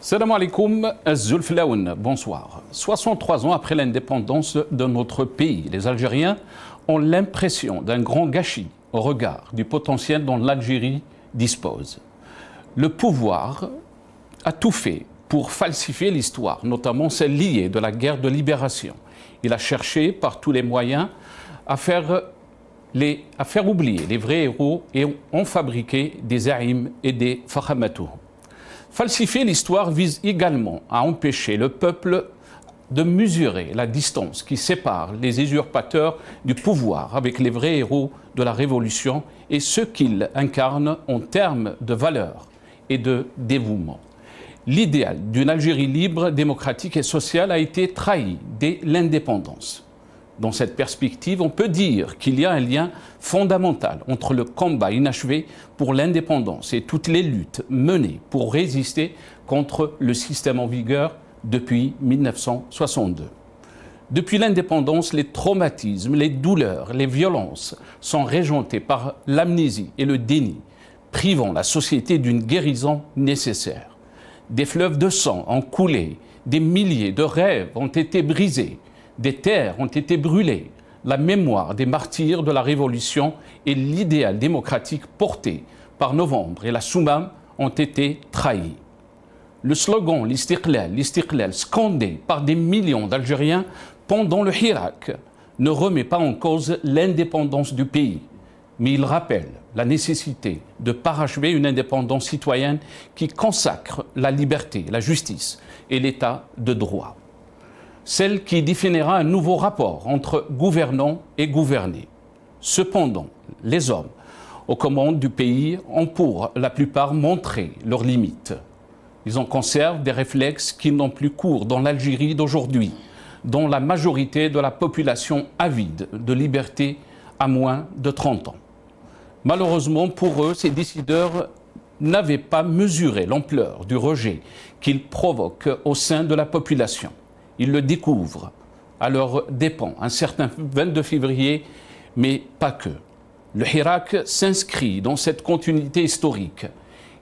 Salam alaikum, Zulf Laoun, bonsoir. 63 ans après l'indépendance de notre pays, les Algériens ont l'impression d'un grand gâchis au regard du potentiel dont l'Algérie dispose. Le pouvoir a tout fait pour falsifier l'histoire, notamment celle liée de la guerre de libération. Il a cherché par tous les moyens à faire oublier les vrais héros et ont fabriqué des zaïms et des fakhamatou. Falsifier l'histoire vise également à empêcher le peuple de mesurer la distance qui sépare les usurpateurs du pouvoir avec les vrais héros de la Révolution et ceux qu'ils incarnent en termes de valeurs et de dévouement. L'idéal d'une Algérie libre, démocratique et sociale a été trahi dès l'indépendance. Dans cette perspective, on peut dire qu'il y a un lien fondamental entre le combat inachevé pour l'indépendance et toutes les luttes menées pour résister contre le système en vigueur depuis 1962. Depuis l'indépendance, les traumatismes, les douleurs, les violences sont régentés par l'amnésie et le déni, privant la société d'une guérison nécessaire. Des fleuves de sang ont coulé, des milliers de rêves ont été brisés, des terres ont été brûlées, la mémoire des martyrs de la Révolution et l'idéal démocratique porté par Novembre et la Soumam ont été trahis. Le slogan l'istiqlal, scandé par des millions d'Algériens pendant le Hirak, ne remet pas en cause l'indépendance du pays, mais il rappelle la nécessité de parachever une indépendance citoyenne qui consacre la liberté, la justice et l'état de droit. Celle qui définira un nouveau rapport entre gouvernants et gouvernés. Cependant, les hommes aux commandes du pays ont pour la plupart montré leurs limites. Ils en conservent des réflexes qui n'ont plus cours dans l'Algérie d'aujourd'hui, dont la majorité de la population avide de liberté a moins de 30 ans. Malheureusement pour eux, ces décideurs n'avaient pas mesuré l'ampleur du rejet qu'ils provoquent au sein de la population. Ils le découvrent à leurs dépens un certain 22 février, mais pas que. Le Hirak s'inscrit dans cette continuité historique.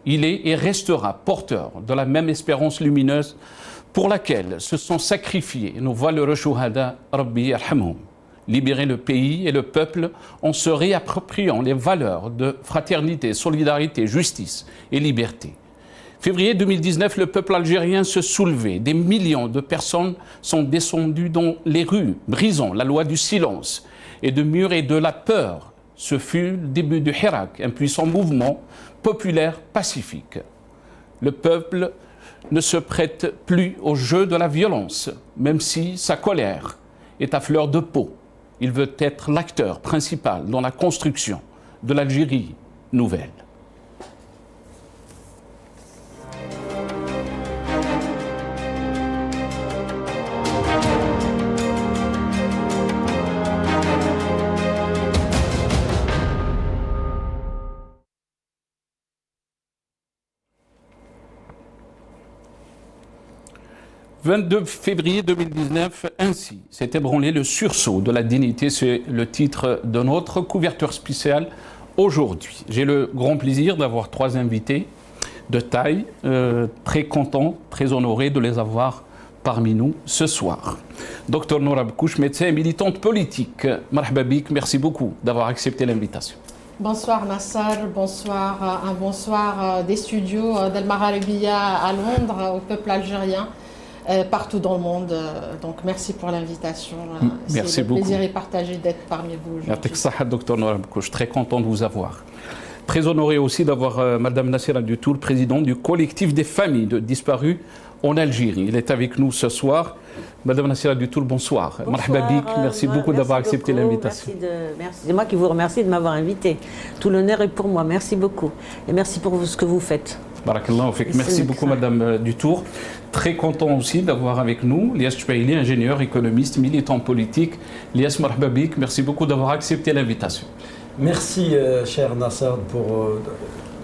Il est et restera porteur de la même espérance lumineuse pour laquelle se sont sacrifiés nos valeureux chouhada, Rabbi yarhamhum. Libérer le pays et le peuple en se réappropriant les valeurs de fraternité, solidarité, justice et liberté. Février 2019, le peuple algérien se soulevait. Des millions de personnes sont descendues dans les rues, brisant la loi du silence et de mur et de la peur. Ce fut le début du Hirak, un puissant mouvement populaire pacifique. Le peuple ne se prête plus au jeu de la violence, même si sa colère est à fleur de peau. Il veut être l'acteur principal dans la construction de l'Algérie nouvelle. « 22 février 2019, ainsi s'est ébranlé le sursaut de la dignité », c'est le titre de notre couverture spéciale aujourd'hui. J'ai le grand plaisir d'avoir 3 invités de taille, très content, très honoré de les avoir parmi nous ce soir. Dr Noura Bkouch, médecin et militante politique, marhaba bik, merci beaucoup d'avoir accepté l'invitation. Bonsoir Nassar, bonsoir, un bonsoir des studios d'Al Magharibiya à Londres au peuple algérien. Partout dans le monde. Donc merci pour l'invitation. Merci beaucoup. C'est un plaisir et partagé d'être parmi vous aujourd'hui. Dr Noura Bkouch, très content de vous avoir. Très honoré aussi d'avoir Madame Nassira Dutour, présidente du collectif des familles de disparus en Algérie. Elle est avec nous ce soir. Madame Nassira Dutour, bonsoir. Marhaba bik, merci beaucoup d'avoir accepté l'invitation. C'est moi qui vous remercie de m'avoir invité. Tout l'honneur est pour moi. Merci beaucoup. Et merci pour ce que vous faites. Barakallah, merci beaucoup Madame Dutour. Très content aussi d'avoir avec nous Lias Chouaili, ingénieur, économiste, militant politique. Lias, marhaba bik, merci beaucoup d'avoir accepté l'invitation. Merci cher Nassar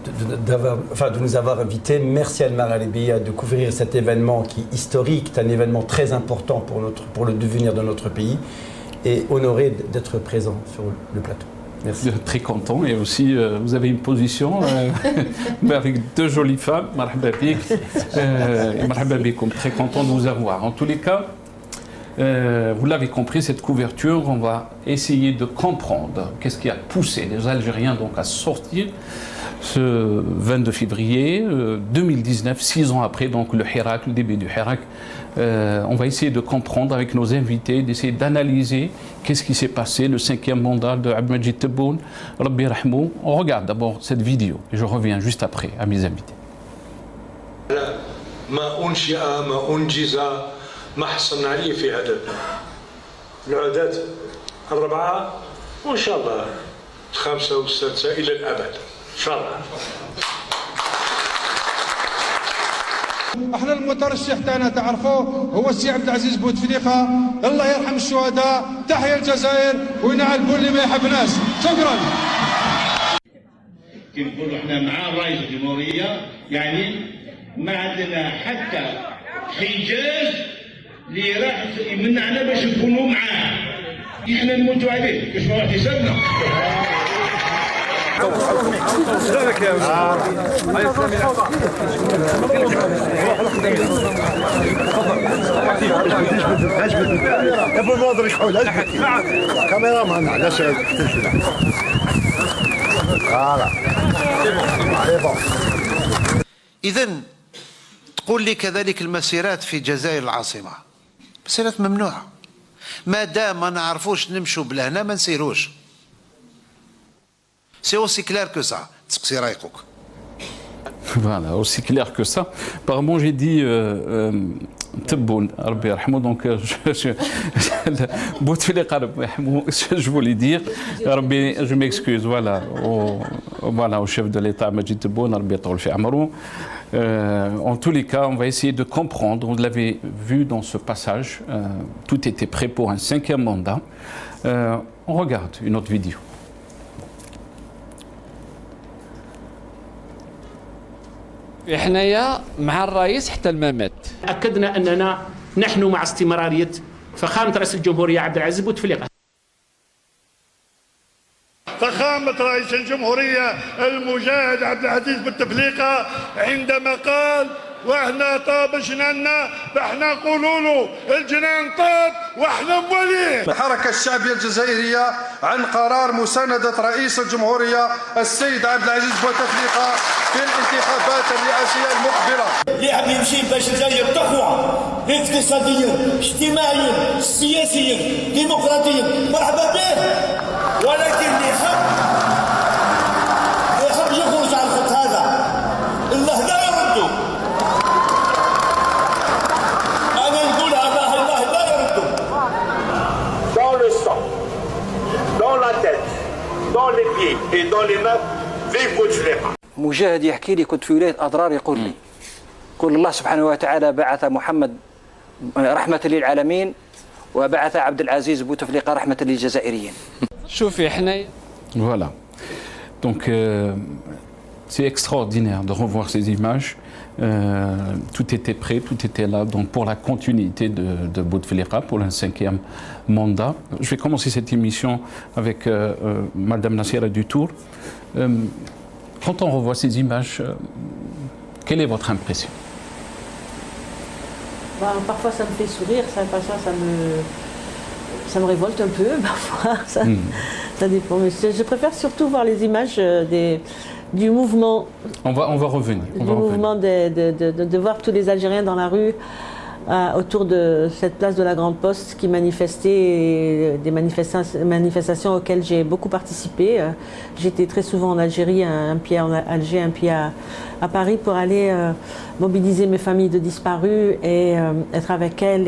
de nous avoir invités. Merci à Al Magharibiya de couvrir cet événement qui est historique, c'est un événement très important pour le devenir de notre pays et honoré d'être présent sur le plateau. Merci. Très content. Et aussi, vous avez une position mais avec deux jolies femmes. Marhaba bik. Marhaba bikoum. Très content de vous avoir. En tous les cas, vous l'avez compris, cette couverture, on va essayer de comprendre qu'est-ce qui a poussé les Algériens donc à sortir ce 22 février 2019, 6 ans après donc le Hirak, le début du Hirak. On va essayer de comprendre avec nos invités, d'essayer d'analyser qu'est-ce qui s'est passé, le 5e mandat de Abdelmajid Tebboune, Rabbi Rahmou. On regarde d'abord cette vidéo et je reviens juste après à mes invités. ما حصلنا عليه في هذا العادات الربعة وإن شاء الله الخامسة والسادسة إلى الأبد إن شاء الله. احنا المترشح تاعنا تعرفوه هو السي عبد العزيز بوتفليقة، الله يرحم الشهداء، تحيا الجزائر وينعل اللي ما يحبناش. شكرا. كي نقولوا احنا مع رئيس الجمهورية يعني ما عندنا حتى حجاج اللي راح يمنعنا باش نكونوا معاه، احنا نموتوا عليه باش ما راح يسالنا. إذن تقول لي كذلك المسيرات في الجزائر العاصمة مسيرات ممنوعة، ما دام ما نعرفوش نمشوا بلهنا ما نسيروش. سي اوسي كلير كو سا. تسقسي رايقك. Voilà, aussi clair que ça. Apparemment, j'ai dit Tebboune, Rabbi Yarhamou, donc Bouteflika, Rabbi Yarhamou, je voulais dire, Rabbi, je m'excuse, voilà, au chef de l'État, Majid Tebboune, Rabbi Yatawal fi Amarou. En tous les cas, on va essayer de comprendre, vous l'avez vu dans ce passage, tout était prêt pour un 5e mandat. On regarde une autre vidéo. إحنايا مع الرئيس حتى الممات. أكدنا أننا نحن مع استمرارية فخامة رئيس الجمهورية عبد العزيز بوتفليقة. فخامة رئيس الجمهورية المجاهد عبد العزيز بوتفليقة عندما قال واحنا طاب جناننا فاحنا نقولوا له الجنان طاب واحنا مواليه. الحركة الشعبية الجزائرية عن قرار مساندة رئيس الجمهورية السيد عبد العزيز بوتفليقة في الانتخابات الرئاسية المقبلة. اللي عم يمشي باش الجزائر تقوى اقتصاديا اجتماعيا سياسيا ديمقراطيا مرحبا به، ولكن اللي يحب يخرج على الخط هذا الله لا يرده. أنا نقولها الله لا يرده. Dans le sang, dans la tête, dans les pieds et dans les mains, vive Bouteflika. مجاهد يحكي لي كنت في ولاية أضرار يقول لي قل الله سبحانه وتعالى بعث محمد رحمة للعالمين وبعث عبد العزيز بوتفليقة رحمة للجزائريين. شوفي حنايا. Voilà. Donc c'est extraordinaire de revoir ces images. Tout était prêt, tout était là donc pour la continuité de Bouteflika pour un 5e mandat. Je vais commencer cette émission avec Madame Nassira Dutour. Quand on revoit ces images, quelle est votre impression? Parfois ça me fait sourire, parfois ça me révolte un peu, parfois ça dépend. Mais je préfère surtout voir les images du mouvement. On va revenir. De voir tous les Algériens dans la rue autour de cette place de la Grande Poste qui manifestaient, des manifestations auxquelles j'ai beaucoup participé. J'étais très souvent en Algérie, un pied en Alger, un pied à Paris pour aller mobiliser mes familles de disparus et être avec elles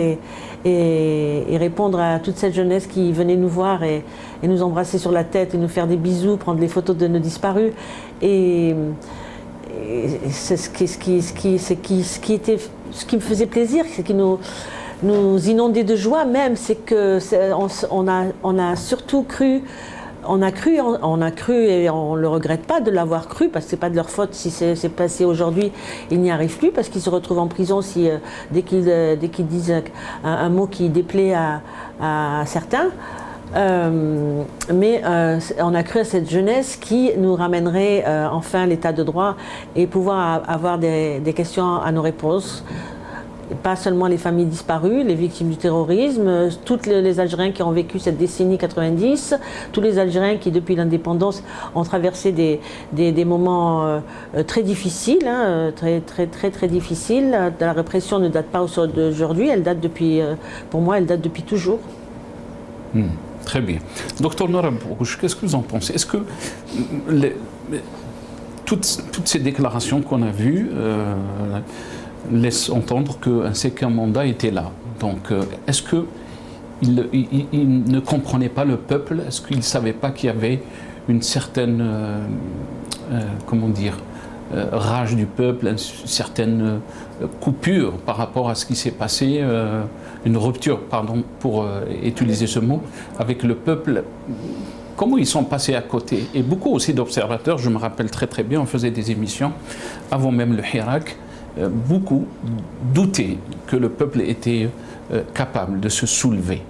et répondre à toute cette jeunesse qui venait nous voir et nous embrasser sur la tête et nous faire des bisous, prendre les photos de nos disparus. Et c'est ce qui me faisait plaisir, ce qui nous inondait de joie même, c'est que on a surtout cru, on a cru et on ne le regrette pas de l'avoir cru parce que c'est pas de leur faute si c'est passé aujourd'hui, ils n'y arrivent plus parce qu'ils se retrouvent en prison dès qu'ils disent un mot qui déplaît à certains. Mais on a cru à cette jeunesse qui nous ramènerait enfin l'état de droit et pouvoir avoir des questions à nos réponses. Pas seulement les familles disparues, les victimes du terrorisme, tous les Algériens qui ont vécu cette décennie 90, tous les Algériens qui depuis l'indépendance ont traversé des moments très difficiles, hein, très difficiles. La répression ne date pas d'aujourd'hui, elle date depuis, pour moi, elle date depuis toujours. Très bien. Docteur Noura Bourgouche, qu'est-ce que vous en pensez? Est-ce que toutes ces déclarations qu'on a vues laissent entendre qu'un second mandat était là? Donc, est-ce qu'il ne comprenait pas le peuple? Est-ce qu'il ne savait pas qu'il y avait une certaine, comment dire, rage du peuple, une certaine coupure par rapport à ce qui s'est passé, une rupture, pardon, pour utiliser ce mot, avec le peuple? Comment ils sont passés à côté? Et beaucoup aussi d'observateurs, je me rappelle très bien, on faisait des émissions avant même le Hirak, beaucoup doutaient que le peuple était capable de se soulever.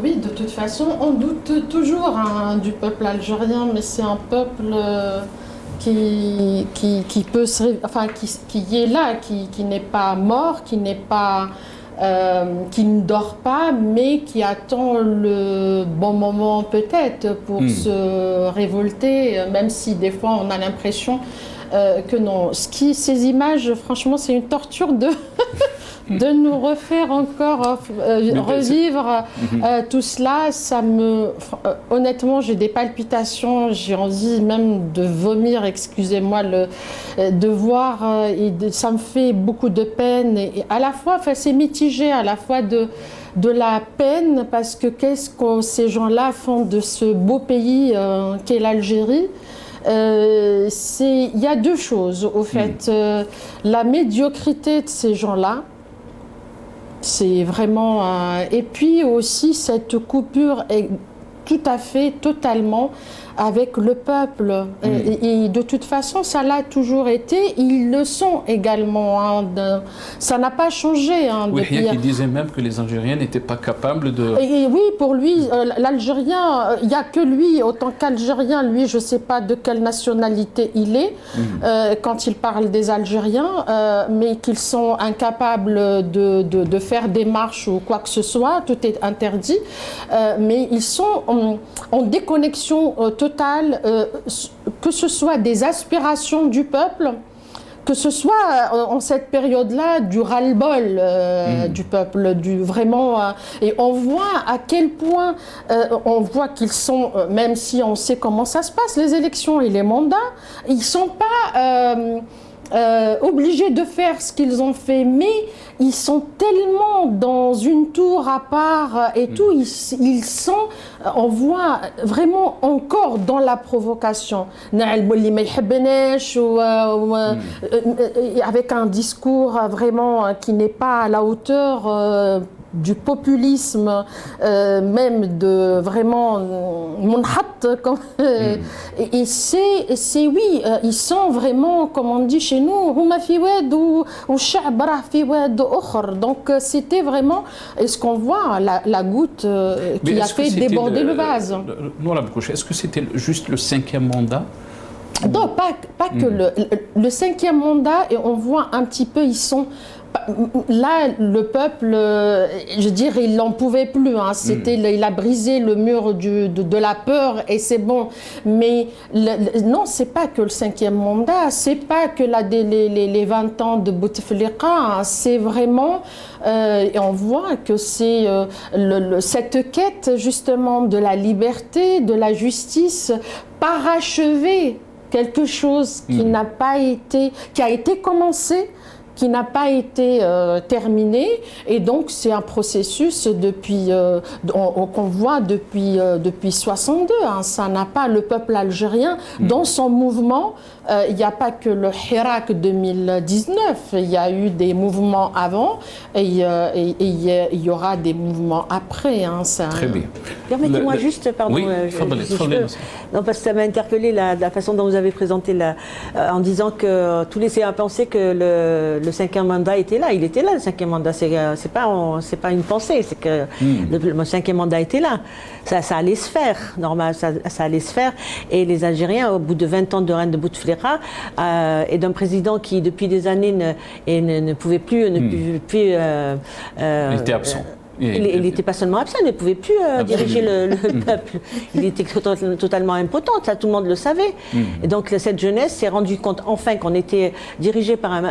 Oui, de toute façon, on doute toujours du peuple algérien, mais c'est un peuple qui peut qui est là, qui n'est pas mort, qui ne dort pas, mais qui attend le bon moment peut-être pour se révolter, même si des fois on a l'impression que non. Ces images, franchement, c'est une torture de nous refaire encore revivre tout cela. Ça me, honnêtement, j'ai des palpitations, j'ai envie même de vomir, excusez-moi, de voir, ça me fait beaucoup de peine. Et à la fois, c'est mitigé, à la fois de la peine, parce que qu'est-ce que ces gens-là font de ce beau pays qu'est l'Algérie? Il y a deux choses, au fait. La médiocrité de ces gens-là, c'est vraiment... et puis aussi cette coupure est tout à fait, totalement avec le peuple. Et de toute façon, ça l'a toujours été. Ils le sont également. Ça n'a pas changé. Oui, il disait même que les Algériens n'étaient pas capables de... Et oui, pour lui, l'Algérien, il n'y a que lui, autant qu'Algérien, lui, je ne sais pas de quelle nationalité il est, quand il parle des Algériens, mais qu'ils sont incapables de faire des marches ou quoi que ce soit, tout est interdit. Mais ils sont en déconnexion totale, que ce soit des aspirations du peuple, que ce soit en cette période-là du ras-le-bol du peuple, vraiment. Et on voit à quel point, on voit qu'ils sont, même si on sait comment ça se passe, les élections et les mandats, ils ne sont pas obligés de faire ce qu'ils ont fait, mais ils sont tellement dans une tour à part et tout, ils sont, on voit vraiment encore dans la provocation, avec un discours vraiment qui n'est pas à la hauteur du populisme, même de vraiment et c'est oui, ils sont vraiment, comme on dit chez nous, donc c'était vraiment, et ce qu'on voit, la goutte qui a fait déborder le vase. Est-ce que c'était juste le 5e mandat? Non, pas que le 5e mandat, et on voit un petit peu, ils sont... Là, le peuple, je veux dire, il n'en pouvait plus. Il a brisé le mur de la peur et c'est bon. Mais non, c'est pas que le 5e mandat, c'est pas que les 20 ans de Bouteflika. C'est vraiment, et on voit que c'est cette quête justement de la liberté, de la justice, parachever quelque chose qui n'a pas été, qui a été commencé, qui n'a pas été terminé, et donc c'est un processus depuis qu'on voit depuis 62. Ça n'a pas, le peuple algérien dans son mouvement. Il n'y a pas que le Hirak 2019, il y a eu des mouvements avant et il y aura des mouvements après. Très bien. Permettez-moi juste, pardon, oui, non, parce que ça m'a interpellé la façon dont vous avez présenté en disant que tout laissait à penser que le cinquième mandat était là. Il était là, le cinquième mandat. C'est pas une pensée. C'est que le cinquième mandat était là. Ça allait se faire, normal. Ça allait se faire. Et les Algériens, au bout de 20 ans de règne de Bouteflika et d'un président qui, depuis des années, ne pouvait plus... il était absent. Il n'était pas seulement absent, il ne pouvait plus diriger le peuple. Il était totalement impotent, ça tout le monde le savait. Et donc cette jeunesse s'est rendue compte enfin qu'on était dirigé par une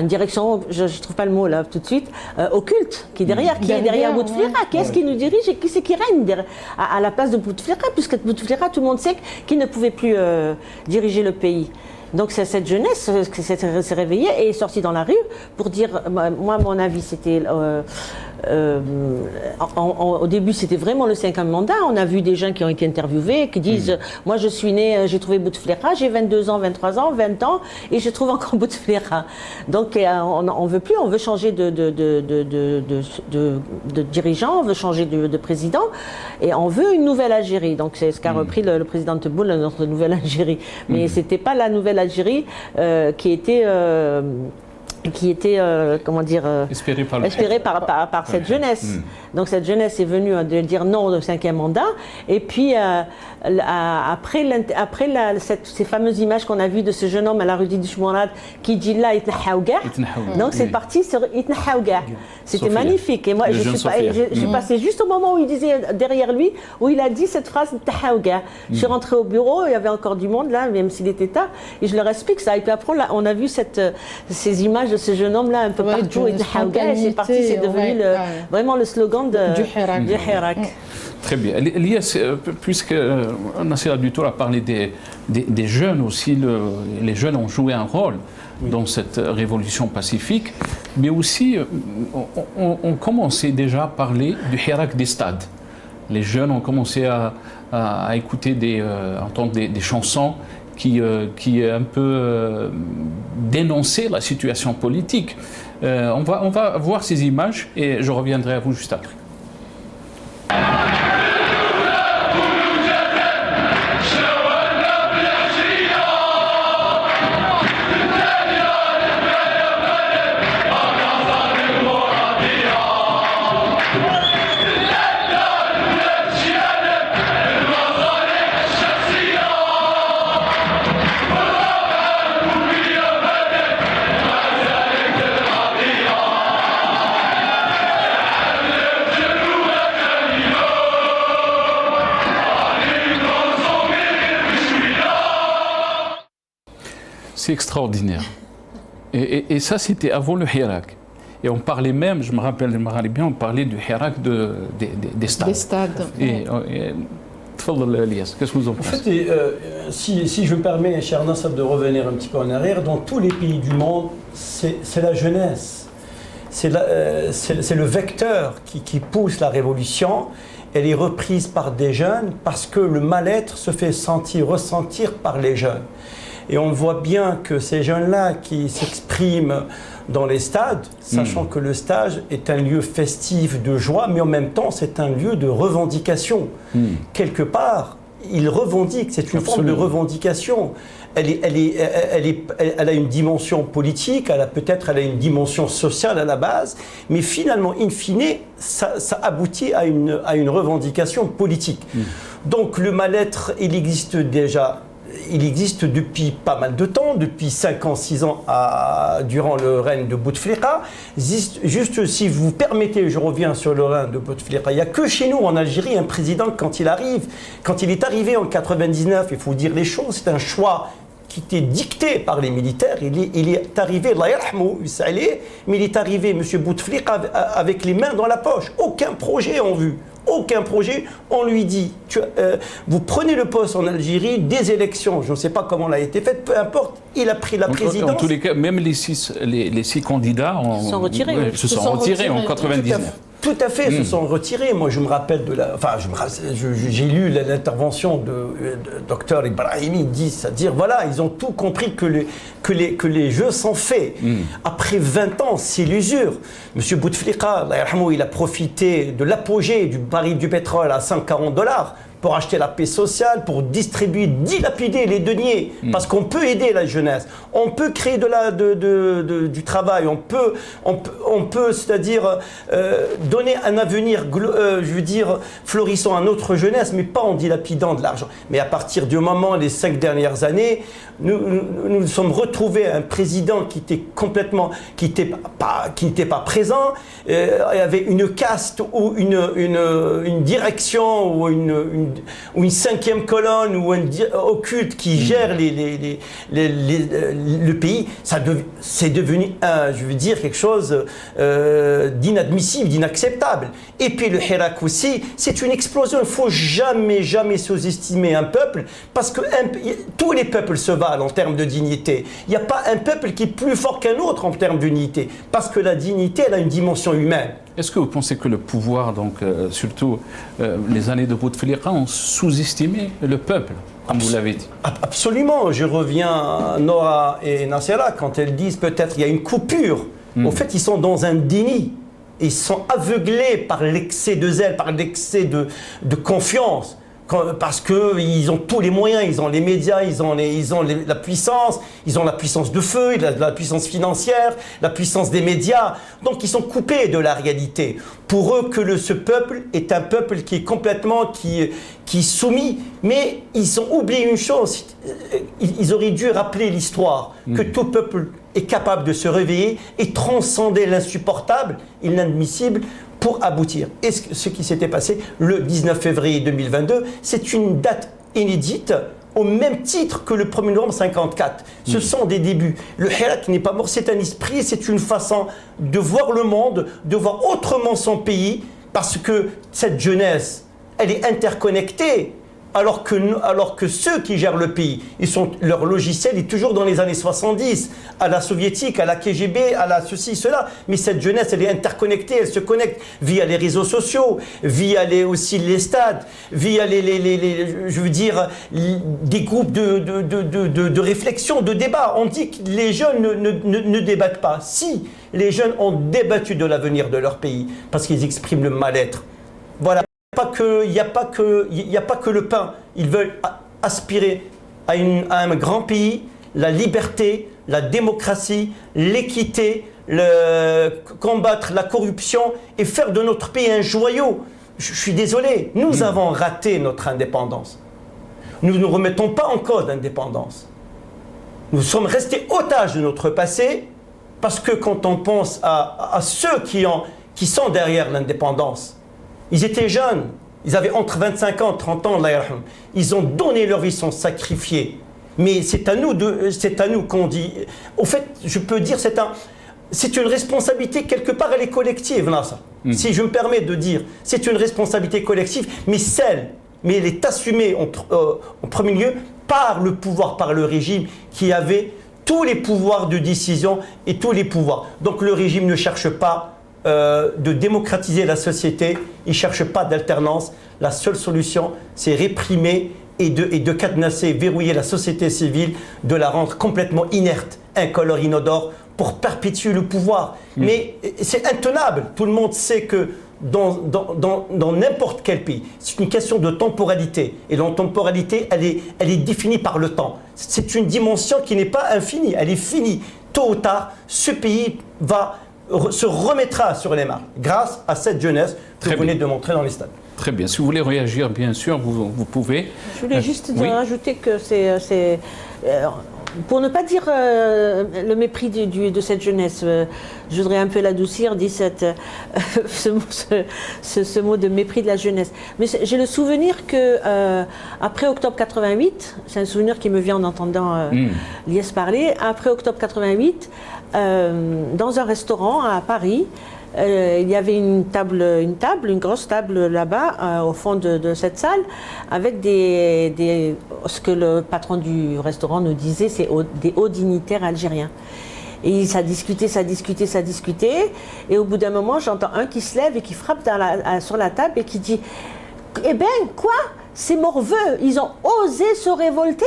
direction, je ne trouve pas le mot là tout de suite, occulte, qui est derrière Bouteflika. Qui est-ce qui nous dirige et qui c'est qui règne à la place de Bouteflika, puisque Bouteflika, tout le monde sait qu'il ne pouvait plus diriger le pays. Donc cette jeunesse s'est réveillée et est sortie dans la rue pour dire, moi mon avis c'était, au début c'était vraiment le 5e mandat, on a vu des gens qui ont été interviewés, qui disent, moi je suis né, j'ai trouvé Bouteflika, j'ai 22 ans, 23 ans, 20 ans et je trouve encore Bouteflika. Donc on veut plus, on veut changer de dirigeant, on veut changer de président et on veut une nouvelle Algérie. Donc c'est ce qu'a repris le président Tebboune, notre nouvelle Algérie. Mais c'était pas la nouvelle Algérie qui était comment dire, espérée par cette jeunesse. Donc cette jeunesse est venue de dire non au 5e mandat. Et puis après ces fameuses images qu'on a vues de ce jeune homme à la rue du Choumourad qui dit là Itnahaouga. Donc c'est parti sur Itnahaouga. C'était magnifique. Et moi j'ai passé juste au moment où il disait derrière lui, où il a dit cette phrase Itnahaouga. Je suis rentrée au bureau, il y avait encore du monde là, même s'il était tard, et je leur explique ça. Et puis après on a vu ces images de ce jeune homme là un peu partout, Itnahaouga, et c'est parti, c'est devenu vraiment le slogan du Hirak. Très bien. Elias, puisque Nassir Abdoutour a parlé des jeunes aussi, les jeunes ont joué un rôle dans cette révolution pacifique, mais aussi on commençait déjà à parler du Hirak des stades. Les jeunes ont commencé à écouter, entendre des chansons qui un peu dénonçaient la situation politique. On va voir ces images et je reviendrai à vous juste après. C'est extraordinaire. Et ça, c'était avant le Hirak. Et on parlait même, je me rappelle bien, on parlait du Hirak des stades. Des stades. Elias, qu'est-ce que vous en pensez? En fait, si je me permets, cher Nassab, de revenir un petit peu en arrière, dans tous les pays du monde, c'est la jeunesse. C'est le vecteur qui pousse la révolution. Elle est reprise par des jeunes parce que le mal-être se fait ressentir par les jeunes. Et on voit bien que ces jeunes-là qui s'expriment dans les stades, sachant que le stade est un lieu festif de joie, mais en même temps c'est un lieu de revendication. Quelque part, ils revendiquent, c'est une forme de revendication. Elle a une dimension politique, elle a une dimension sociale à la base, mais finalement, in fine, ça aboutit à une revendication politique. Donc le mal-être, il existe déjà. Il existe depuis pas mal de temps, depuis 5 ans, 6 ans durant le règne de Bouteflika. Juste si vous permettez, je reviens sur le règne de Bouteflika. Il n'y a que chez nous en Algérie un président quand il est arrivé en 99, il faut dire les choses, c'est un choix qui était dicté par les militaires. Il est arrivé, mais il est arrivé, M. Bouteflika, avec les mains dans la poche. Aucun projet en vue. Aucun projet, on lui dit, vous prenez le poste en Algérie, des élections, je ne sais pas comment elle a été faite, peu importe, il a pris la présidence. En tous les cas, même les six candidats se sont retirés en 1999. Tout à fait, se sont retirés. Moi, je me rappelle j'ai lu l'intervention de Dr Ibrahimi, c'est-à-dire, voilà, ils ont tout compris que les jeux sont faits. Après 20 ans, c'est l'usure. M. Bouteflika, il a profité de l'apogée du baril du pétrole à $140. pour acheter la paix sociale, pour distribuer, dilapider les deniers. Parce qu'on peut aider la jeunesse, on peut créer du travail, on peut c'est-à-dire donner un avenir, florissant à notre jeunesse, mais pas en dilapidant de l'argent. Mais à partir du moment, les 5 dernières années, nous nous sommes retrouvés un président qui n'était pas présent, il y avait une caste ou une direction ou une cinquième colonne ou un occulte qui gère le pays. C'est devenu quelque chose d'inadmissible, d'inacceptable. Et puis le Hirak aussi, c'est une explosion. Il ne faut jamais sous-estimer un peuple, parce que tous les peuples se valent en termes de dignité. Il n'y a pas un peuple qui est plus fort qu'un autre en termes d'unité, parce que la dignité, elle a une dimension humaine. Est-ce que vous pensez que le pouvoir, donc surtout les années de Bouteflika, ont sous-estimé le peuple, comme vous l'avez dit? Absolument. Je reviens à Nora et Nassera quand elles disent peut-être qu'il y a une coupure. Au fait, ils sont dans un déni. Ils sont aveuglés par l'excès de zèle, par l'excès de confiance. Parce qu'ils ont tous les moyens, ils ont les médias, ils ont la puissance de feu, la puissance financière, la puissance des médias. Donc ils sont coupés de la réalité. Pour eux, ce peuple est un peuple qui est complètement qui est soumis. Mais ils ont oublié une chose, ils auraient dû rappeler l'histoire, que tout peuple est capable de se réveiller et transcender l'insupportable et l'inadmissible pour aboutir. Et ce qui s'était passé le 19 février 2022, c'est une date inédite, au même titre que le 1er novembre 1954. Ce sont des débuts. Le Hirak n'est pas mort, c'est un esprit, c'est une façon de voir le monde, de voir autrement son pays, parce que cette jeunesse, elle est interconnectée. Alors que ceux qui gèrent le pays, leur logiciel est toujours dans les années 70, à la soviétique, à la KGB, à la ceci, cela. Mais cette jeunesse, elle est interconnectée, elle se connecte via les réseaux sociaux, via aussi les stades, via des groupes de réflexion, de débat. On dit que les jeunes ne débattent pas. Si, les jeunes ont débattu de l'avenir de leur pays, parce qu'ils expriment le mal-être. Voilà. Il n'y a pas que le pain. Ils veulent aspirer à un grand pays, la liberté, la démocratie, l'équité, combattre la corruption et faire de notre pays un joyau. Je suis désolé, nous avons raté notre indépendance. Nous ne remettons pas en cause l'indépendance. Nous sommes restés otages de notre passé, parce que quand on pense à ceux qui sont derrière l'indépendance, ils étaient jeunes, ils avaient entre 25 ans et 30 ans, ils ont donné leur vie, ils sont sacrifiés. Mais c'est à nous qu'on dit. Au fait, je peux dire, c'est une responsabilité, quelque part, elle est collective, là, ça. Si je me permets de dire, c'est une responsabilité collective, mais elle est assumée en premier lieu par le pouvoir, par le régime qui avait tous les pouvoirs de décision et tous les pouvoirs. Donc le régime ne cherche pas de démocratiser la société, il ne cherche pas d'alternance. La seule solution, c'est réprimer et de cadenasser, verrouiller la société civile, de la rendre complètement inerte, incolore, inodore, pour perpétuer le pouvoir. Mais c'est intenable. Tout le monde sait que dans n'importe quel pays, c'est une question de temporalité. Et la temporalité, elle est définie par le temps. C'est une dimension qui n'est pas infinie, elle est finie. Tôt ou tard, ce pays se remettra sur les marches grâce à cette jeunesse que vous venez de montrer dans les stades. Très bien. Si vous voulez réagir, bien sûr, vous pouvez. Je voulais juste rajouter que c'est pour ne pas dire le mépris de cette jeunesse, je voudrais un peu l'adoucir, dit ce mot de mépris de la jeunesse. Mais j'ai le souvenir que après octobre 88, c'est un souvenir qui me vient en entendant Liès parler, après octobre 88, dans un restaurant à Paris, il y avait une grosse table là-bas, au fond de cette salle, avec ce que le patron du restaurant nous disait, c'est des hauts dignitaires algériens. Et ça discutait, et au bout d'un moment, j'entends un qui se lève et qui frappe sur la table et qui dit « Eh ben, quoi ? Ces morveux, ils ont osé se révolter.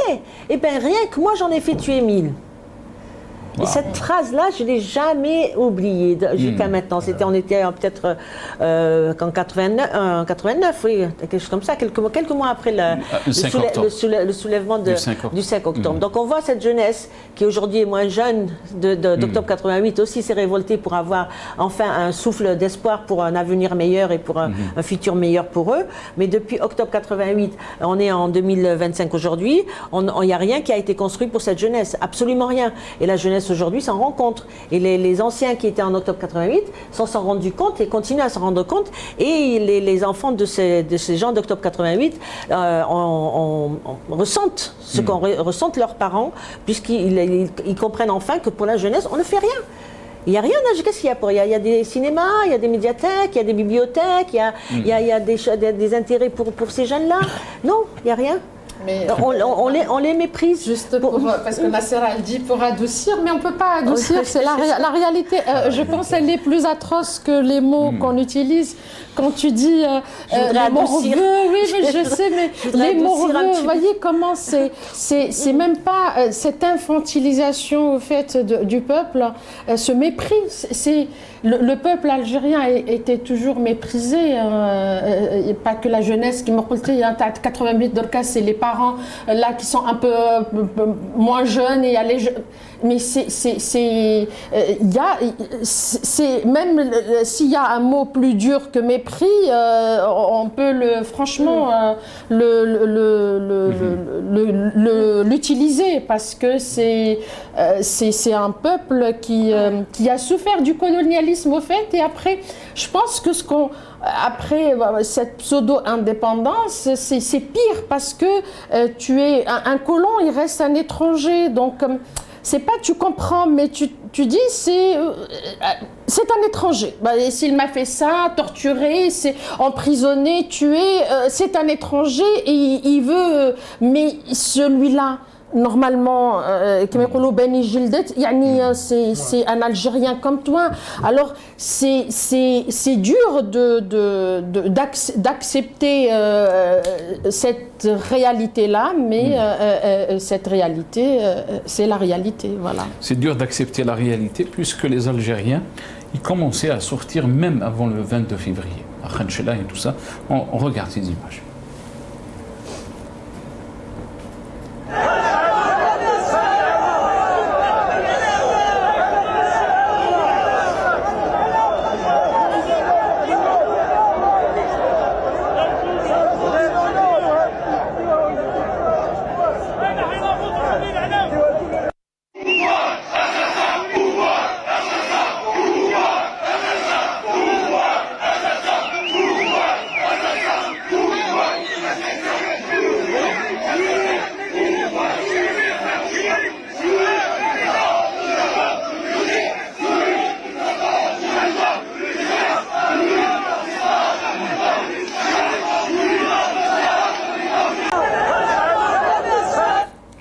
Eh ben, rien que moi, j'en ai fait tuer 1000. » Et cette phrase-là, je ne l'ai jamais oubliée jusqu'à maintenant. On était peut-être en 89, oui, quelque chose comme ça, quelques mois après le soulèvement du 5 octobre. Donc on voit cette jeunesse qui aujourd'hui est moins jeune d'octobre 88 aussi s'est révoltée pour avoir enfin un souffle d'espoir pour un avenir meilleur et pour un futur meilleur pour eux. Mais depuis octobre 88, on est en 2025 aujourd'hui, il n'y a rien qui a été construit pour cette jeunesse, absolument rien. Et la jeunesse aujourd'hui s'en rend compte. Et les anciens qui étaient en octobre 88 s'en sont rendus compte et continuent à s'en rendre compte. Et les enfants de ces gens d'octobre 88 ressentent ce qu'en ressentent leurs parents, puisqu'ils comprennent enfin que pour la jeunesse, on ne fait rien. Il n'y a rien, qu'est-ce qu'il y a pour? Il y a des cinémas, il y a des médiathèques, il y a des bibliothèques, il y a des intérêts pour ces jeunes-là. Non, il n'y a rien. Mais on les méprise. Juste parce que Nasser a dit pour adoucir, mais on ne peut pas adoucir. C'est la réalité. Je pense qu'elle est plus atroce que les mots qu'on utilise. Quand tu dis les morveux, oui, je sais, mais les morveux, vous voyez comment c'est même pas cette infantilisation au fait du peuple, ce mépris. Le peuple algérien était toujours méprisé, pas que la jeunesse qui me racontait, il y a 88 d'Orcas, c'est les parents là qui sont un peu moins jeunes et il y a les jeunes. Mais même s'il y a un mot plus dur que mépris, on peut l'utiliser parce que c'est un peuple qui a souffert du colonialisme au fait. Et après, je pense que après cette pseudo-indépendance, c'est pire parce que tu es un colon, il reste un étranger, donc c'est pas tu comprends, mais tu dis c'est un étranger. S'il m'a fait ça, torturé, c'est emprisonné, tué, c'est un étranger et il veut. Mais celui-là, normalement, c'est un Algérien comme toi. Alors c'est dur d'accepter cette réalité-là, mais cette réalité, c'est la réalité, voilà. C'est dur d'accepter la réalité puisque les Algériens, ils commençaient à sortir même avant le 22 février, à Khanchela et tout ça. On regarde ces images.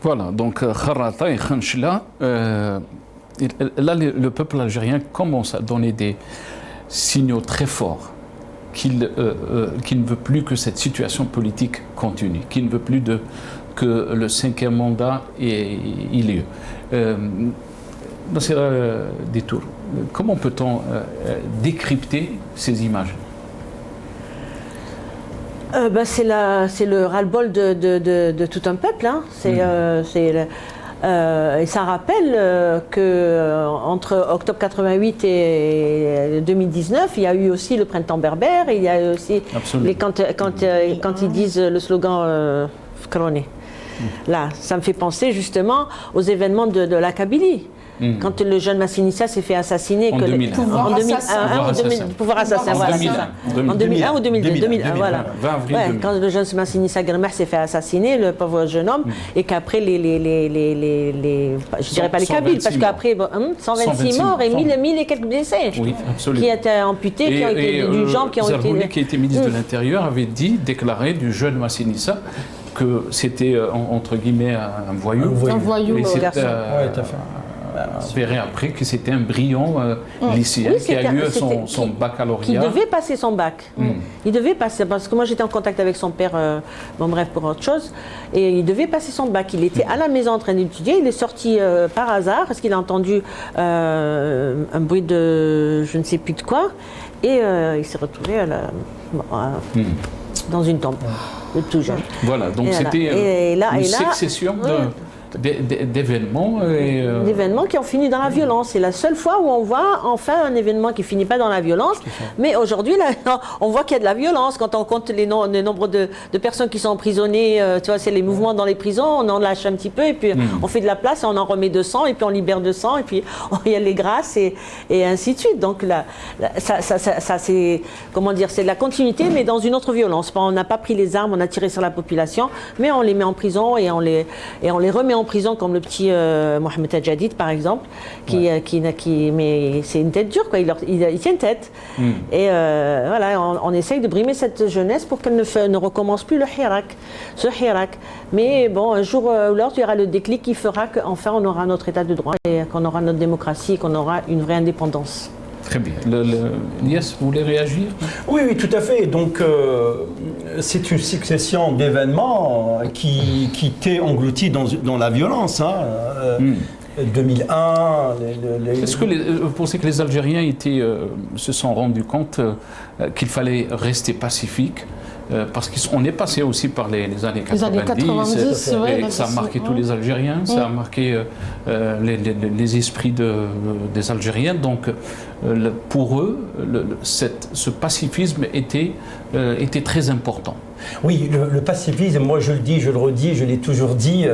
Voilà, donc Kharrata et Khanchela, là le peuple algérien commence à donner des signaux très forts qu'il ne veut plus que cette situation politique continue, qu'il ne veut plus que le 5e mandat ait lieu. Nasser Detour, comment peut-on décrypter ces images? C'est le ras-le-bol de tout un peuple. Hein. Et ça rappelle qu'entre octobre 88 et 2019, il y a eu aussi le printemps berbère, il y a eu aussi quand ils disent le slogan Fkroné. Là, ça me fait penser justement aux événements de la Kabylie. Quand le jeune Massinissa s'est fait assassiner, en 2001. Pouvoir assassin, voilà. En 2001 ou 2001, voilà. Quand le jeune Massinissa Germah s'est fait assassiner, le pauvre jeune homme, et qu'après je dirais pas les Kabyles, parce qu'après 126 morts et 1000 et quelques blessés, qui étaient amputés, qui ont été d'une jambe, qui ont été. Zarbouli, qui était ministre de l'Intérieur, avait déclaré du jeune Massinissa que c'était entre guillemets un voyou. Un voyou, garçon. verré après que c'était un brillant lycéen qui a eu son baccalauréat. Qui devait passer son bac. Il devait passer, parce que moi j'étais en contact avec son père, bon bref, pour autre chose, et il devait passer son bac. Il était à la maison en train d'étudier, il est sorti par hasard, parce qu'il a entendu un bruit de je ne sais plus de quoi, et il s'est retrouvé dans une tombe, de tout jeune. Voilà, donc c'était une succession d'événements. D'événements qui ont fini dans la violence. C'est la seule fois où on voit enfin un événement qui finit pas dans la violence. Mais aujourd'hui, on voit qu'il y a de la violence. Quand on compte les nombres de personnes qui sont emprisonnées, tu vois, c'est les mouvements dans les prisons, on en lâche un petit peu, et puis on fait de la place, on en remet 200, et puis on libère 200, et puis il y a les grâces, et ainsi de suite. Donc ça c'est, comment dire, c'est de la continuité, mais dans une autre violence. On n'a pas pris les armes, on a tiré sur la population, mais on les met en prison, et on les remet en prison, comme le petit Mohamed Tajadid par exemple, mais c'est une tête dure, quoi. Il tient tête. Et voilà, on essaye de brimer cette jeunesse pour qu'elle ne recommence plus ce hirak. Mais bon, un jour ou l'autre, il y aura le déclic qui fera qu'enfin on aura notre état de droit, et qu'on aura notre démocratie, et qu'on aura une vraie indépendance. Très bien. Lies, vous voulez réagir? Oui, tout à fait. Donc, c'est une succession d'événements qui étaient engloutis dans la violence. 2001... Est-ce que vous pensez que les Algériens se sont rendus compte qu'il fallait rester pacifique? Parce qu'on est passé aussi par les années 90, et ça a marqué tous les Algériens, ça a marqué les esprits des Algériens. Donc, pour eux, ce pacifisme était très important. Oui, le pacifisme, moi je le dis, je le redis, je l'ai toujours dit,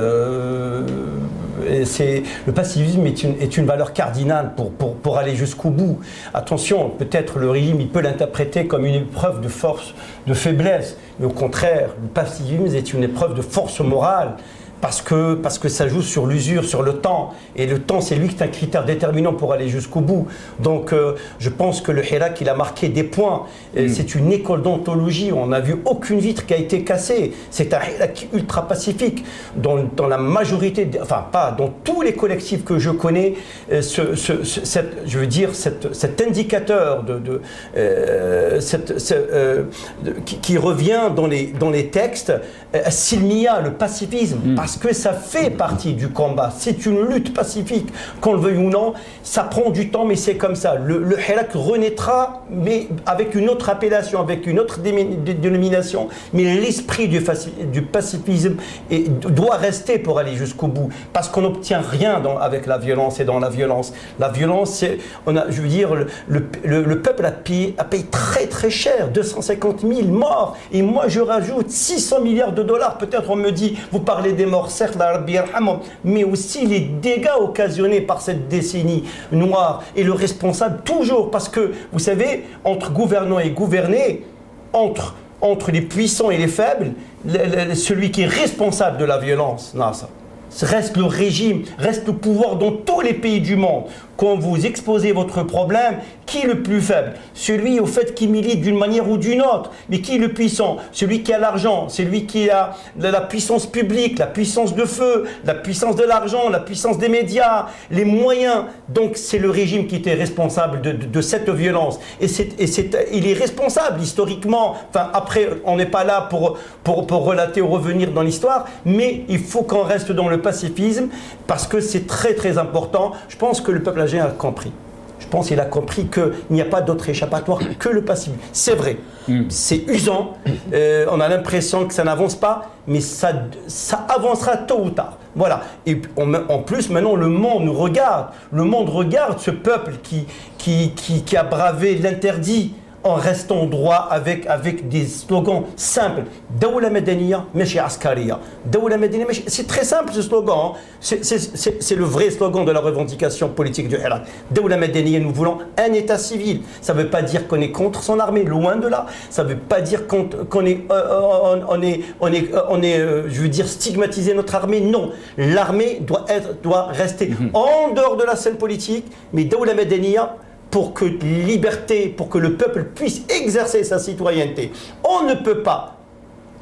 le pacifisme est une valeur cardinale pour aller jusqu'au bout. Attention, peut-être le régime il peut l'interpréter comme une épreuve de force, de faiblesse, mais au contraire, le pacifisme est une épreuve de force morale. Parce que ça joue sur l'usure, sur le temps. Et le temps, c'est lui qui est un critère déterminant pour aller jusqu'au bout. Donc, je pense que le hirak, il a marqué des points. C'est une école d'ontologie. On n'a vu aucune vitre qui a été cassée. C'est un hirak ultra pacifique. Dans la majorité, enfin, pas dans tous les collectifs que je connais, cet indicateur qui revient dans les textes, Silmia, le pacifisme, parce que ça fait partie du combat. C'est une lutte pacifique, qu'on le veuille ou non. Ça prend du temps, mais c'est comme ça. Le hirak renaîtra, mais avec une autre appellation, avec une autre dénomination. Mais l'esprit du pacifisme doit rester pour aller jusqu'au bout. Parce qu'on n'obtient rien avec la violence et dans la violence. La violence, je veux dire, le peuple a payé très très cher, 250 000 morts. Et moi, je rajoute 600 milliards de dollars. Peut-être on me dit, vous parlez des morts, certes, mais aussi les dégâts occasionnés par cette décennie noire. Et le responsable, toujours, parce que, vous savez, entre gouvernants et gouvernés, entre les puissants et les faibles, celui qui est responsable de la violence, reste le régime, reste le pouvoir dans tous les pays du monde. Quand vous exposez votre problème, qui est le plus faible? Celui au fait qui milite d'une manière ou d'une autre. Mais qui est le puissant? Celui qui a l'argent, celui qui a la puissance publique, la puissance de feu, la puissance de l'argent, la puissance des médias, les moyens. Donc c'est le régime qui était responsable de cette violence. Et il est responsable historiquement. Enfin, après, on n'est pas là pour relater ou revenir dans l'histoire, mais il faut qu'on reste dans le pacifisme parce que c'est très très important. Je pense que le peuple algérien a compris. Je pense qu'il a compris qu'il n'y a pas d'autre échappatoire que le pacifisme. C'est vrai, c'est usant, on a l'impression que ça n'avance pas, mais ça avancera tôt ou tard. Voilà. Et en plus, maintenant, le monde nous regarde. Le monde regarde ce peuple qui a bravé l'interdit en restant droit avec des slogans simples. Dawla Madaniya, Meshi Askariya. Dawla Madaniya, c'est très simple ce slogan. C'est le vrai slogan de la revendication politique du Hirak. Dawla Madaniya, nous voulons un État civil. Ça ne veut pas dire qu'on est contre son armée, loin de là. Ça ne veut pas dire qu'on est, je veux dire, stigmatiser notre armée. Non, l'armée doit rester en dehors de la scène politique. Mais Dawla Madaniya, pour que liberté, pour que le peuple puisse exercer sa citoyenneté. On ne peut pas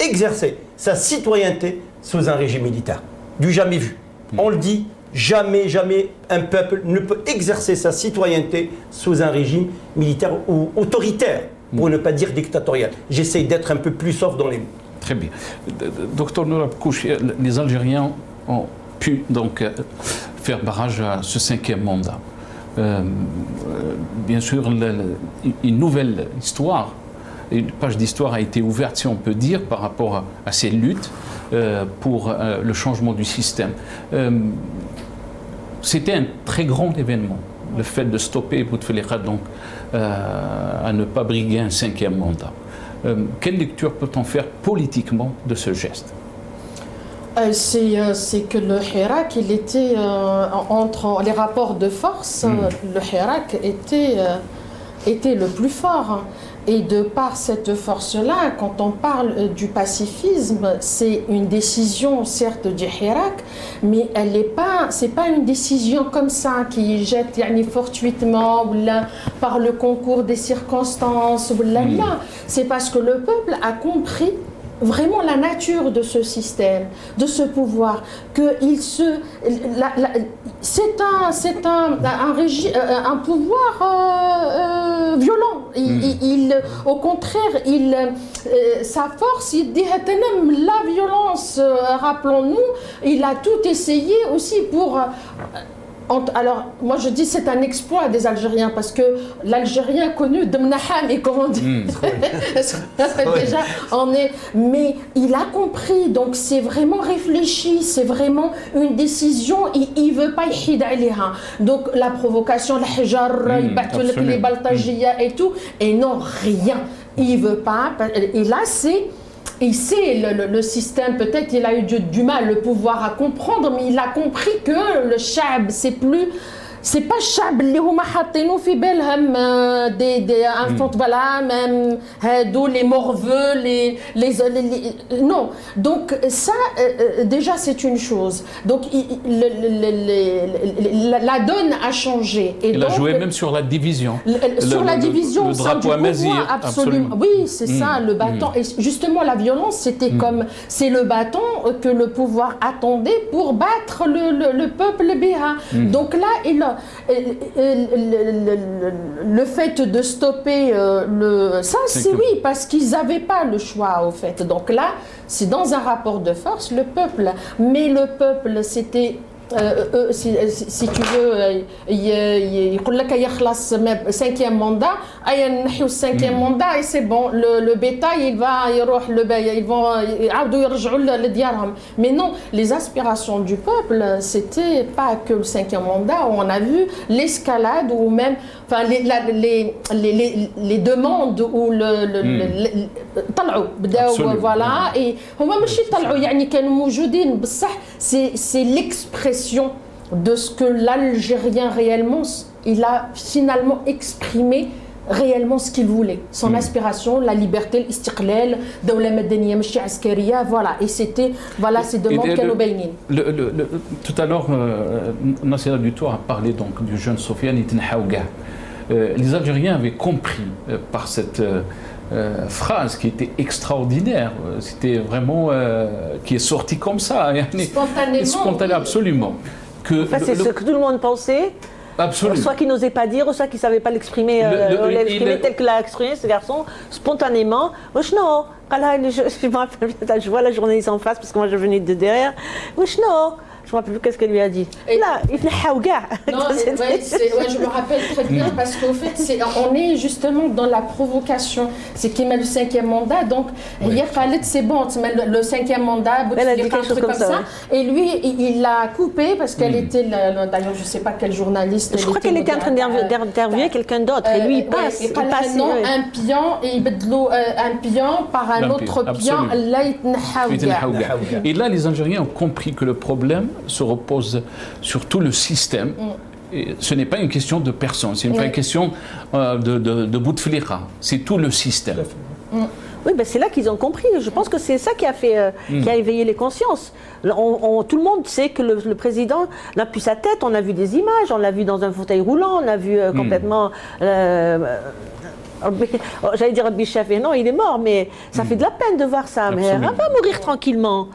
exercer sa citoyenneté sous un régime militaire. Du jamais vu. On le dit, Jamais, jamais un peuple ne peut exercer sa citoyenneté sous un régime militaire ou autoritaire, pour ne pas dire dictatorial. J'essaie d'être un peu plus soft dans les mots. Très bien. Docteur Nour Abkouch, les Algériens ont pu donc faire barrage à ce 5e mandat. Bien sûr, une nouvelle histoire, une page d'histoire a été ouverte, si on peut dire, par rapport à ces luttes pour le changement du système. C'était un très grand événement, le fait de stopper Bouteflika donc à ne pas briguer un 5e mandat. Quelle lecture peut-on faire politiquement de ce geste? C'est que le Hirak, il était entre les rapports de force, le Hirak était le plus fort. Et de par cette force-là, quand on parle du pacifisme, c'est une décision certes du Hirak, mais elle n'est pas, c'est pas une décision comme ça qui jette fortuitement ou là, par le concours des circonstances ou là, c'est parce que le peuple a compris vraiment la nature de ce système, de ce pouvoir, que c'est un pouvoir violent. Au contraire, sa force, il dit la violence. Rappelons-nous, il a tout essayé aussi pour. Alors, moi je dis c'est un exploit des Algériens parce que l'Algérien connu Demnaham et comment dire, déjà on est, mais il a compris, donc c'est vraiment réfléchi, c'est vraiment une décision, il veut pas y aléha. Donc la provocation, le hijar, il bat les baltagia et tout, et non rien, il veut pas, et là c'est. Il sait, le système, peut-être il a eu du mal, le pouvoir à comprendre, mais il a compris que le Chab, c'est pas Chab اللي هما حاطينو في بالهم voilà, même les morveux, non. Donc ça, déjà c'est une chose. Donc la donne a changé. Et il donc, a joué même sur la division. Sur la division, le drapeau amazigh, absolument. Oui, c'est ça, le bâton. Et justement, la violence, c'était comme, c'est le bâton que le pouvoir attendait pour battre le peuple béha. Donc là, le fait de stopper ça, c'est oui, parce qu'ils n'avaient pas le choix, au fait. Donc là, c'est dans un rapport de force, le peuple. Mais le peuple, c'était... si tu veux, يقول لك يخلص 5e mandat, نحيو 5e mandat et c'est bon, le bétail il va يروح, ils vont يعاودوا يرجعوا لديارهم. Mais non, les aspirations du peuple, c'était pas que le 5e mandat, on a vu l'escalade ou même enfin les demandes ou طلعوا بداوا voilà, et هما ماشي طلعوا يعني كانوا موجودين بصح c'est l'expression de ce que l'Algérien réellement, il a finalement exprimé réellement ce qu'il voulait, son aspiration, la liberté, l'istiqlal, dawla madaniya machi askariya, voilà, et c'était voilà ces demandes qu'elle obéit. Tout à l'heure, Nassira Dutour a parlé donc du jeune Sofiane Ibn Haouga. Les Algériens avaient compris par cette phrase qui était extraordinaire, c'était vraiment qui est sorti comme ça, spontanément, absolument. Enfin, c'est ce que tout le monde pensait. Absolument. Soit qu'il n'osait pas dire, soit qu'il ne savait pas l'exprimer, tel que l'a exprimé ce garçon, spontanément. Je vois la journaliste en face parce que moi je venais de derrière. Je ne me rappelle plus qu'est-ce qu'elle lui a dit. Là, il fait haouga. Non, je me rappelle très bien parce qu'au fait, on est justement dans la provocation. C'est qu'il met le 5e mandat, donc hier Khaled, c'est bon, le 5e mandat, elle a dit quelque chose comme ça. Et lui, il l'a coupé parce qu'elle était, d'ailleurs, je ne sais pas quel journaliste. Je crois qu'elle était en train d'interviewer quelqu'un d'autre. Et lui, il passe. Il passe un pion et il bedlo un pion par un autre pion. Là, il et là, les Algériens ont compris que le problème se repose sur tout le système. Et ce n'est pas une question de personne, ce n'est pas une question de Bouteflika, c'est tout le système. Oui, ben c'est là qu'ils ont compris. Je pense que c'est ça qui a fait, qui a éveillé les consciences. Tout le monde sait que le président n'a plus sa tête. On a vu des images, on l'a vu dans un fauteuil roulant, on a vu complètement. J'allais dire Rabbi Chafé, non, il est mort, mais ça fait de la peine de voir ça. Mais elle va mourir tranquillement.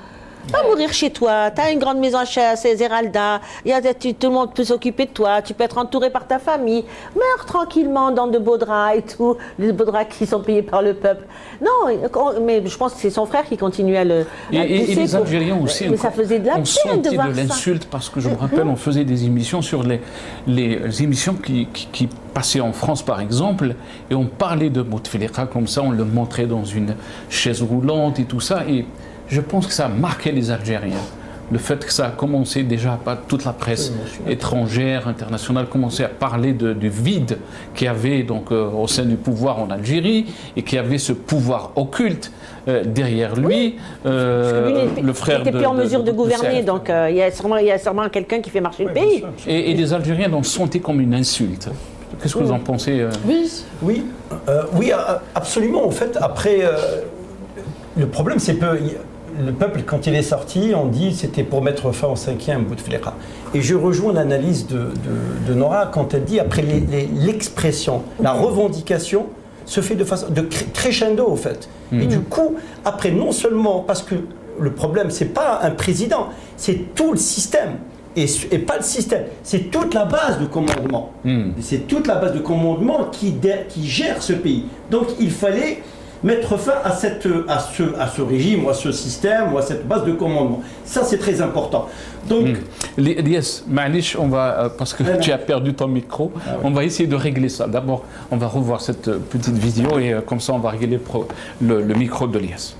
Va mourir chez toi, tu as une grande maison à Zeralda, tout le monde peut s'occuper de toi, tu peux être entouré par ta famille, meurs tranquillement dans de beaux draps et tout, les beaux draps qui sont payés par le peuple. Non, mais je pense que c'est son frère qui continue à le et les Algériens aussi, mais ça faisait de la peine de voir de l'insulte, parce que je me rappelle, on faisait des émissions sur les émissions qui passaient en France, par exemple, et on parlait de Bouteflika comme ça, on le montrait dans une chaise roulante et tout ça, et je pense que ça a marqué les Algériens. Le fait que ça a commencé déjà, toute la presse étrangère, internationale, commençait à parler du vide qu'il y avait donc, au sein du pouvoir en Algérie et qu'il y avait ce pouvoir occulte derrière lui. Le frère n'était plus en mesure de gouverner, donc il y a sûrement quelqu'un qui fait marcher le pays. Et les Algériens l'ont senti comme une insulte. Qu'est-ce que vous en pensez Oui, absolument. En fait, après, le problème, c'est que le peuple, quand il est sorti, on dit c'était pour mettre fin au 5e Bouteflika. Et je rejoins l'analyse de Nora quand elle dit, après l'expression, la revendication se fait de façon de crescendo, en fait. Et du coup, après, non seulement, parce que le problème, c'est pas un président, c'est tout le système. Et pas le système, c'est toute la base de commandement. C'est toute la base de commandement qui gère ce pays. Donc il fallait mettre fin à ce régime, ou à ce système, ou à cette base de commandement. Ça, c'est très important. Donc, Yes, Manish, on va, parce que tu as perdu ton micro, on va essayer de régler ça. D'abord, on va revoir cette petite vidéo et comme ça, on va régler le micro de Lies.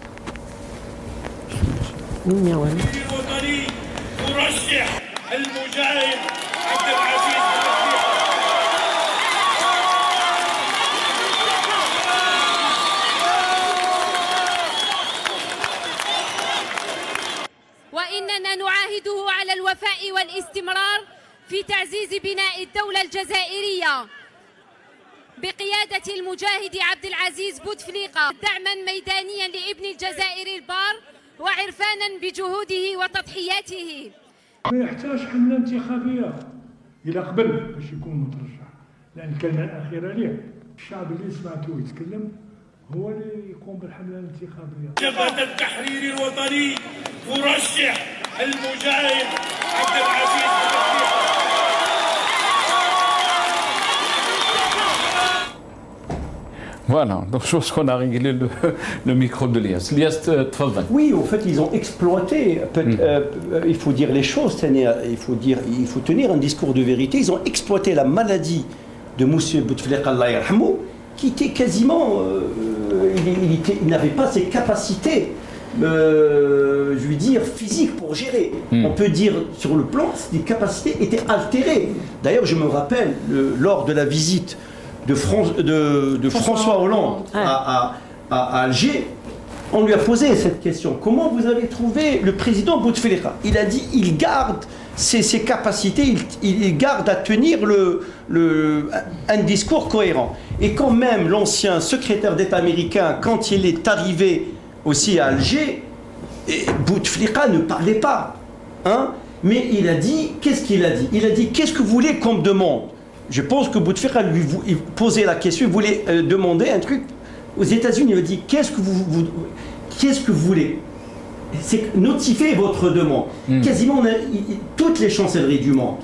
وإننا نعاهده على الوفاء والاستمرار في تعزيز بناء الدولة الجزائرية بقيادة المجاهد عبد العزيز بوتفليقة دعما ميدانيا لابن الجزائر البار وعرفانا بجهوده وتضحياته. ما يحتاج حملة انتخابية إلى قبل باش يكون مترشح، لأن الكلمة الأخيرة ليه الشعب اللي سمعته يتكلم هو اللي يقوم بالحملة الانتخابية. جبهة التحرير الوطني ترشح المجاهد عبد العزيز بوتفليقة. Voilà, donc je pense qu'on a réglé le micro de Lias. Lias, tfadal. Oui, au fait, ils ont exploité, il faut dire les choses, il faut tenir un discours de vérité. Ils ont exploité la maladie de Moussa Bouteflika, Allah yarhamou, qui était quasiment, il n'avait pas ses capacités, je veux dire, physiques pour gérer. On peut dire, sur le plan, ses capacités étaient altérées. D'ailleurs, je me rappelle, lors de la visite de François Hollande à Alger, on lui a posé cette question. Comment vous avez trouvé le président Bouteflika? Il a dit il garde ses capacités, il garde à tenir un discours cohérent. Et quand même l'ancien secrétaire d'État américain, quand il est arrivé aussi à Alger, Bouteflika ne parlait pas. Hein? Mais il a dit, qu'est-ce qu'il a dit? Il a dit, qu'est-ce que vous voulez qu'on me demande? Je pense que Bouteflika lui posait la question, il voulait demander un truc aux États-Unis. Il a dit qu'est-ce que vous voulez? C'est notifier votre demande. Quasiment toutes les chancelleries du monde,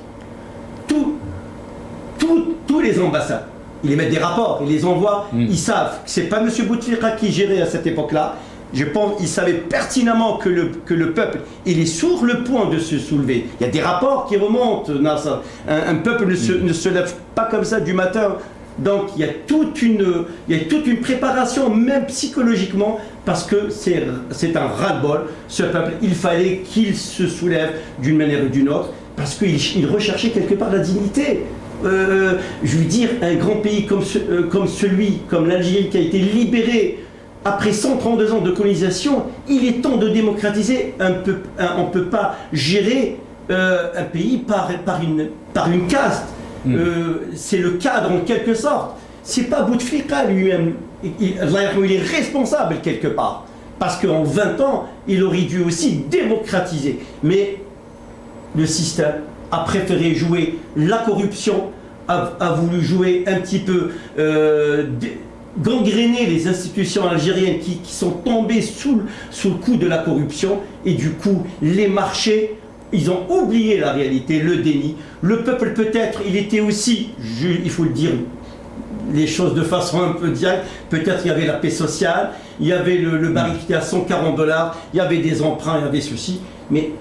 tous les ambassades, ils émettent des rapports, ils les envoient. Ils savent que c'est pas M. Bouteflika qui gérait à cette époque-là. Je pense qu'ils savaient pertinemment que le peuple, il est sur le point de se soulever. Il y a des rapports qui remontent, Nasser. Un peuple ne se lève pas comme ça du matin. Donc il y a toute une préparation, même psychologiquement, parce que c'est un ras-le-bol. Ce peuple, il fallait qu'il se soulève d'une manière ou d'une autre, parce qu'il recherchait quelque part la dignité. Je veux dire, un grand pays comme l'Algérie qui a été libéré après 132 ans de colonisation, il est temps de démocratiser. On ne peut pas gérer un pays par une caste. C'est le cadre en quelque sorte. C'est pas Bouteflika lui-même. Il est responsable quelque part. Parce qu'en 20 ans, il aurait dû aussi démocratiser. Mais le système a préféré jouer la corruption, a voulu jouer un petit peu gangréné les institutions algériennes qui sont tombées sous le coup de la corruption, et du coup les marchés, ils ont oublié la réalité, le déni. Le peuple peut-être, il était aussi, il faut le dire, les choses de façon un peu directe, peut-être il y avait la paix sociale, il y avait le baril qui était à $140, il y avait des emprunts, il y avait ceci, mais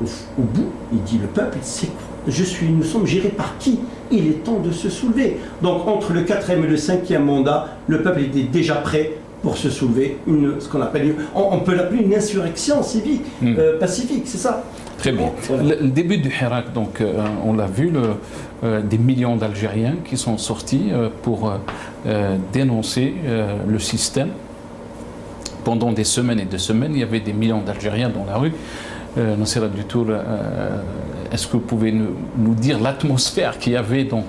au bout, il dit le peuple, c'est nous sommes gérés par qui? Il est temps de se soulever. Donc entre le 4e et le 5e mandat, le peuple était déjà prêt pour se soulever, ce qu'on appelle, on peut l'appeler une insurrection civique, pacifique, c'est ça. Très bien. Le début du Hirak, donc, on l'a vu, des millions d'Algériens qui sont sortis pour dénoncer le système. Pendant des semaines et des semaines, il y avait des millions d'Algériens dans la rue. Nassira Dutour, est-ce que vous pouvez nous dire l'atmosphère qu'il y avait donc,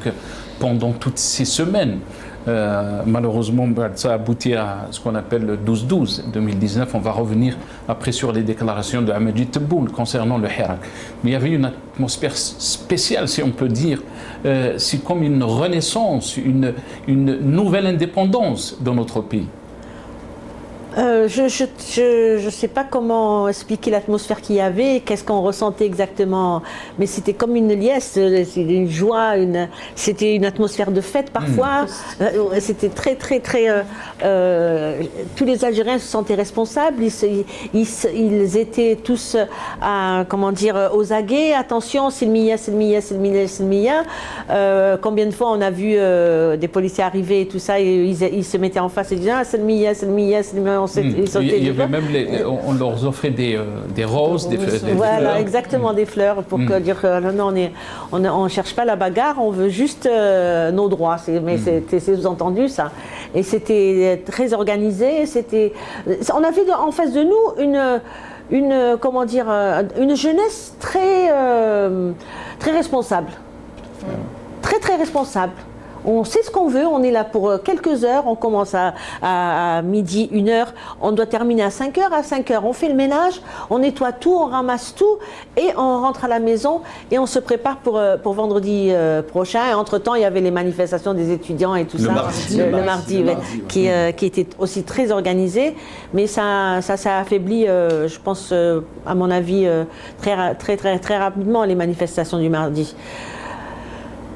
pendant toutes ces semaines? Malheureusement, ça a abouti à ce qu'on appelle le 12-12 2019. On va revenir après sur les déclarations de Ahmadji Tebboune concernant le Hirak. Mais il y avait une atmosphère spéciale, si on peut dire. C'est comme une renaissance, une nouvelle indépendance dans notre pays. Je ne sais pas comment expliquer l'atmosphère qu'il y avait, qu'est-ce qu'on ressentait exactement, mais c'était comme une liesse, une joie, c'était une atmosphère de fête parfois. C'était très, tous les Algériens se sentaient responsables, ils étaient tous, aux aguets, attention, Silmiya, Silmiya, Silmiya, Silmiya. Combien de fois on a vu des policiers arriver et tout ça, et ils se mettaient en face et disaient, ah, Silmiya, Silmiya, Silmiya. Il y avait même on leur offrait des roses, des voilà, fleurs. Exactement, des fleurs pour dire non, on ne cherche pas la bagarre, on veut juste nos droits. Mais c'est sous-entendu ça. Et c'était très organisé. On avait en face de nous une jeunesse très responsable, très responsable. On sait ce qu'on veut, on est là pour quelques heures, on commence à midi, 1h, on doit terminer à 5h, on fait le ménage, on nettoie tout, on ramasse tout et on rentre à la maison et on se prépare pour vendredi prochain. Et entre-temps, il y avait les manifestations des étudiants et tout le mardi, qui était aussi très organisé, mais ça a affaibli, je pense, à mon avis, très rapidement les manifestations du mardi.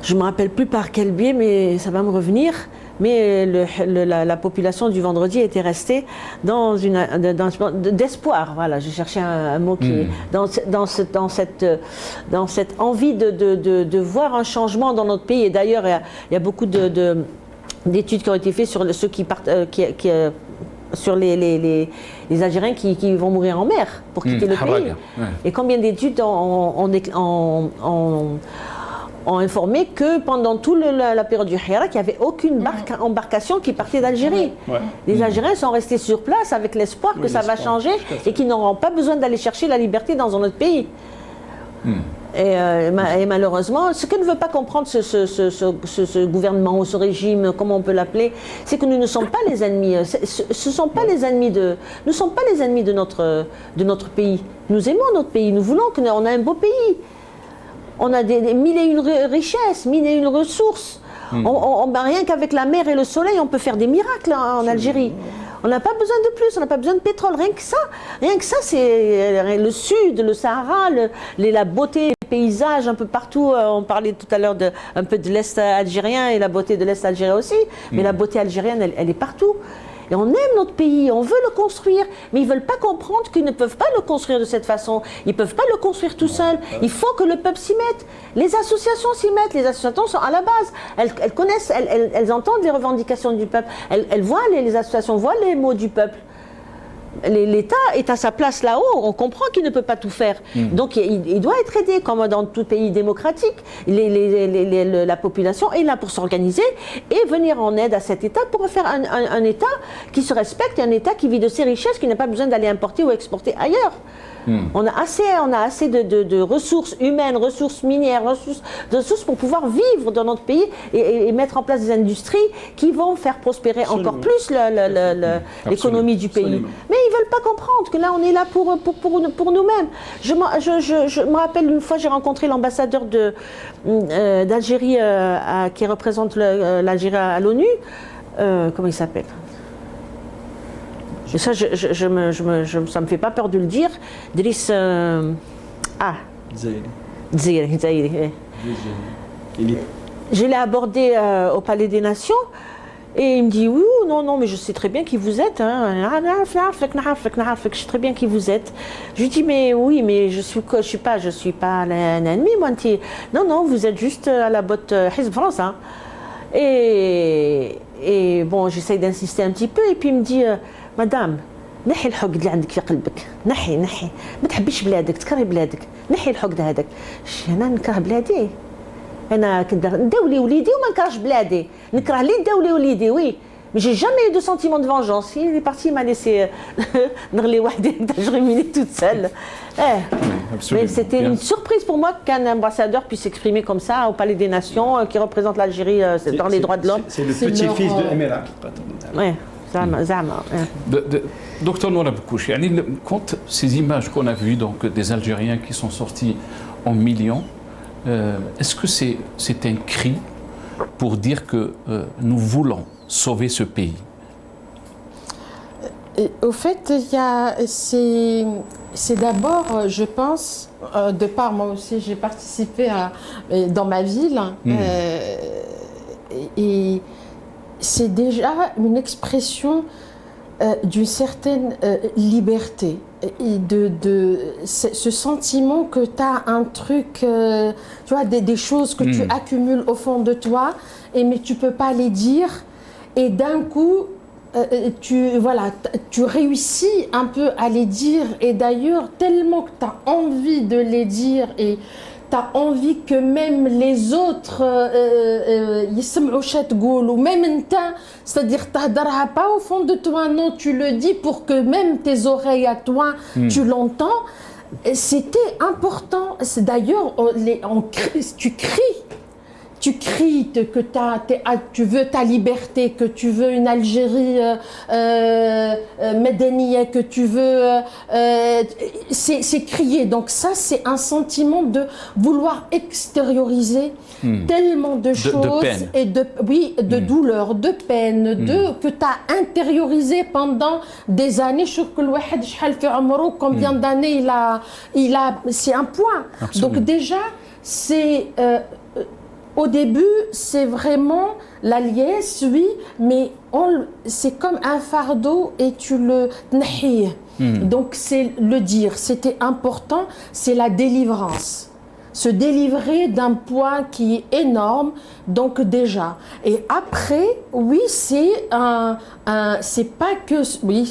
Je ne me rappelle plus par quel biais, mais ça va me revenir. Mais la population du vendredi était restée dans d'espoir. Voilà, je cherchais un mot qui dans cette envie de voir un changement dans notre pays. Et d'ailleurs, il y a beaucoup d'études qui ont été faites sur ceux qui partent, sur les Algériens qui vont mourir en mer pour quitter le pays. Ouais. Et combien d'études ont informé que pendant toute la période du Hirak, il n'y avait aucune embarcation qui partait d'Algérie. Les Algériens sont restés sur place avec l'espoir que ça va changer et qu'ils n'auront pas besoin d'aller chercher la liberté dans un autre pays. Et malheureusement, ce que ne veut pas comprendre ce gouvernement ou ce régime, comment on peut l'appeler, c'est que nous ne sommes pas les ennemis. Ce sont pas les ennemis nous ne sommes pas les ennemis de notre pays. Nous aimons notre pays. Nous voulons qu'on ait un beau pays. On a des mille et une richesses, mille et une ressources. Rien qu'avec la mer et le soleil, on peut faire des miracles en Algérie. On n'a pas besoin de plus, on n'a pas besoin de pétrole. Rien que ça, c'est le sud, le Sahara, la beauté, les paysages un peu partout. On parlait tout à l'heure un peu de l'Est algérien et la beauté de l'Est algérien aussi. Mais la beauté algérienne, elle est partout. Et on aime notre pays, on veut le construire, mais ils ne veulent pas comprendre qu'ils ne peuvent pas le construire de cette façon. Ils ne peuvent pas le construire tout seuls. Il faut que le peuple s'y mette. Les associations s'y mettent. Les associations sont à la base. Elles connaissent, elles entendent les revendications du peuple. Elles voient, les associations voient les mots du peuple. L'État est à sa place là-haut, on comprend qu'il ne peut pas tout faire. Donc il doit être aidé, comme dans tout pays démocratique. La population est là pour s'organiser et venir en aide à cet État pour faire un État qui se respecte, un État qui vit de ses richesses, qui n'a pas besoin d'aller importer ou exporter ailleurs. On a assez de ressources humaines, ressources minières, ressources pour pouvoir vivre dans notre pays et mettre en place des industries qui vont faire prospérer encore plus l'économie du pays. Absolument. Mais ils ne veulent pas comprendre que là, on est là pour nous-mêmes. Je me rappelle une fois, j'ai rencontré l'ambassadeur d'Algérie qui représente l'Algérie à l'ONU. comment il s'appelle? Et ça, ça me fait pas peur de le dire. Driss. Zaïri. Je l'ai abordé au Palais des Nations et il me dit oui, non, mais je sais très bien qui vous êtes. Hein. Je sais très bien qui vous êtes. Je lui dis mais oui, mais je suis pas un ennemi, moi. Non, vous êtes juste à la botte Hizb France. Hein. Et bon, j'essaye d'insister un petit peu et puis il me dit مدام نحي الحقد اللي عندك في قلبك نحي ما تحبيش بلادك تكرهي بلادك نحي الحقد هذاك انا نكره بلادي انا نداولي وليدي وما نكرهش بلادي نكره لي نداولي وليدي وي mais j'ai jamais eu de sentiment de vengeance il est parti il m'a laissé نغلي وحدي je ruminais toute seule mais c'était une surprise pour moi qu'un ambassadeur puisse s'exprimer comme ça au Palais des Nations qui représente l'Algérie dans les droits de l'homme c'est le petit-fils de Emira ouais. Docteur Noura Boukouchi, quand ces images qu'on a vues donc, des Algériens qui sont sortis en millions, est-ce que c'est un cri pour dire que nous voulons sauver ce pays? Au fait, c'est d'abord, je pense, de part moi aussi j'ai participé dans ma ville et c'est déjà une expression d'une certaine liberté et de ce sentiment que tu as un truc, tu vois, des choses que tu accumules au fond de toi, mais tu ne peux pas les dire et d'un coup tu réussis un peu à les dire et d'ailleurs tellement que tu as envie de les dire et tu as envie que même les autres ou même c'est-à-dire t'adhères pas au fond de toi, non, tu le dis pour que même tes oreilles à toi, tu l'entends. C'était important. D'ailleurs, tu cries que tu veux ta liberté, que tu veux une Algérie médanienne, que tu veux... c'est crier. Donc ça, c'est un sentiment de vouloir extérioriser tellement de choses. Peine. Et de douleur, de peine, que tu as intériorisé pendant des années. Je trouve que le combien d'années il a c'est un point. Absolument. Donc déjà, c'est... au début, c'est vraiment la liesse, oui, mais c'est comme un fardeau et tu le nahis. Donc c'est le dire, c'était important, c'est la délivrance. Se délivrer d'un poids qui est énorme, donc déjà. Et après, oui, c'est c'est pas que... Oui,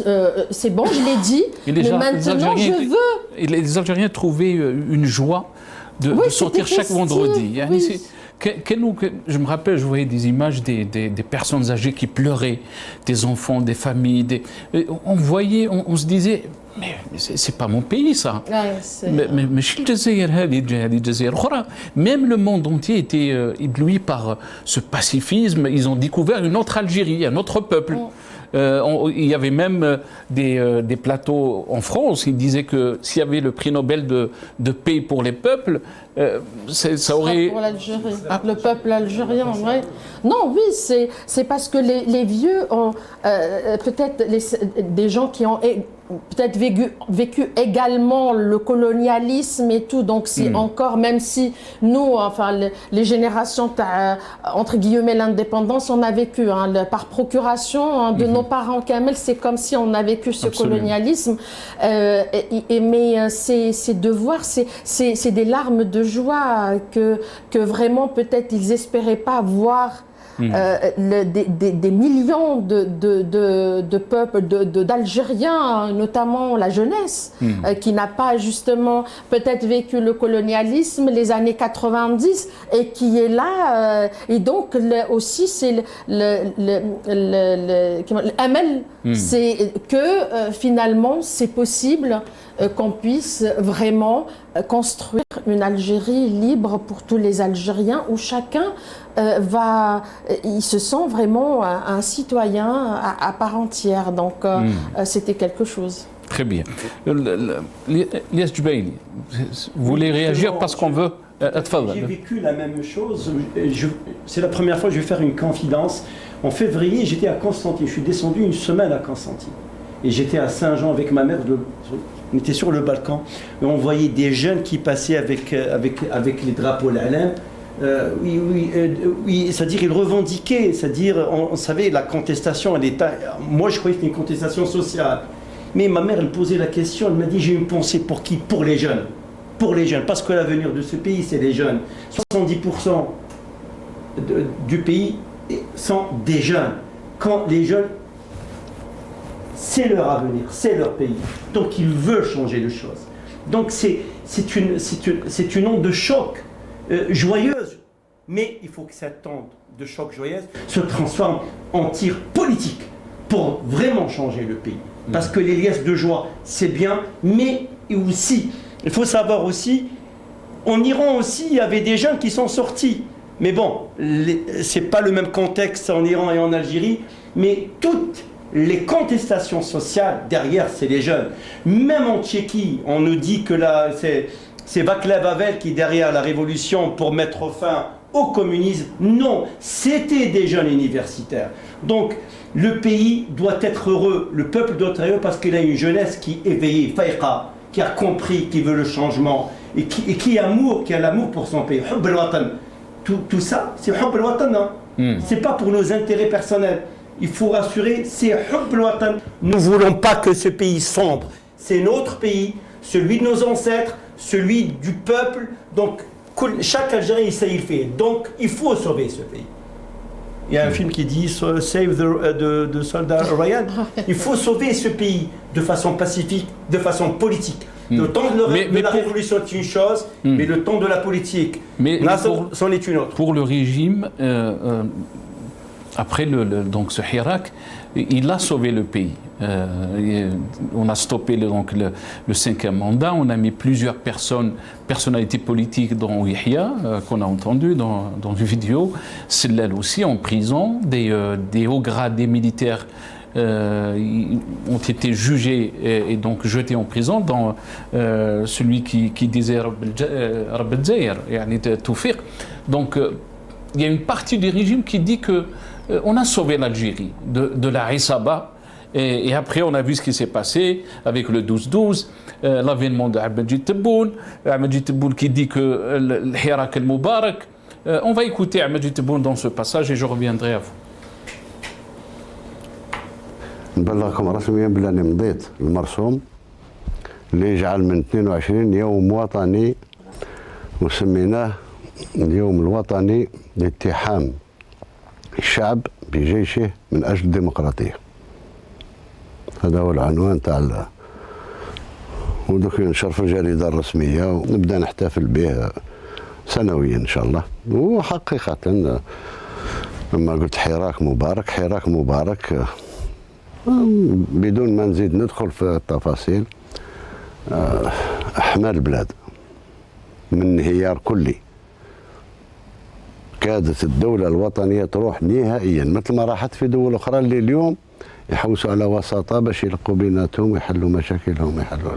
c'est bon, je l'ai dit, mais maintenant je veux... Les Algériens trouvaient une joie de sortir chaque vendredi. Oui. Je me rappelle, je voyais des images des personnes âgées qui pleuraient, des enfants, des familles. On voyait, on se disait, mais c'est pas mon pays ça. Même le monde entier était ébloui par ce pacifisme. Ils ont découvert une autre Algérie, un autre peuple. Il y avait même des plateaux en France. Ils disaient que s'il y avait le prix Nobel de paix pour les peuples, ça aurait... Pour l'Algérie, le peuple algérien, ouais. Non, oui, c'est parce que les vieux ont peut-être des gens qui ont peut-être vécu également le colonialisme et tout, donc c'est encore, même si nous, enfin les générations, entre guillemets l'indépendance, on a vécu par procuration de nos parents Kamel, c'est comme si on a vécu ce colonialisme, mais c'est de voir, c'est des larmes de joie que vraiment peut-être ils espéraient pas voir. Des millions de peuples, d'Algériens, notamment la jeunesse, qui n'a pas justement peut-être vécu le colonialisme, les années 90, et qui est là. Et donc aussi, c'est l'amel, c'est que finalement, c'est possible qu'on puisse vraiment construire une Algérie libre pour tous les Algériens où chacun il se sent vraiment un citoyen à part entière. Donc c'était quelque chose. Très bien. Lias Djbaili, vous voulez réagir parce qu'on veut... J'ai vécu la même chose. C'est la première fois que je vais faire une confidence. En février, j'étais à Constantine. Je suis descendu une semaine à Constantine. Et j'étais à Saint-Jean avec ma mère. On était sur le balcon. Et on voyait des jeunes qui passaient avec les drapeaux l'Alam. Oui, c'est-à-dire ils revendiquaient. C'est-à-dire, on savait, la contestation, elle était... Moi, je croyais que c'était une contestation sociale. Mais ma mère, elle posait la question. Elle m'a dit, j'ai une pensée pour qui? Pour les jeunes. Pour les jeunes. Parce que l'avenir de ce pays, c'est les jeunes. 70% du pays sont des jeunes. Quand les jeunes, c'est leur avenir, c'est leur pays. Donc ils veulent changer de choses. Donc c'est une onde de choc joyeuse. Mais il faut que cette onde de choc joyeuse se transforme en tir politique pour vraiment changer le pays. Parce que les liesses de joie, c'est bien, mais aussi, il faut savoir aussi, en Iran aussi, il y avait des jeunes qui sont sortis. Mais bon, c'est pas le même contexte en Iran et en Algérie, mais toutes les contestations sociales, derrière, c'est les jeunes. Même en Tchéquie, on nous dit que c'est Václav Havel qui est derrière la révolution pour mettre fin au communisme. Non, c'était des jeunes universitaires. Donc, le pays doit être heureux, le peuple doit être heureux parce qu'il a une jeunesse qui est éveillée, faïqa, qui a compris, qui veut le changement et qui a l'amour pour son pays. Tout ça, c'est Hubb al-Watan. C'est pas pour nos intérêts personnels. Il faut rassurer, c'est Hubb al-Watan. Nous ne voulons pas que ce pays sombre. C'est notre pays, celui de nos ancêtres, celui du peuple. Donc, chaque Algérien, il sait, il fait. Donc, il faut sauver ce pays. Il y a un film qui dit Save the soldat Ryan. Il faut sauver ce pays de façon pacifique, de façon politique. Le temps de la révolution est une chose, mais le temps de la politique, c'en est une autre. Pour le régime, après donc ce Hirak, il a sauvé le pays. On a stoppé le 5e mandat, on a mis plusieurs personnalités politiques dont Yahya, qu'on a entendu dans une vidéo, Sellal aussi en prison, des hauts gradés militaires ont été jugés et donc jetés en prison, dans celui qui disait Rabb al-Jazair, Tawfiq. Donc il y a une partie du régime qui dit que on a sauvé l'Algérie de la Issaba, et après on a vu ce qui s'est passé avec le 12-12, l'avènement de Ahmed Tebboune qui dit que le Hirak al-Mubarak. On va écouter Ahmed Tebboune dans ce passage et je reviendrai à vous. نبلغكم رسميا بأنني مضيت المرسوم اللي يجعل من 22 يوم وطني وسميناه اليوم الوطني لاتحام الشعب بجيشه من أجل الديمقراطية. هذا هو العنوان تاع ودوك ينشر في الجريدة الرسمية ونبدأ نحتفل به سنويا إن شاء الله. وحقيقة لما قلت حراك مبارك بدون ما نزيد ندخل في التفاصيل أحمى البلاد من انهيار كلي. كادت الدولة الوطنية تروح نهائيا مثل ما راحت في دول أخرى اللي اليوم يحوسوا على وساطة باش يلقوا بيناتهم ويحلوا مشاكلهم ويحلوا.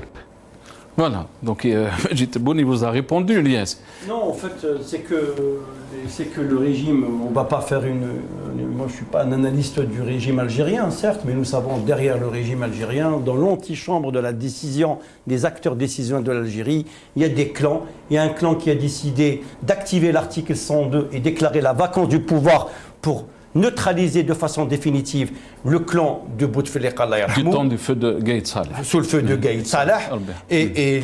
Voilà, donc Majid Tebboune vous a répondu, Elias. Non, en fait, c'est que le régime, on ne va pas faire moi, je ne suis pas un analyste du régime algérien, certes, mais nous savons derrière le régime algérien, dans l'antichambre de la décision, des acteurs décisionnels de l'Algérie, il y a des clans. Il y a un clan qui a décidé d'activer l'article 102 et déclarer la vacance du pouvoir pour neutraliser de façon définitive le clan de Bouteflika du temps du feu de Gaïd Salah. Sous le feu de Gaïd Salah. Et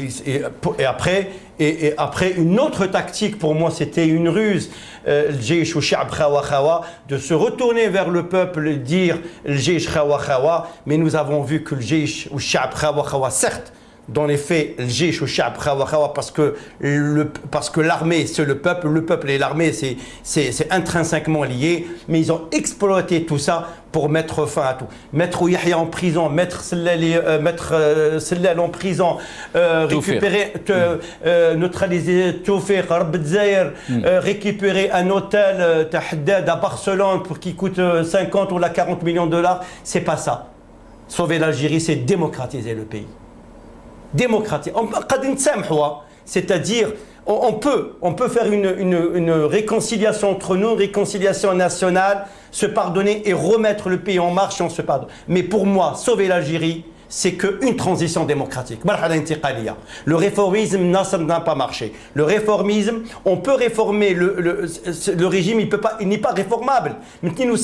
après, une autre tactique, pour moi, c'était une ruse, le Jeish ou Sha'b Khawa Khawa, de se retourner vers le peuple et dire le Jeish Khawa Khawa. Mais nous avons vu que le Jeish ou Sha'b Khawa Khawa, certes, dans les faits, le Jeish ou Sha'b Khawa Khawa, parce que l'armée, c'est le peuple et l'armée, c'est intrinsèquement lié, mais ils ont exploité tout ça pour mettre fin à tout. Mettre Yahya en prison, mettre Sellal en prison, récupérer, neutraliser Tawfiq, Rabb al-Jazair, récupérer un hôtel Haddad à Barcelone pour qui coûte 50 ou 40 millions de dollars, c'est pas ça. Sauver l'Algérie, c'est démocratiser le pays. Démocratie. C'est-à-dire, on peut faire une réconciliation entre nous, une réconciliation nationale, se pardonner et remettre le pays en marche et on se pardonne. Mais pour moi, sauver l'Algérie, c'est qu'une transition démocratique. Le réformisme, Nasser n'a pas marché. Le réformisme, on peut réformer le régime, il n'est pas réformable. Maintenant,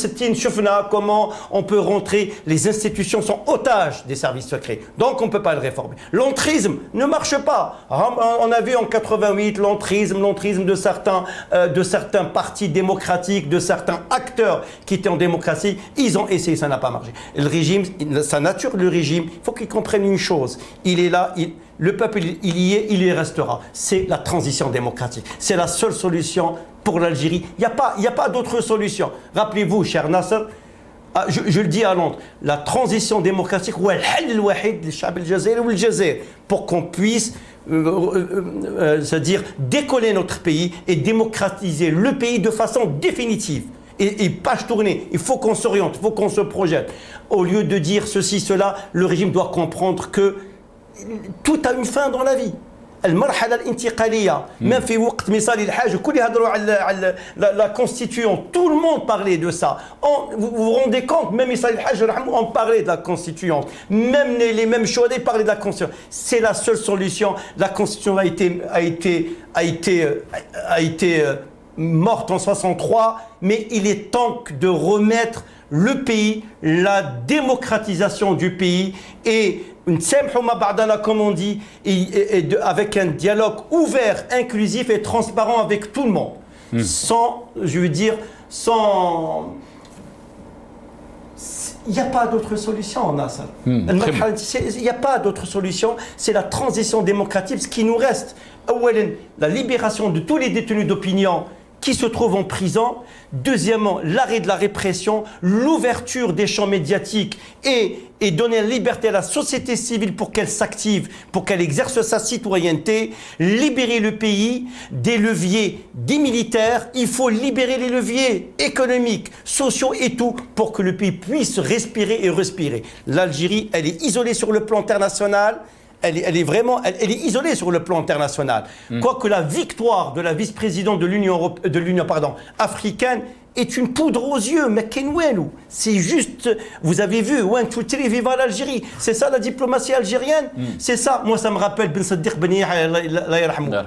comment on peut rentrer, les institutions sont otages des services secrets. Donc, on ne peut pas le réformer. L'entrisme ne marche pas. On a vu en 88 l'entrisme de certains partis démocratiques, de certains acteurs qui étaient en démocratie. Ils ont essayé, ça n'a pas marché. Le régime, sa nature, le régime, il faut qu'ils comprennent une chose, il est là, le peuple il y est, il y restera. C'est la transition démocratique. C'est la seule solution pour l'Algérie. Il n'y a pas d'autre solution. Rappelez-vous, cher Nasser, je le dis à Londres, la transition démocratique, pour qu'on puisse c'est-à-dire décoller notre pays et démocratiser le pays de façon définitive. Et page tournée, il faut qu'on s'oriente, il faut qu'on se projette. Au lieu de dire ceci, cela, le régime doit comprendre que tout a une fin dans la vie. المرحلة الانتقالية même في وقت مصالح الحاج كل يهضروا على la constituante, tout le monde parlait de ça. Vous vous rendez compte, même مصالح الحاج on parlait de la constituante, même les mêmes Chouadé parlaient de la constitution. C'est la seule solution. La constitution a été morte en 63, mais il est temps de remettre le pays, la démocratisation du pays et comme on dit, avec un dialogue ouvert, inclusif et transparent avec tout le monde. Sans, je veux dire, il n'y a pas d'autre solution, Nasser. Il n'y a pas d'autre solution. C'est la transition démocratique, ce qui nous reste. La libération de tous les détenus d'opinion qui se trouvent en prison. Deuxièmement, l'arrêt de la répression, l'ouverture des champs médiatiques et donner la liberté à la société civile pour qu'elle s'active, pour qu'elle exerce sa citoyenneté, libérer le pays des leviers des militaires. Il faut libérer les leviers économiques, sociaux et tout pour que le pays puisse respirer et respirer. L'Algérie, elle est isolée sur le plan international. Elle est isolée sur le plan international. Quoique la victoire de la vice-présidente de l'Union africaine est une poudre aux yeux, mais c'est juste, vous avez vu, viva l'Algérie. C'est ça la diplomatie algérienne. C'est ça. Moi, ça me rappelle Ben Saddiq Ben Yahya,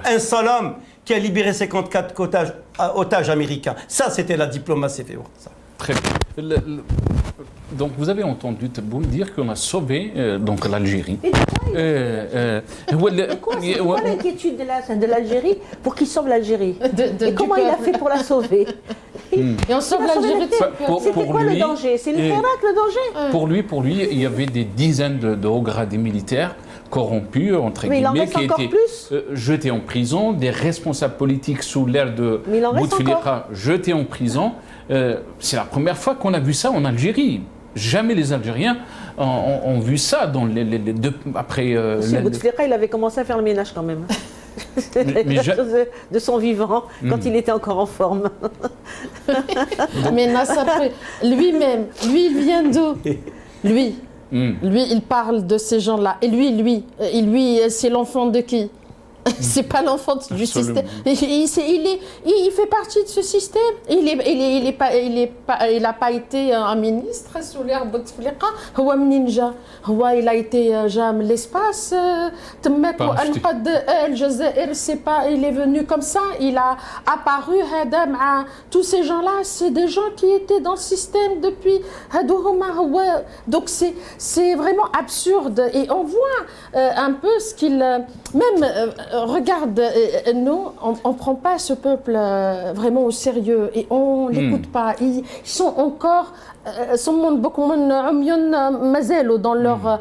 un seul homme qui a libéré 54 otages américains. Ça, c'était la diplomatie. Très bien. Donc, vous avez entendu Tebboune dire qu'on a sauvé donc l'Algérie. C'est quoi l'inquiétude de l'Algérie pour qu'il sauve l'Algérie? Et comment il a fait pour la sauver? Et on sauve l'Algérie. C'était quoi le danger? C'est l'Irak le danger? Pour lui, il y avait des dizaines de hauts gradés militaires corrompus, entre guillemets, qui étaient jetés en prison, des responsables politiques sous l'ère de Bouteflika jetés en prison. C'est la première fois qu'on a vu ça en Algérie. Jamais les Algériens ont vu ça dans les deux après. Bouteflika, il avait commencé à faire le ménage quand même. De son vivant, quand il était encore en forme. Mais Nasser, lui-même, il vient d'où? Lui, il parle de ces gens-là. Et lui, c'est l'enfant de qui? C'est pas l'enfant du système. Il fait partie de ce système. Il n'a pas été un ministre sous l'ère Bouteflika. Il a été jamais l'espace. Il est venu comme ça. Il a apparu. Tous ces gens-là, c'est des gens qui étaient dans le système depuis. Donc c'est vraiment absurde. Et on voit un peu ce qu'il même. Regarde, nous, on ne prend pas ce peuple vraiment au sérieux et on ne l'écoute pas. Ils sont encore beaucoup dans leur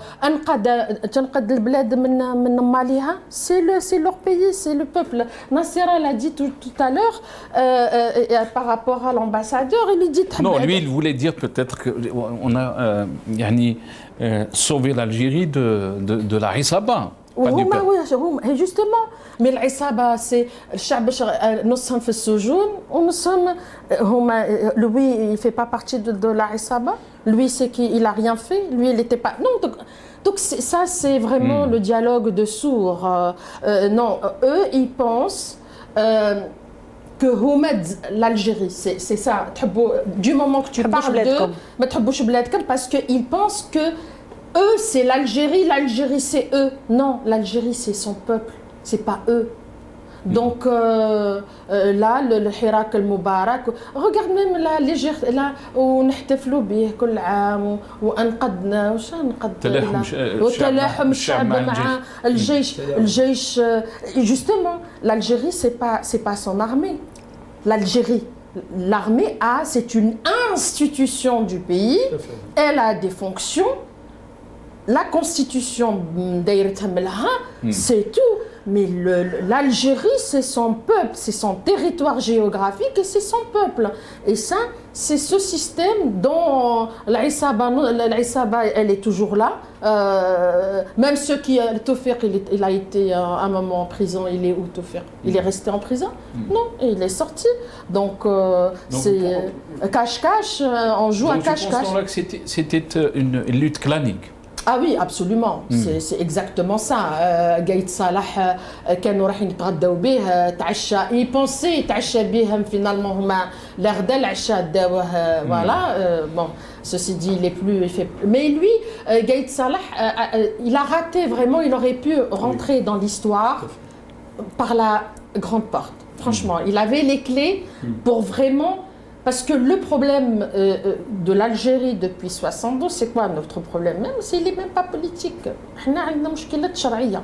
c'est leur pays, c'est le peuple. Nassera l'a dit tout à l'heure par rapport à l'ambassadeur, il dit... Non, lui, il voulait dire peut-être qu'on a sauvé l'Algérie de la Isaba. Justement, mais l'Isaba, c'est nous sommes في السجون nous sommes lui il fait pas partie de la Isaba, lui c'est qu'il a rien fait, lui il n'était pas donc ça c'est vraiment le dialogue de sourds. Non, eux ils pensent que Homed, l'Algérie, c'est ça. Du moment que tu parles d'eux, parce qu'ils pensent que eux, c'est l'Algérie, l'Algérie, c'est eux. Non, l'Algérie, c'est son peuple, c'est pas eux. Donc là, le Hirak al-Mubarak, regarde même là, là où نحتفلوا به كل عام وأنقذنا وش نقد وتلاحم الشعب مع الجيش. Justement, l'Algérie, c'est pas son armée. L'Algérie, l'armée c'est une institution du pays. Elle a des fonctions. La constitution c'est tout. Mais l'Algérie, c'est son peuple, c'est son territoire géographique et c'est son peuple. Et ça, c'est ce système dont l'Aïsaba, elle est toujours là. Même ceux qui... Tawfiq, il a été un moment en prison. Il est où, Tawfiq? Il est resté en prison? Non, il est sorti. Donc c'est cache-cache, on joue à cache-cache. Donc tu penses que c'était une lutte clanique? Ah oui, absolument, c'est exactement ça. Gaïd Salah, كانوا رايحين يتغداو به تعشى, ils pensaient يتعشى بهم finalement هما الغدا العشاء داوه voilà. Bon, ceci dit, il est plus mais lui, Gaïd Salah, il a raté vraiment. Il aurait pu rentrer dans l'histoire par la grande porte. Franchement, il avait les clés pour vraiment. Parce que le problème de l'Algérie depuis 72, c'est quoi notre problème? Même s'il n'est même pas politique. On a une مشكلة شرعية.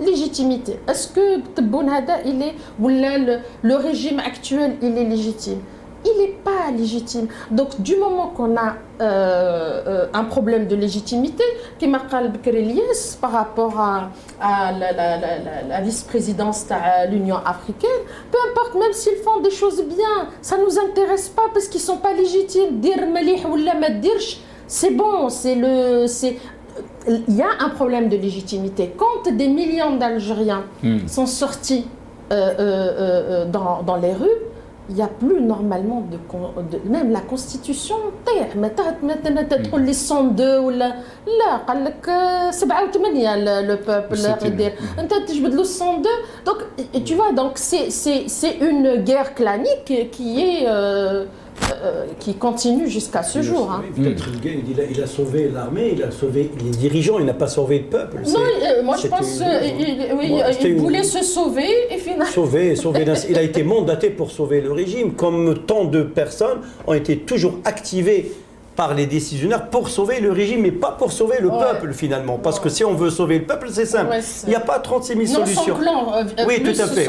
Légitimité. Est-ce que Tebboune Hada, il est, ou le régime actuel, il est légitime? Il n'est pas légitime. Donc, du moment qu'on a un problème de légitimité, qui m'a dit par rapport à la vice-présidence de l'Union africaine, peu importe, même s'ils font des choses bien, ça ne nous intéresse pas parce qu'ils ne sont pas légitimes. Dire malih ou la madirch, c'est bon, il y a un problème de légitimité. Quand des millions d'Algériens sont sortis dans les rues, il n'y a plus normalement même la constitution. تدخل les 102 ولا لا قال لك 87 le peuple انت تجبد له 102. Donc tu vois, donc c'est une guerre clanique qui continue jusqu'à ce jour. Hein. Peut-être il a sauvé l'armée, il a sauvé les dirigeants, il n'a pas sauvé le peuple. Non, moi je pense qu'il voulait se sauver et finalement... Sauver. Il a été mandaté pour sauver le régime, comme tant de personnes ont été toujours activées par les décisionnaires pour sauver le régime, mais pas pour sauver le peuple finalement. Parce que si on veut sauver le peuple, c'est simple. Il n'y a pas 36 000 solutions. Son clan, oui, tout à fait.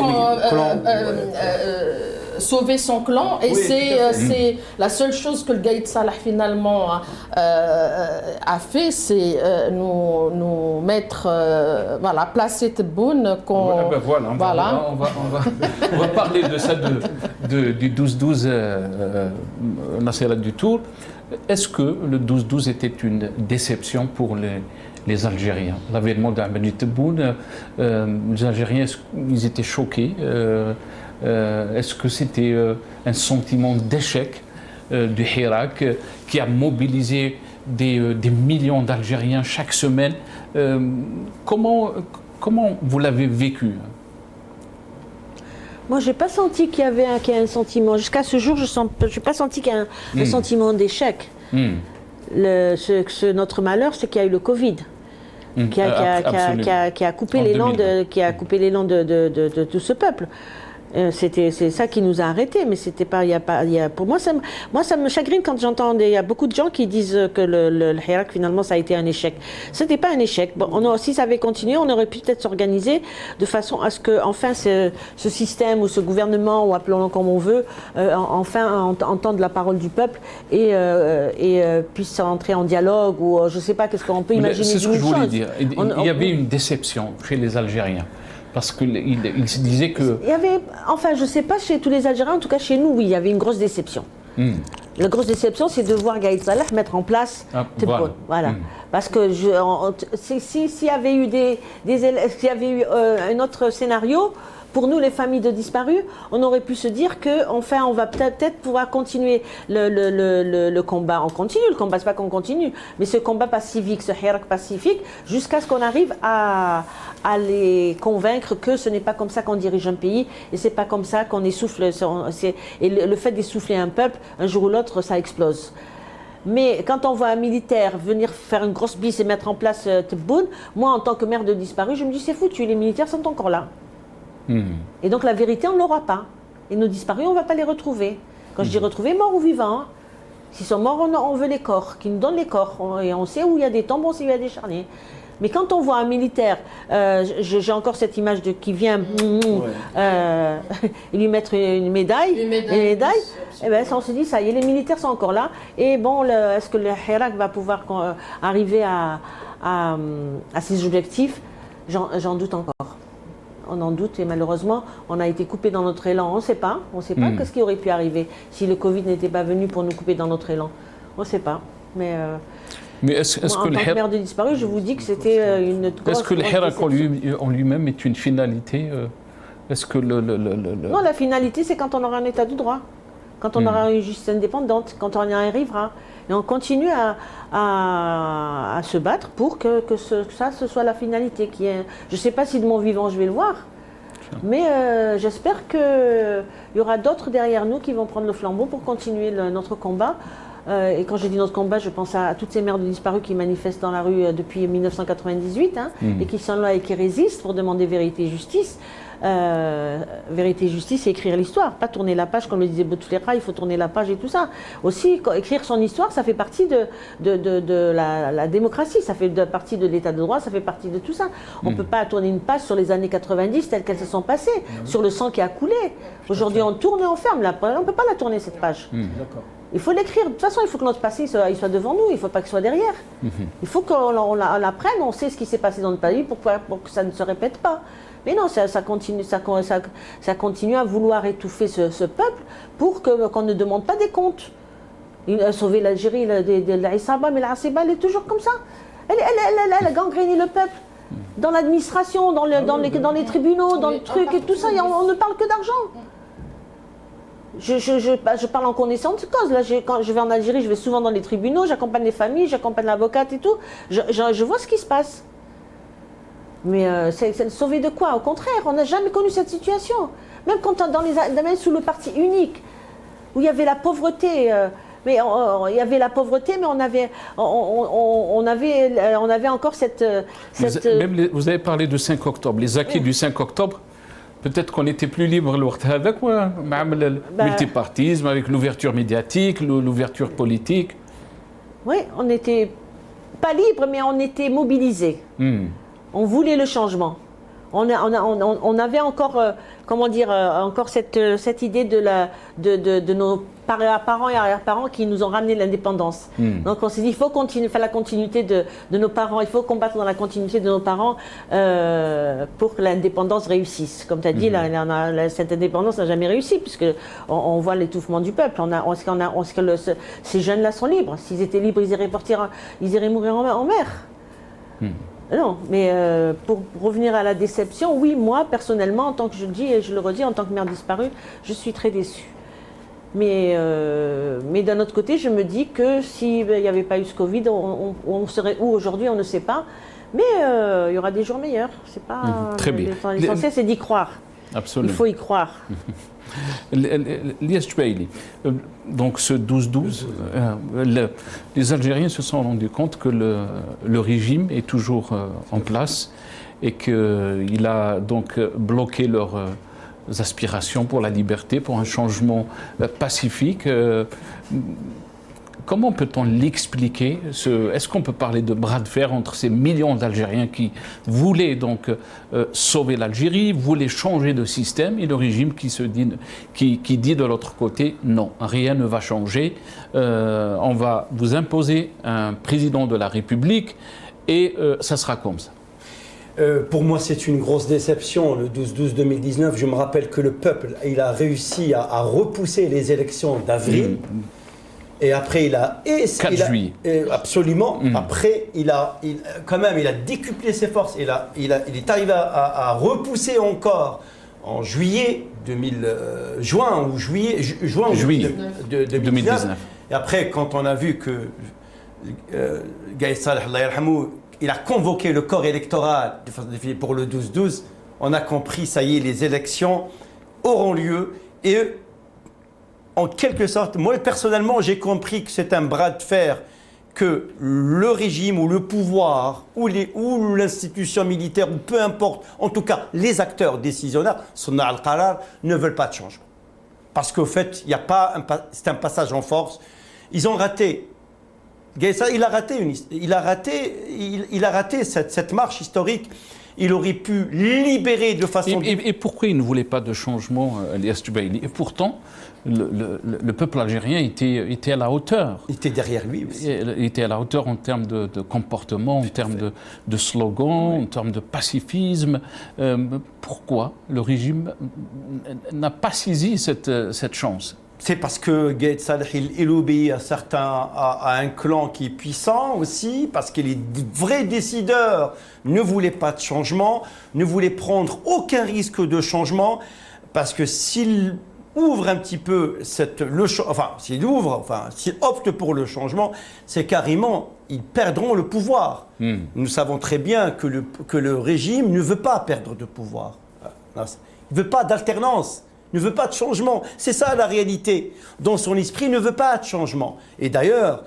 Sauver son clan, et c'est la seule chose que le Gaïd Salah finalement a fait, c'est nous mettre, placer Tebboune. On va parler de ça, du 12-12 Nasserah du Tour. Est-ce que le 12-12 était une déception pour les Algériens? L'avènement d'Ahmed Tebboune, les Algériens, ils étaient choqués. Est-ce que c'était un sentiment d'échec du Hirak qui a mobilisé des millions d'Algériens chaque semaine? Comment vous l'avez vécu? Moi, je n'ai pas senti qu'il y avait un sentiment. Jusqu'à ce jour, je n'ai pas senti qu'il y a un sentiment d'échec. Notre malheur, c'est qu'il y a eu le Covid. Qui a coupé l'élan de tout ce peuple. C'est ça qui nous a arrêtés, mais c'était pas. Pour moi, ça me chagrine quand j'entends. Il y a beaucoup de gens qui disent que le Hirak finalement ça a été un échec. C'était pas un échec. Bon, si ça avait continué, on aurait pu peut-être s'organiser de façon à ce que enfin ce système ou ce gouvernement, ou appelons-le comme on veut, enfin entende la parole du peuple et puisse entrer en dialogue, ou je sais pas, qu'est-ce qu'on peut imaginer. C'est ce que je voulais dire. Il y avait une déception chez les Algériens. Parce qu'il se disait que... Il y avait, enfin, je ne sais pas chez tous les Algériens, en tout cas chez nous, oui, il y avait une grosse déception. La grosse déception, c'est de voir Gaïd Salah mettre en place Tebboune. Voilà. Parce que s'il y avait eu un autre scénario, pour nous, les familles de disparus, on aurait pu se dire qu'enfin, on va peut-être pouvoir continuer le combat. On continue le combat, c'est pas qu'on continue, mais ce combat pacifique, ce hirak pacifique, jusqu'à ce qu'on arrive à les convaincre que ce n'est pas comme ça qu'on dirige un pays et c'est pas comme ça qu'on essouffle. Et le fait d'essouffler un peuple, un jour ou l'autre, ça explose. Mais quand on voit un militaire venir faire une grosse bise et mettre en place Tebboune, moi en tant que mère de disparu, je me dis c'est foutu, les militaires sont encore là. Et donc la vérité, on ne l'aura pas. Et nos disparus, on ne va pas les retrouver. Quand je dis retrouver, morts ou vivants. S'ils sont morts, on veut les corps, qu'ils nous donnent les corps. Et on sait où il y a des tombes, on sait où il y a des charniers. Mais quand on voit un militaire, j'ai encore cette image qui vient lui mettre une médaille, et ben, on se dit ça y est, les militaires sont encore là. Et bon, est-ce que le hirak va pouvoir arriver à ses objectifs? J'en doute encore. On en doute et malheureusement, on a été coupé dans notre élan. On ne sait pas. On ne sait pas ce qui aurait pu arriver si le Covid n'était pas venu pour nous couper dans notre élan. On ne sait pas. Mais est-ce moi, que en tant que mère de disparu, je vous dis que c'était une grosse... Est-ce que le hirak en lui-même est une finalité Est-ce que Non, la finalité, c'est quand on aura un état de droit, quand on aura une justice indépendante, quand on y arrivera. Et on continue à se battre pour que ce soit la finalité. Je ne sais pas si de mon vivant je vais le voir, mais j'espère qu'il y aura d'autres derrière nous qui vont prendre le flambeau pour continuer notre combat. Et quand je dis notre combat, je pense à toutes ces mères de disparus qui manifestent dans la rue depuis 1998 et qui sont là et qui résistent pour demander vérité et justice. Vérité et justice, c'est écrire l'histoire, pas tourner la page, comme le disait Bouteflika, il faut tourner la page et tout ça. Aussi, écrire son histoire, ça fait partie de la démocratie, ça fait partie de l'état de droit, ça fait partie de tout ça. On ne peut pas tourner une page sur les années 90 telles qu'elles se sont passées, sur le sang qui a coulé. Aujourd'hui, on tourne et on ferme, on ne peut pas la tourner cette page. Il faut l'écrire. De toute façon, il faut que notre passé il soit devant nous, il ne faut pas qu'il soit derrière. Il faut qu'on l'apprenne, on sait ce qui s'est passé dans notre pays pour que ça ne se répète pas. Mais non, ça continue à vouloir étouffer ce peuple pour qu'on ne demande pas des comptes. Sauver l'Algérie de l'Aïsaba, mais l'Aïsaba, elle est toujours comme ça. Elle a gangréné le peuple. Dans l'administration, dans les tribunaux, dans le truc et tout ça, on ne parle que d'argent. Je parle en connaissance de cause. Là, quand je vais en Algérie, je vais souvent dans les tribunaux, j'accompagne les familles, j'accompagne l'avocate et tout. Je vois ce qui se passe. Mais c'est sauver de quoi? Au contraire, on n'a jamais connu cette situation. Même quand même sous le parti unique, où il y avait la pauvreté. Il y avait la pauvreté, mais on avait encore cette... Vous avez parlé du 5 octobre, les acquis du 5 octobre. Peut-être qu'on était plus libre avec le multipartisme, avec l'ouverture médiatique, l'ouverture politique. Oui, on n'était pas libre, mais on était mobilisés. On voulait le changement. On avait encore, encore cette idée de nos parents et arrière-parents qui nous ont ramené l'indépendance. Donc on s'est dit, il faut continuer, faire la continuité de nos parents, il faut combattre dans la continuité de nos parents pour que l'indépendance réussisse. Comme tu as dit, cette indépendance n'a jamais réussi, puisque on voit l'étouffement du peuple. Ces jeunes-là sont libres. S'ils étaient libres, ils iraient mourir en mer. Non, mais pour revenir à la déception, oui, moi, personnellement, en tant que je le dis et je le redis, en tant que mère disparue, je suis très déçue. Mais d'un autre côté, je me dis que s'il n'y avait pas eu ce Covid, on serait où aujourd'hui, on ne sait pas. Mais il y aura des jours meilleurs. C'est pas très bien. L'essentiel, c'est d'y croire. Absolument. Il faut y croire. Lias Chbaili, donc ce 12-12, les Algériens se sont rendus compte que le régime est toujours en place et qu'il a donc bloqué leurs aspirations pour la liberté, pour un changement pacifique. Comment peut-on l'expliquer? Est-ce qu'on peut parler de bras de fer entre ces millions d'Algériens qui voulaient donc sauver l'Algérie, voulaient changer de système, et le régime qui dit de l'autre côté non, rien ne va changer, on va vous imposer un président de la République et ça sera comme ça? Pour moi, c'est une grosse déception. Le 12-12-2019, je me rappelle que le peuple, il a réussi à repousser les élections d'avril. Et après, il a... 4 juillet. Absolument. Après, il a décuplé ses forces. Il est arrivé à repousser encore en juillet 2019. Et après, quand on a vu que Gaïd Saleh, Allah yarhamou, il a convoqué le corps électoral pour le 12-12, on a compris, ça y est, les élections auront lieu. Et en quelque sorte, moi personnellement, j'ai compris que c'est un bras de fer que le régime ou le pouvoir ou l'institution militaire, ou peu importe, en tout cas les acteurs décisionnaires, Sunna al-Qarar, ne veulent pas de changement. Parce qu'au fait, c'est un passage en force. Ils ont raté. Il a raté cette marche historique. Il aurait pu libérer de façon... Et pourquoi il ne voulait pas de changement, Elias Tubaili? Et pourtant, le peuple algérien était à la hauteur. Il était derrière lui aussi. Il était à la hauteur en termes de comportement, en termes de slogans, en termes de pacifisme. Pourquoi le régime n'a pas saisi cette chance? C'est parce que Gaïd Saleh, il obéit à un clan qui est puissant aussi, parce que les vrais décideurs ne voulaient pas de changement, ne voulaient prendre aucun risque de changement, parce que s'il ouvre un petit peu s'il opte pour le changement, c'est carrément, ils perdront le pouvoir. Nous savons très bien que le régime ne veut pas perdre de pouvoir. Il ne veut pas d'alternance. Ne veut pas de changement. C'est ça la réalité. Dans son esprit, il ne veut pas de changement. Et d'ailleurs,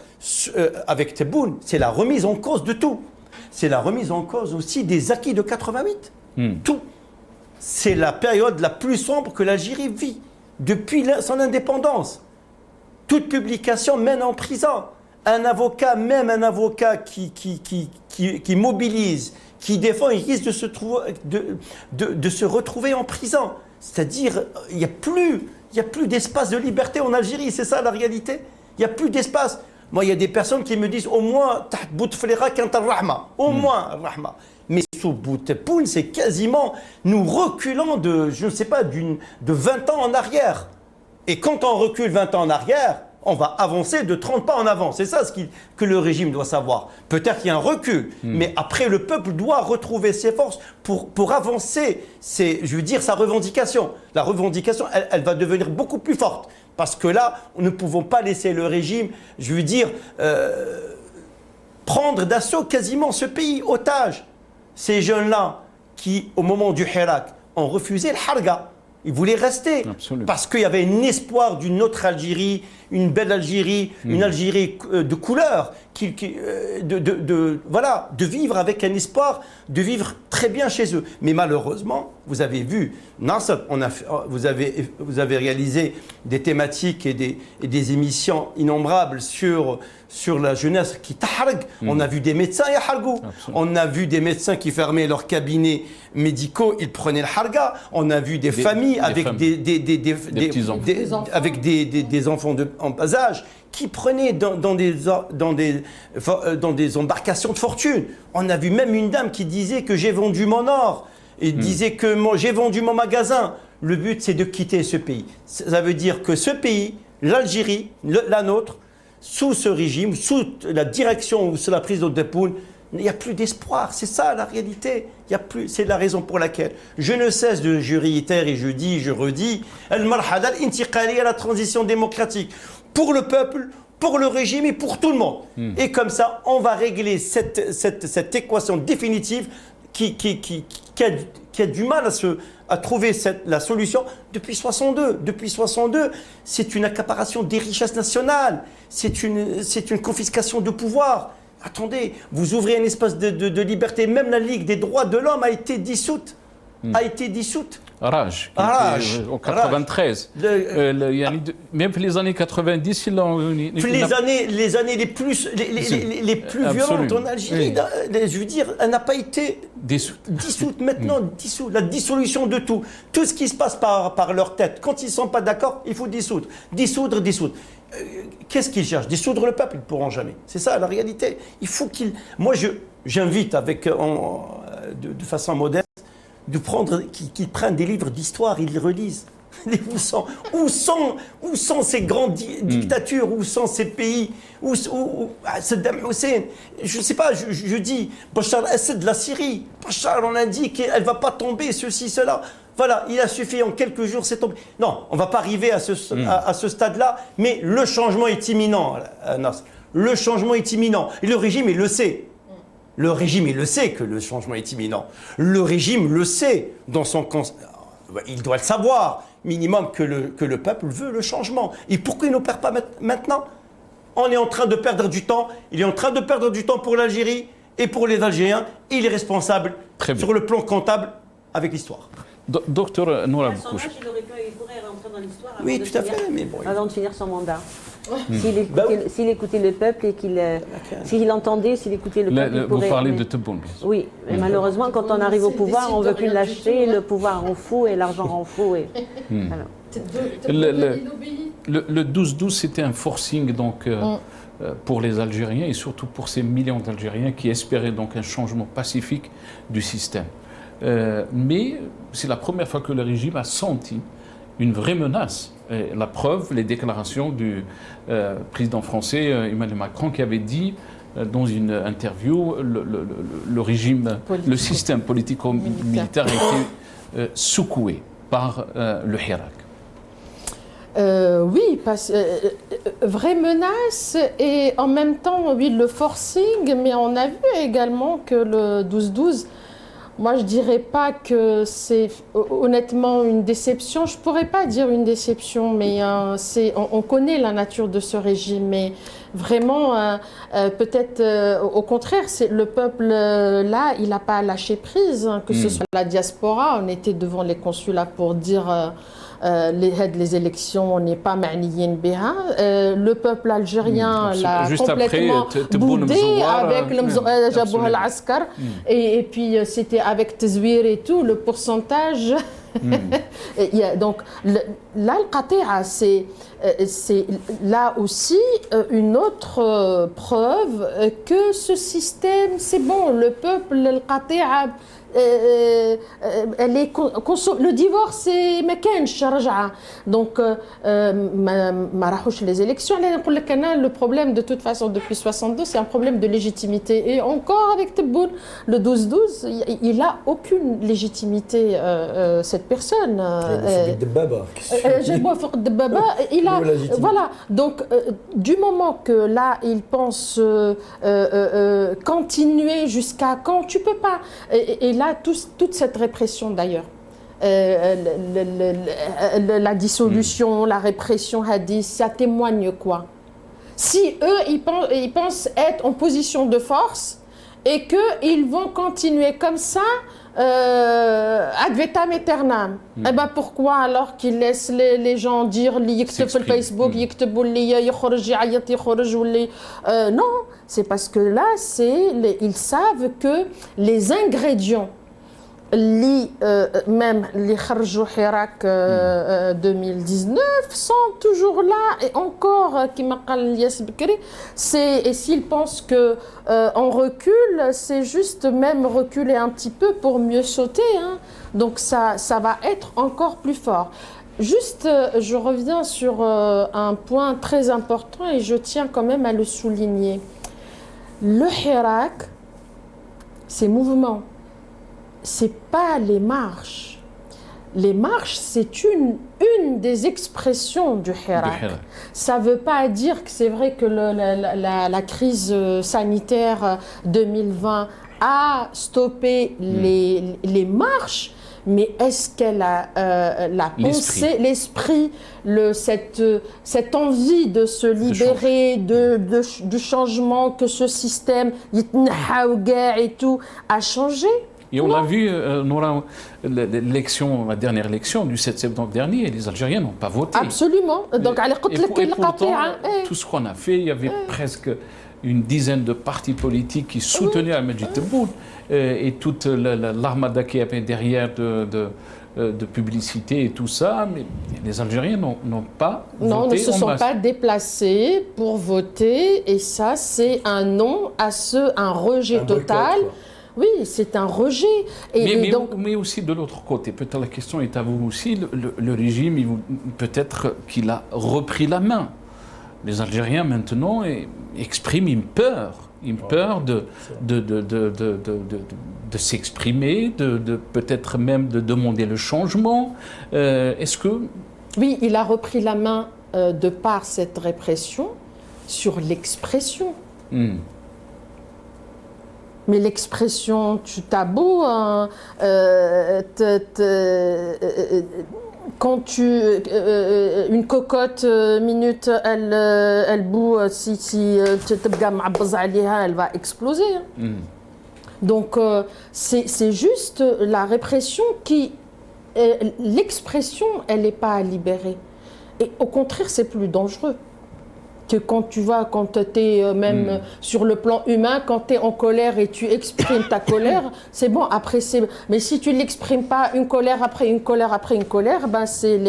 avec Tebboune, c'est la remise en cause de tout. C'est la remise en cause aussi des acquis de 88. Tout. C'est la période la plus sombre que l'Algérie vit depuis son indépendance. Toute publication mène en prison. Un avocat qui mobilise, qui défend, il risque de se retrouver en prison. C'est-à-dire, il n'y a plus d'espace de liberté en Algérie, c'est ça la réalité. Il n'y a plus d'espace. Moi, il y a des personnes qui me disent, au moins, Bouteflika quand al-Rahma, au moins al-Rahma. Mais sous Bouteflika, c'est quasiment nous reculons de 20 ans en arrière. Et quand on recule 20 ans en arrière, on va avancer de 30 pas en avant. C'est ça que le régime doit savoir. Peut-être qu'il y a un recul, mais après, le peuple doit retrouver ses forces pour avancer, sa revendication. La revendication, elle va devenir beaucoup plus forte. Parce que là, nous ne pouvons pas laisser le régime, prendre d'assaut quasiment ce pays, otage. Ces jeunes-là, qui, au moment du Hirak, ont refusé le Harga. Ils voulaient rester. Absolument. Parce qu'il y avait un espoir d'une autre Algérie, une belle Algérie, une Algérie de couleur, de vivre avec un espoir, de vivre très bien chez eux. Mais malheureusement, vous avez vu, Nasser, vous avez réalisé des thématiques et des émissions innombrables sur la jeunesse qui taharg. On a vu des médecins yahargou. On a vu des médecins qui fermaient leurs cabinets médicaux, ils prenaient le harga. On a vu des familles avec des enfants en bas âge qui prenaient dans des embarcations de fortune. On a vu même une dame qui disait que j'ai vendu mon or et disait que j'ai vendu mon magasin. Le but, c'est de quitter ce pays. Ça veut dire que ce pays, l'Algérie, la nôtre, sous ce régime, sous la direction ou sous la prise de Tebboune, il n'y a plus d'espoir. C'est ça la réalité. C'est la raison pour laquelle je ne cesse de réitérer et je redis, al-marhala al-intiqali, la transition démocratique pour le peuple, pour le régime et pour tout le monde. Et comme ça, on va régler cette équation définitive qui a du mal à trouver la solution depuis 62. Depuis 62, c'est une accaparation des richesses nationales, c'est une confiscation de pouvoir. Attendez, vous ouvrez un espace de liberté, même la Ligue des droits de l'homme a été dissoute. Raj, en 93. Même les années 90, ils l'ont... Les années les plus violentes en Algérie, je veux dire, elle n'a pas été dissoute. Maintenant, la dissolution de tout. Tout ce qui se passe par leur tête, quand ils ne sont pas d'accord, il faut dissoudre. Dissoudre. Qu'est-ce qu'ils cherchent? Dissoudre le peuple, ils ne pourront jamais. C'est ça la réalité. Il faut qu'ils... Moi, j'invite de façon modeste, qu'ils prennent des livres d'histoire, ils les relisent. Où sont ces grandes dictatures? Où sont ces pays? Saddam Hussein? Je ne sais pas, je dis, Bachar al-Assad de la Syrie. Bachar, on a dit qu'elle ne va pas tomber, ceci, cela. Voilà, il a suffi en quelques jours, c'est tombé. Non, on ne va pas arriver à ce stade-là, mais le changement est imminent, Nasr. Le changement est imminent. Et le régime, il le sait. Le régime, il le sait que le changement est imminent. Le régime le sait dans son... Il doit le savoir, minimum, que le peuple veut le changement. Et pourquoi il n'opère pas maintenant? On est en train de perdre du temps. Il est en train de perdre du temps pour l'Algérie et pour les Algériens. Il est responsable sur le plan comptable avec l'histoire. Docteur Noura Boukouche. Il pourrait rentrer dans l'histoire avant de finir son mandat. S'il écoutait le peuple et s'il entendait, s'il écoutait le peuple, vous parlez de Tebboune. Oui, mais malheureusement, quand on arrive au pouvoir, on ne veut plus lâcher, le pouvoir rend fou et l'argent rend fou. Le 12-12, c'était un forcing donc, pour les Algériens et surtout pour ces millions d'Algériens qui espéraient donc un changement pacifique du système. Mais c'est la première fois que le régime a senti une vraie menace. Et la preuve, les déclarations du président français Emmanuel Macron qui avait dit dans une interview le régime, le système politico-militaire a été secoué par le Hirak. Oui, vraie menace et en même temps, oui, le forcing, mais on a vu également que le 12-12, moi je dirais pas que c'est honnêtement une déception, je pourrais pas dire une déception, mais on connaît la nature de ce régime, mais vraiment, peut-être au contraire, le peuple là, il n'a pas lâché prise, hein, que ce soit la diaspora, on était devant les consulats pour dire... les élections, on n'est pas ma'niyin biha. Le peuple algérien l'a complètement boudé avec le Jabouh al-Askar. Et puis, c'était avec Tezouir et tout, le pourcentage. Donc, là, le Qati'a, c'est là aussi une autre preuve que ce système, c'est bon, le peuple, le Qati'a, le divorce c'est مكانش رجعة donc ما راحوش les élections. Le problème de toute façon depuis 62 c'est un problème de légitimité et encore avec Tebboune le 12-12 il a aucune légitimité cette personne. Il a voilà donc du moment que là il pense continuer jusqu'à quand tu peux pas et là toute cette répression d'ailleurs, la dissolution, la répression hadith, ça témoigne quoi? Si eux ils pensent être en position de force et qu'ils vont continuer comme ça ad vitam aeternam, eh ben pourquoi alors qu'ils laissent les gens dire li يكتب في الفيسبوك يكتبوا اللي يخرج يعيط يخرج واللي non, c'est parce que là ils savent que les ingrédients même les Kharjou Hirak 2019 sont toujours là et encore qui m'appelle Ilyas Bekri, et s'ils pensent que on recule, c'est juste même reculer un petit peu pour mieux sauter, hein. Donc ça va être encore plus fort. Juste, je reviens sur un point très important et je tiens quand même à le souligner. Le Hirak, ces mouvements, c'est pas les marches. Les marches, c'est une des expressions du Hirak. Ça veut pas dire que c'est vrai que la crise sanitaire 2020 a stoppé les marches, mais est-ce qu'elle a la pensée, l'esprit, cette envie de se libérer du changement que ce système et tout a changé? Et on l'a vu, la dernière élection du 7 septembre dernier, les Algériens n'ont pas voté. Absolument. Donc, et pourtant, tout ce qu'on a fait, il y avait presque une dizaine de partis politiques qui soutenaient Majid Tebboune et toute l'armada qui avait derrière de publicité et tout ça, mais les Algériens n'ont pas voté. Non, ne se sont pas déplacés pour voter et ça, c'est un non à un rejet total. Oui, c'est un rejet. Mais aussi de l'autre côté, peut-être la question est à vous aussi, le régime, peut-être qu'il a repris la main. Les Algériens maintenant expriment une peur une peur de s'exprimer, peut-être même de demander le changement. Est-ce que... Oui, il a repris la main de par cette répression sur l'expression. Mais l'expression, tu t'as beau, hein, quand une cocotte minute, elle bout, si tu elle va exploser. Donc c'est juste la répression qui, l'expression, elle n'est pas à libérer. Et au contraire, c'est plus dangereux. Que quand tu vas, quand tu es même sur le plan humain, quand tu es en colère et tu exprimes ta colère, c'est bon, après c'est... Mais si tu ne l'exprimes pas, une colère après une colère après une colère, ben c'est...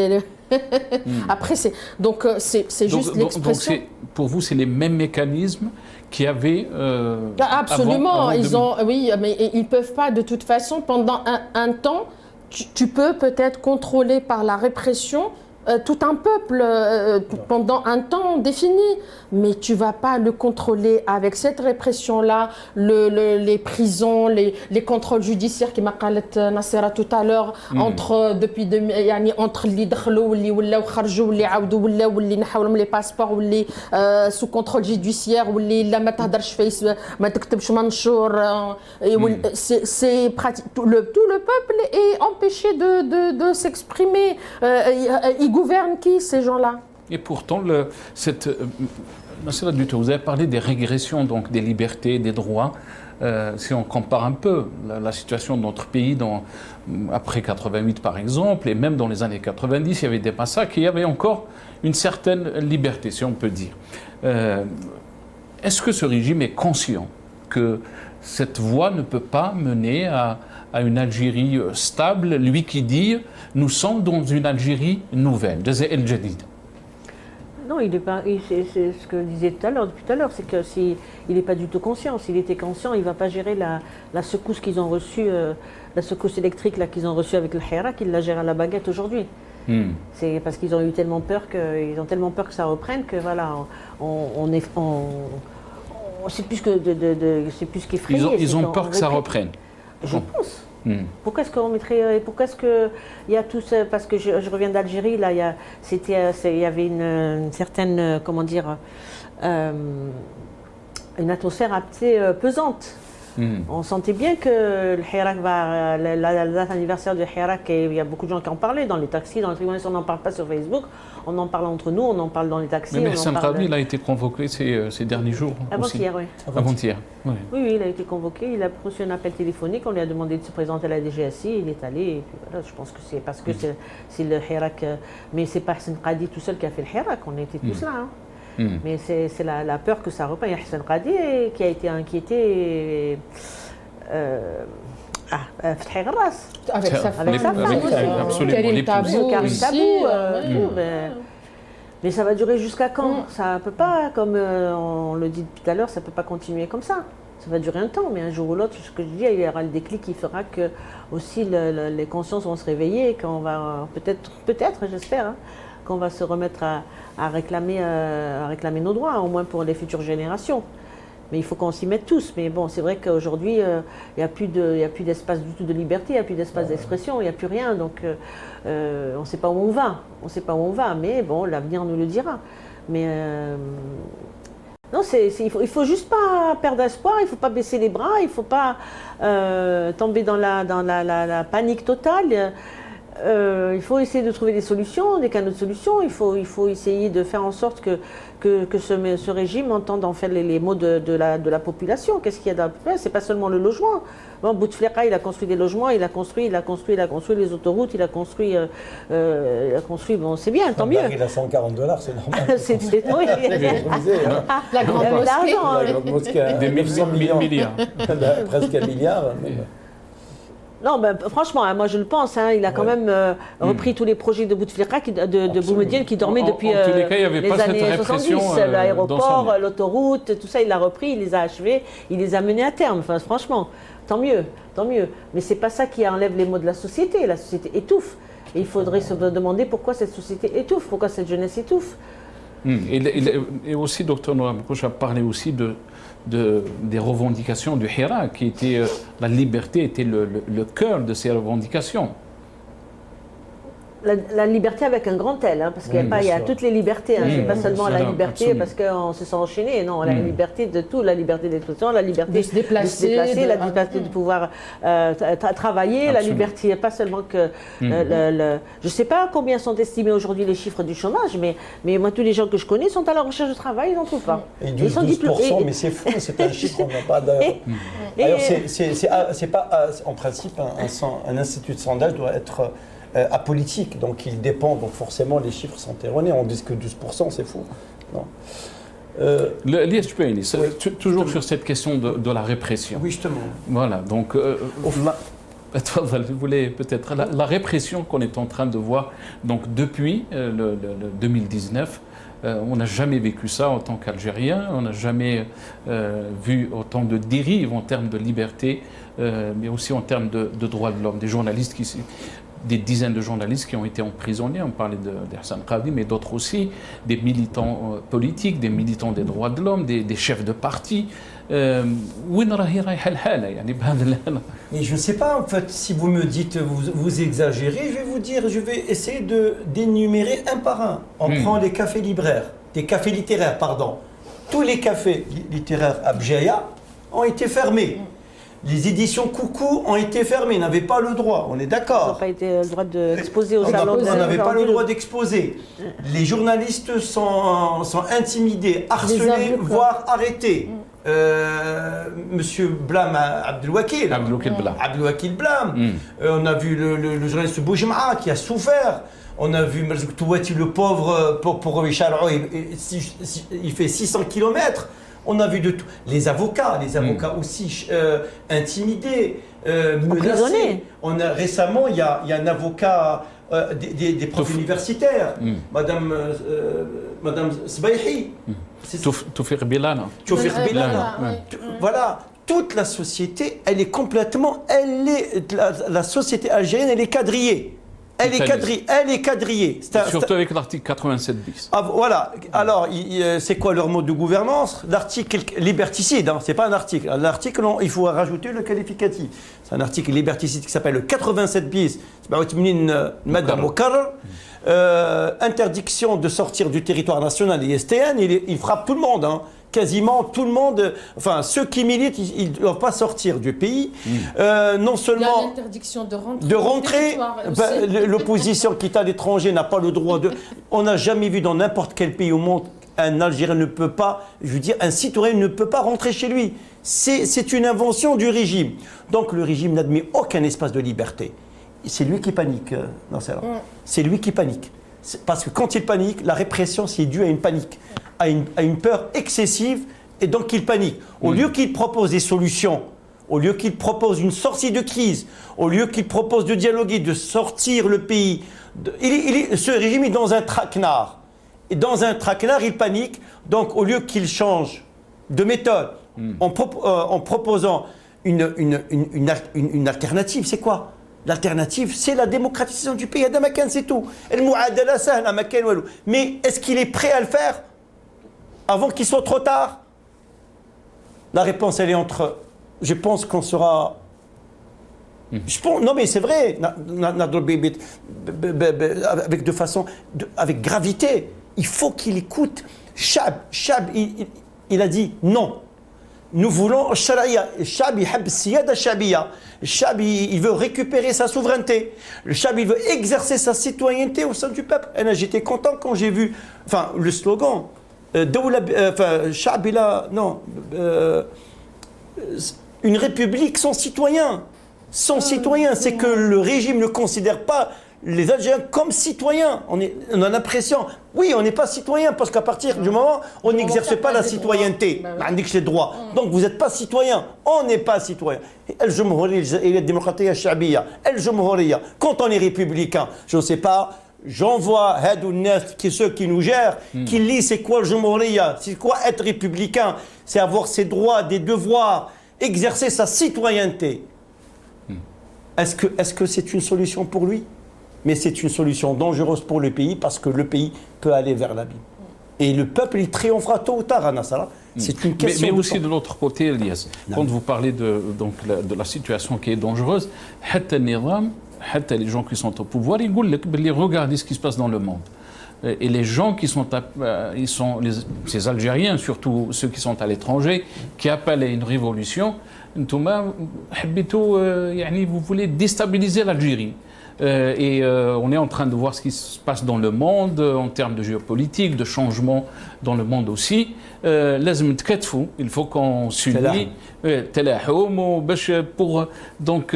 Après c'est... Donc c'est juste l'expression. Donc pour vous, c'est les mêmes mécanismes qu'il y avait absolument, avant oui, mais ils ne peuvent pas de toute façon, pendant un temps, tu peux peut-être contrôler par la répression tout un peuple pendant un temps défini, mais tu ne vas pas le contrôler avec cette répression-là, les prisons, les contrôles judiciaires qui m'a dit Nassera tout à l'heure, entre les دخلوا واللي خرجوا واللي عاودوا واللي نحاو لهم les passeports واللي sous contrôle judiciaire واللي لا ما تهدرش فيس ما تكتبش منشور, c'est tout le peuple est empêché de s'exprimer. Ils gouvernent qui, ces gens-là? Et pourtant, vous avez parlé des régressions, donc des libertés, des droits. Si on compare un peu la situation de notre pays après 88 par exemple, et même dans les années 90, il y avait des massacres, il y avait encore une certaine liberté, si on peut dire. Est-ce que ce régime est conscient que cette voie ne peut pas mener à une Algérie stable, lui qui dit « nous sommes dans une Algérie nouvelle », Jazair el-Jadid? Non, il est pas. C'est ce que je disais depuis tout à l'heure, c'est que il n'est pas du tout conscient. S'il était conscient, il ne va pas gérer la secousse qu'ils ont reçue, la secousse électrique là qu'ils ont reçue avec le Hirak, il la gère à la baguette aujourd'hui. C'est parce qu'ils ont eu tellement peur que ça reprenne que voilà, c'est plus qu'effrayé. Ils ont peur que ça reprenne. Je pense. Pourquoi est-ce qu'on mettrait, pourquoi est-ce que il y a tout ça, parce que je reviens d'Algérie là, il y avait une certaine, comment dire, une atmosphère assez pesante. On sentait bien que le Hirak la date anniversaire du Hirak, et il y a beaucoup de gens qui en parlaient dans les taxis, dans les tribunaux, on n'en parle pas sur Facebook, on en parle entre nous, on en parle dans les taxis. Mais Hissène Qadi, il a été convoqué ces derniers jours. Avant-hier, oui. Avant-hier, oui. Oui, il a été convoqué, il a reçu un appel téléphonique, on lui a demandé de se présenter à la DGSI, il est allé, et puis voilà, je pense que c'est parce que c'est le Hirak, mais c'est pas Hissène Qadi tout seul qui a fait le Hirak, on était tous là. Hein. Mais c'est la peur que ça reprenne. Il y a Hissène Qadi qui a été inquiété Fethi Gras. Avec sa femme. Absolument. Karim Tabou. Mais ça va durer jusqu'à quand? Ça peut pas, comme on le dit depuis tout à l'heure, ça peut pas continuer comme ça. Ça va durer un temps, mais un jour ou l'autre, ce que je dis, il y aura le déclic qui fera que aussi les consciences vont se réveiller et qu'on va peut-être, j'espère, hein, qu'on va se remettre à réclamer nos droits, au moins pour les futures générations. Mais il faut qu'on s'y mette tous. Mais bon, c'est vrai qu'aujourd'hui, il n'y a plus d'espace du tout de liberté, il n'y a plus d'espace d'expression, il n'y a plus rien. Donc, on ne sait pas où on va. On ne sait pas où on va, mais bon, l'avenir nous le dira. Mais non, il faut juste pas perdre espoir, il ne faut pas baisser les bras, il ne faut pas tomber dans la panique totale. Il faut essayer de trouver des solutions, des canaux de solutions. Il faut essayer de faire en sorte que ce régime entende en fait les mots de la population. Qu'est-ce qu'il y a dans la population? C'est pas seulement le logement. Bon, Bouteflika, il a construit des logements, il a construit les autoroutes, il a construit. Bon, c'est bien, tant mieux. Il a $140, c'est normal. Oui. La grande mosquée. Des milliards. Presque $1 milliard. Non, ben, franchement, hein, moi je le pense. Hein, il a quand même repris tous les projets de Bouteflika, de Boumediene qui dormait depuis les années 70. L'aéroport, l'autoroute, tout ça, il l'a repris, il les a achevés, il les a menés à terme. Enfin, franchement, tant mieux, tant mieux. Mais c'est pas ça qui enlève les maux de la société. La société étouffe. Et il faudrait se demander pourquoi cette société étouffe, pourquoi cette jeunesse étouffe. Et aussi, docteur Noam Kouch a parlé aussi des revendications du Hira, qui était, la liberté était le cœur de ces revendications. La liberté avec un grand L, hein, parce qu'il y a toutes les libertés, hein, c'est pas seulement la liberté parce qu'on se sent enchaîné, non, la liberté de tout, la liberté d'expression, la liberté de se déplacer, la liberté de pouvoir travailler, la liberté, pas seulement que... je sais pas combien sont estimés aujourd'hui les chiffres du chômage, mais moi tous les gens que je connais sont à la recherche de travail, ils n'en trouvent pas. Et 12%, mais c'est fou, c'est un chiffre qu'on n'a pas d'ailleurs. D'ailleurs, c'est pas, en principe, un institut de sondage doit être... apolitique, donc il dépend, donc forcément les chiffres sont erronés, on dit que 12%, c'est fou. Non. Toujours sur cette question de la répression. Oui, justement. Voilà, donc vous voulez peut-être la répression qu'on est en train de voir donc depuis le 2019. On n'a jamais vécu ça en tant qu'Algérien, on n'a jamais vu autant de dérives en termes de liberté, mais aussi en termes de droits de l'homme, des dizaines de journalistes qui ont été emprisonnés, on parlait d'Hassan Qadi, mais d'autres aussi, des militants politiques, des militants des droits de l'homme, des chefs de parti. Mais je ne sais pas, en fait, si vous me dites, vous exagérez, je vais essayer d'énumérer un par un. On prend les cafés littéraires, pardon. Tous les cafés littéraires à Bjaya ont été fermés. Les éditions Coucou ont été fermées, n'avaient pas le droit, on est d'accord. Ils n'ont pas été le droit d'exposer au salon. On n'avait pas le droit d'exposer. Les journalistes sont intimidés, harcelés, voire arrêtés. Monsieur Blam Abdelwakil Blam. On a vu le journaliste Boujma qui a souffert. On a vu Marzouk Touati, le pauvre, pour Richard, il fait 600 km. On a vu de tout. Les avocats aussi intimidés, menacés. Récemment, il y a un avocat des profs universitaires, Madame Sbaïhi. Toufir Bilana. Voilà, toute la société, elle est complètement, la société algérienne, elle est quadrillée. Elle est quadrillée. Surtout avec l'article 87 bis. Ah, voilà. Alors, c'est quoi leur mode de gouvernance? L'article liberticide, hein, c'est pas un article. L'article, il faut rajouter le qualificatif. C'est un article liberticide qui s'appelle le 87 bis. Interdiction de sortir du territoire national ISTN. Il frappe tout le monde. Hein. Quasiment tout le monde, enfin ceux qui militent, ils ne doivent pas sortir du pays. Non seulement il y a l'interdiction de rentrer, l'opposition qui est à l'étranger n'a pas le droit de... On n'a jamais vu dans n'importe quel pays au monde un Algérien ne peut pas, je veux dire, un citoyen ne peut pas rentrer chez lui. C'est une invention du régime. Donc le régime n'admet aucun espace de liberté. C'est lui qui panique, c'est lui qui panique. Parce que quand il panique, la répression, c'est dû à une panique. À une peur excessive, et donc il panique. Au lieu qu'il propose des solutions, au lieu qu'il propose une sortie de crise, au lieu qu'il propose de dialoguer, de sortir le pays, ce régime est dans un traquenard. Et dans un traquenard, il panique. Donc au lieu qu'il change de méthode en proposant une alternative, c'est quoi? L'alternative, c'est la démocratisation du pays. C'est tout. Mais est-ce qu'il est prêt à le faire avant qu'il soit trop tard? La réponse, elle est entre... Je pense qu'on sera... non, mais c'est vrai. Avec gravité. Il faut qu'il écoute. Chab, il a dit non. Nous voulons Sharia. Chab, il veut récupérer sa souveraineté. Le Chab, il veut exercer sa citoyenneté au sein du peuple. Et j'étais content quand j'ai vu le slogan. Une république sans citoyens. Sans citoyens, c'est que le régime ne considère pas les Algériens comme citoyens. On a l'impression, oui, on n'est pas citoyen parce qu'à partir du moment où on n'exerce pas la citoyenneté, on indique les droits. Donc vous n'êtes pas citoyen. On n'est pas citoyen. Quand on est républicain, je ne sais pas. J'envoie ceux qui nous gèrent, qui lisent c'est quoi le Jumhuriya, c'est quoi être républicain, c'est avoir ses droits, des devoirs, exercer sa citoyenneté. Est-ce que c'est une solution pour lui? Mais c'est une solution dangereuse pour le pays parce que le pays peut aller vers l'abîme. Et le peuple, il triomphera tôt ou tard à Nasrallah. C'est une question. Mais aussi de l'autre côté, Elias, quand vous parlez de la situation qui est dangereuse, les gens qui sont au pouvoir, ils regardent ce qui se passe dans le monde. Et les gens qui sont, ces Algériens, surtout ceux qui sont à l'étranger, qui appellent à une révolution, vous voulez déstabiliser l'Algérie. On est en train de voir ce qui se passe dans le monde en termes de géopolitique, de changement dans le monde aussi. Il faut qu'on s'unisse pour donc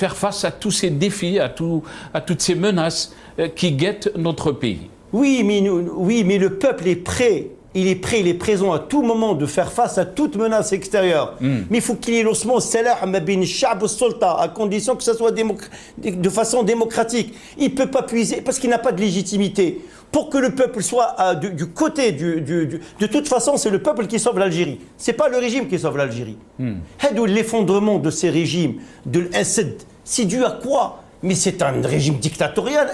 faire face à tous ces défis, à toutes ces menaces qui guettent notre pays. Oui, mais le peuple est prêt. Il est prêt, il est présent à tout moment de faire face à toute menace extérieure. Mais il faut qu'il y ait l'osmose salah mabin al-sha'b sulta, à condition que ça soit de façon démocratique. Il ne peut pas puiser parce qu'il n'a pas de légitimité. Pour que le peuple soit du côté de toute façon, c'est le peuple qui sauve l'Algérie. C'est pas le régime qui sauve l'Algérie. L'effondrement de ces régimes, de l'Assad, c'est dû à quoi? Mais c'est un régime dictatorial.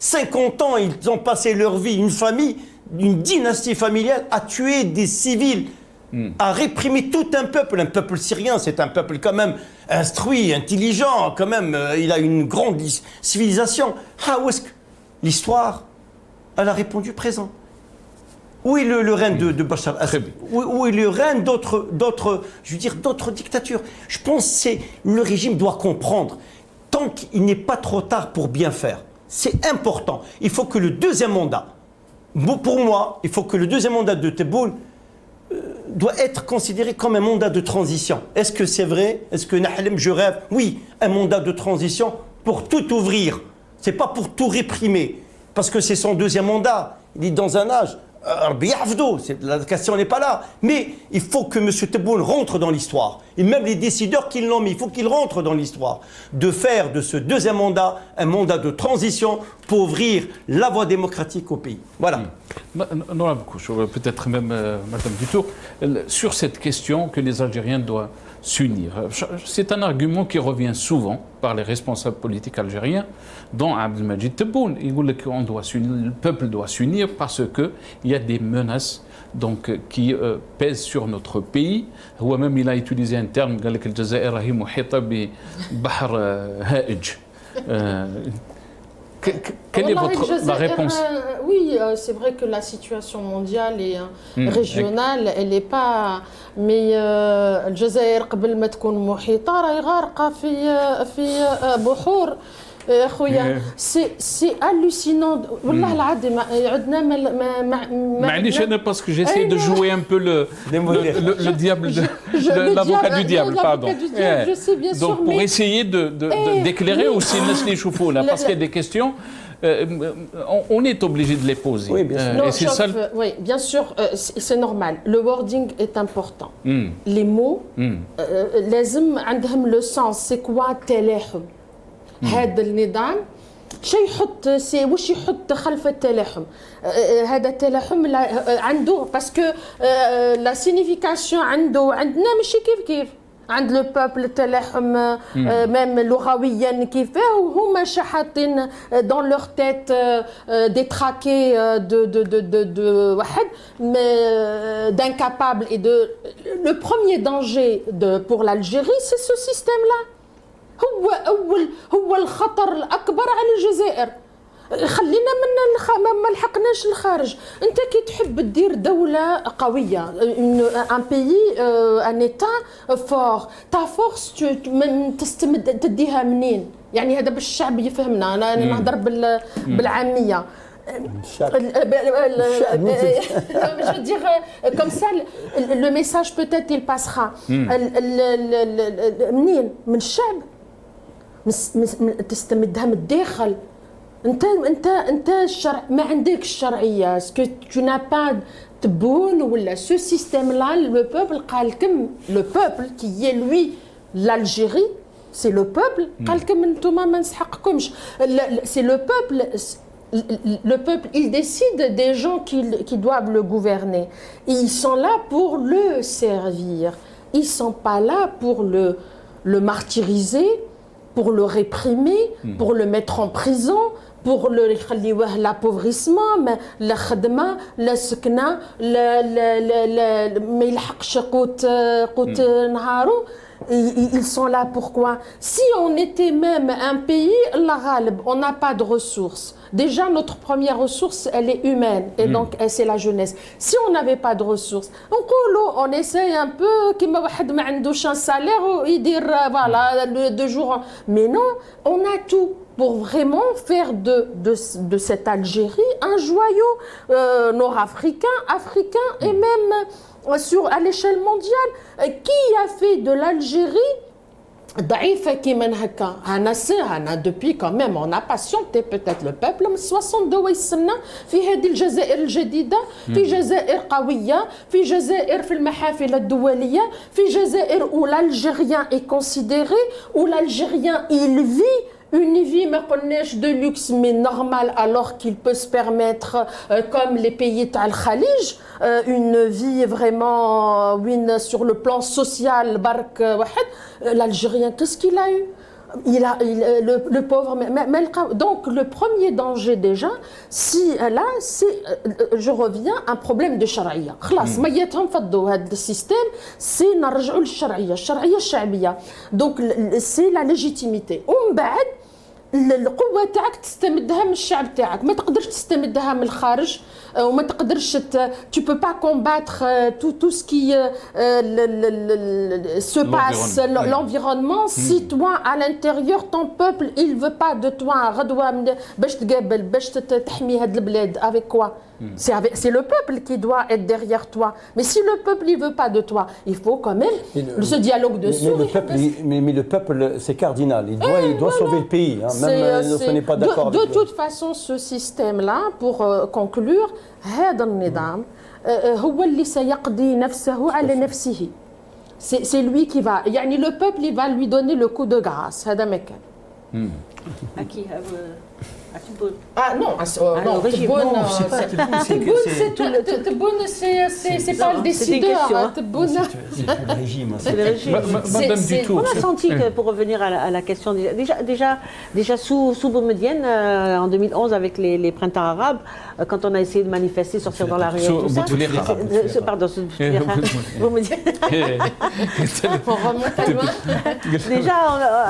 50 ans, ils ont passé leur vie, une famille, une dynastie familiale, à tuer des civils, à réprimer tout un peuple. Un peuple syrien, c'est un peuple quand même instruit, intelligent, quand même, il a une grande civilisation. Où est-ce que l'histoire, elle a répondu présent? Où est le règne de Bachar al-Assad? Où est le règne d'autres dictatures? Je pense que le régime doit comprendre. Tant qu'il n'est pas trop tard pour bien faire, c'est important. Il faut que le deuxième mandat, pour moi, il faut que le deuxième mandat de Tebboune doit être considéré comme un mandat de transition. Est-ce que c'est vrai? Est-ce que Nahlem, je rêve? Oui, un mandat de transition pour tout ouvrir. C'est pas pour tout réprimer. Parce que c'est son deuxième mandat. Il est dans un âge. La question n'est pas là. Mais il faut que M. Tebboune rentre dans l'histoire. Et même les décideurs qui l'ont mis, il faut qu'ils rentrent dans l'histoire. De faire de ce deuxième mandat un mandat de transition pour ouvrir la voie démocratique au pays. Voilà. Peut-être même, Madame Dutour, sur cette question que les Algériens doivent s'unir. C'est un argument qui revient souvent par les responsables politiques algériens, dont Abdelmadjid Tebboune. Il dit que le peuple doit s'unir parce qu'il y a des menaces donc, qui pèsent sur notre pays. Même il a utilisé un terme, il dit que l'Algérie est muhita bi bahr ha'ij. Quelle est la réponse? Oui, c'est vrai que la situation mondiale et régionale, elle n'est pas... Mais الجزائر قبل ما تكون محيطة راهي غارقة في بحور خويا. C'est hallucinant. والله العظيم عندنا معليش أنا parce que j'essaie de jouer un peu le diable, l'avocat du diable, pardon. Je sais bien sûr. Donc pour essayer d'éclairer aussi الناس اللي يشوفونا, parce qu'il y a des questions. On est obligé de les poser. Oui, bien sûr. Oui, bien sûr, c'est normal. Le wording est important. Les mots, لازم عندهم le sens. C'est quoi التلاحم؟ هذا النظام شيء يحط واش يحط خلف التلاحم؟ هذا التلاحم عنده باسكو لا سينيفيكاسيون عندنا ماشي كيف عند لو بوبل التلاحم ميم لغويا كيفاه وهما حاطين دون لور تيت دي تراكي de واحد d'incapable et de le premier danger pour l'Algérie c'est ce système là. هو الخطر الأكبر على الجزائر. خلينا ما لحقناش الخارج. انت كي تحب دير دولة قوية un pays un état fort ta force تستمد تديها منين؟ يعني هذا باش الشعب يفهمنا. انا نهضر بالعامية. Je veux dire, comme ça, le message peut-être il passera. منين؟ من الشعب. تستمدها من الداخل. انت الشرع ما عندك الشرعيه سكو tu n'as pas تبون ولا ce système là le peuple قال لكم le peuple qui est lui l'Algérie c'est le peuple قال لكم انتوما ما نسحقكمش c'est le peuple il décide des gens qui doivent le gouverner et ils sont là pour le servir ils sont pas là pour le martyriser pour le réprimer, pour le mettre en prison, pour l'appauvrissement, la khadma, la sakna, ما يلحقش قوت نهارو. Ils sont là pourquoi? Si on était même un pays, on n'a pas de ressources. Déjà, notre première ressource, elle est humaine, et donc c'est la jeunesse. Si on n'avait pas de ressources, on essaye un peu, comme واحد ما عندوش un salaire, il dit voilà, 2 jours. Mais non, on a tout pour vraiment faire de cette Algérie un joyau nord-africain, africain et même à l'échelle mondiale. Qui a fait de l'Algérie ضعيفة كيما هكا؟ أنا depuis quand même on a patienté peut-être le peuple من 62 ويستنى في هذه الجزائر الجديدة، في جزائر قوية، في جزائر في المحافل الدولية، في جزائر où l'Algérien est considéré, où l'Algérien il vit une vie de luxe mais normale alors qu'il peut se permettre, comme les pays de Khalij, une vie vraiment sur le plan social. L'Algérien, qu'est-ce qu'il a eu? Le pauvre. Donc le premier danger déjà, si là, c'est, je reviens, un problème de charia. خلاص ما يتنفضوا هذا السيستم، سي نرجعوا للشرعية، الشرعية الشعبية. Donc c'est la légitimité. ومن بعد القوة تاعك تستمدها من الشعب تاعك، ما تقدرش تستمدها من الخارج، وما تقدرش tu peux pas combattre tout ce qui se passe, l'environnement, si toi à l'intérieur ton peuple il veut pas de toi غدوة باش تقابل باش تحمي هاد البلاد avec quoi؟ C'est le peuple qui doit être derrière toi. Mais si le peuple ne veut pas de toi, il faut quand même ce dialogue de sourds. Mais le peuple, c'est cardinal. Il doit sauver le pays. Hein, même si on n'est pas d'accord. De toute façon, ce système-là, pour conclure, هذا النظام هو اللي سيقضي نفسه على نفسه. C'est lui qui va. يعني le peuple, il va lui donner le coup de grâce. هذا ما كان. À qui? Ah non, non, Tebboune, c'est pas le décideur. C'est le régime. C'est le régime. On a senti que, pour revenir à la question, déjà sous Boumedienne, en 2011, avec les printemps arabes, quand on a essayé de manifester, sortir dans la rue, tout ça. Pardon, Boumedienne. On remonte à loin. Déjà,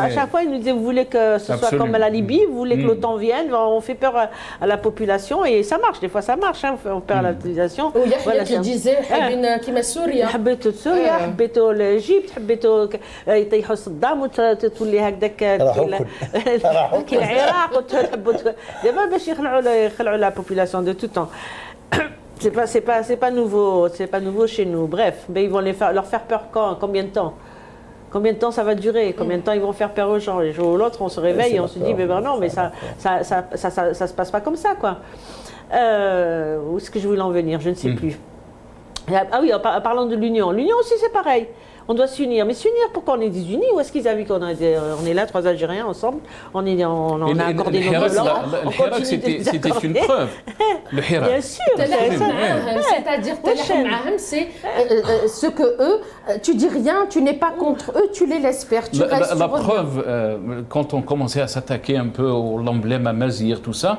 à chaque fois, ils nous disaient, vous voulez que ce soit comme à la Libye, vous voulez que l'OTAN vienne, on fait peur à la population et ça marche, des fois ça marche, hein, on perd la population. Voilà, qui disait كيما سوريا حبيتوا سوريا حبيتوا الإيجيبت حبيتوا يطيحوا صدام وتولي هكذاك العراق وتحبوا دابا باش يخلعوا la population de tout temps. C'est pas nouveau chez nous. Bref, mais ils vont leur faire peur quand? Combien de temps? Combien de temps ça va durer? Combien de temps ils vont faire peur aux gens? Les jours ou l'autre, on se réveille et on se dit, mais ben non, mais ça se passe pas comme ça, quoi. Où est-ce que je voulais en venir? Je ne sais plus. Ah oui, en parlant de l'union. L'union aussi, c'est pareil. On doit s'unir. Mais s'unir, pourquoi on est désunis? Ou est-ce qu'ils avaient qu'on est là, 3 Algériens ensemble, on a accordé nos blancs. Le Hirak, c'était une preuve. Le Hirak. Bien sûr. C'est-à-dire, c'est ce que eux, tu dis rien, tu n'es pas contre eux, tu les laisses faire. La preuve, quand on commençait à s'attaquer un peu à l'emblème Amazigh, tout ça,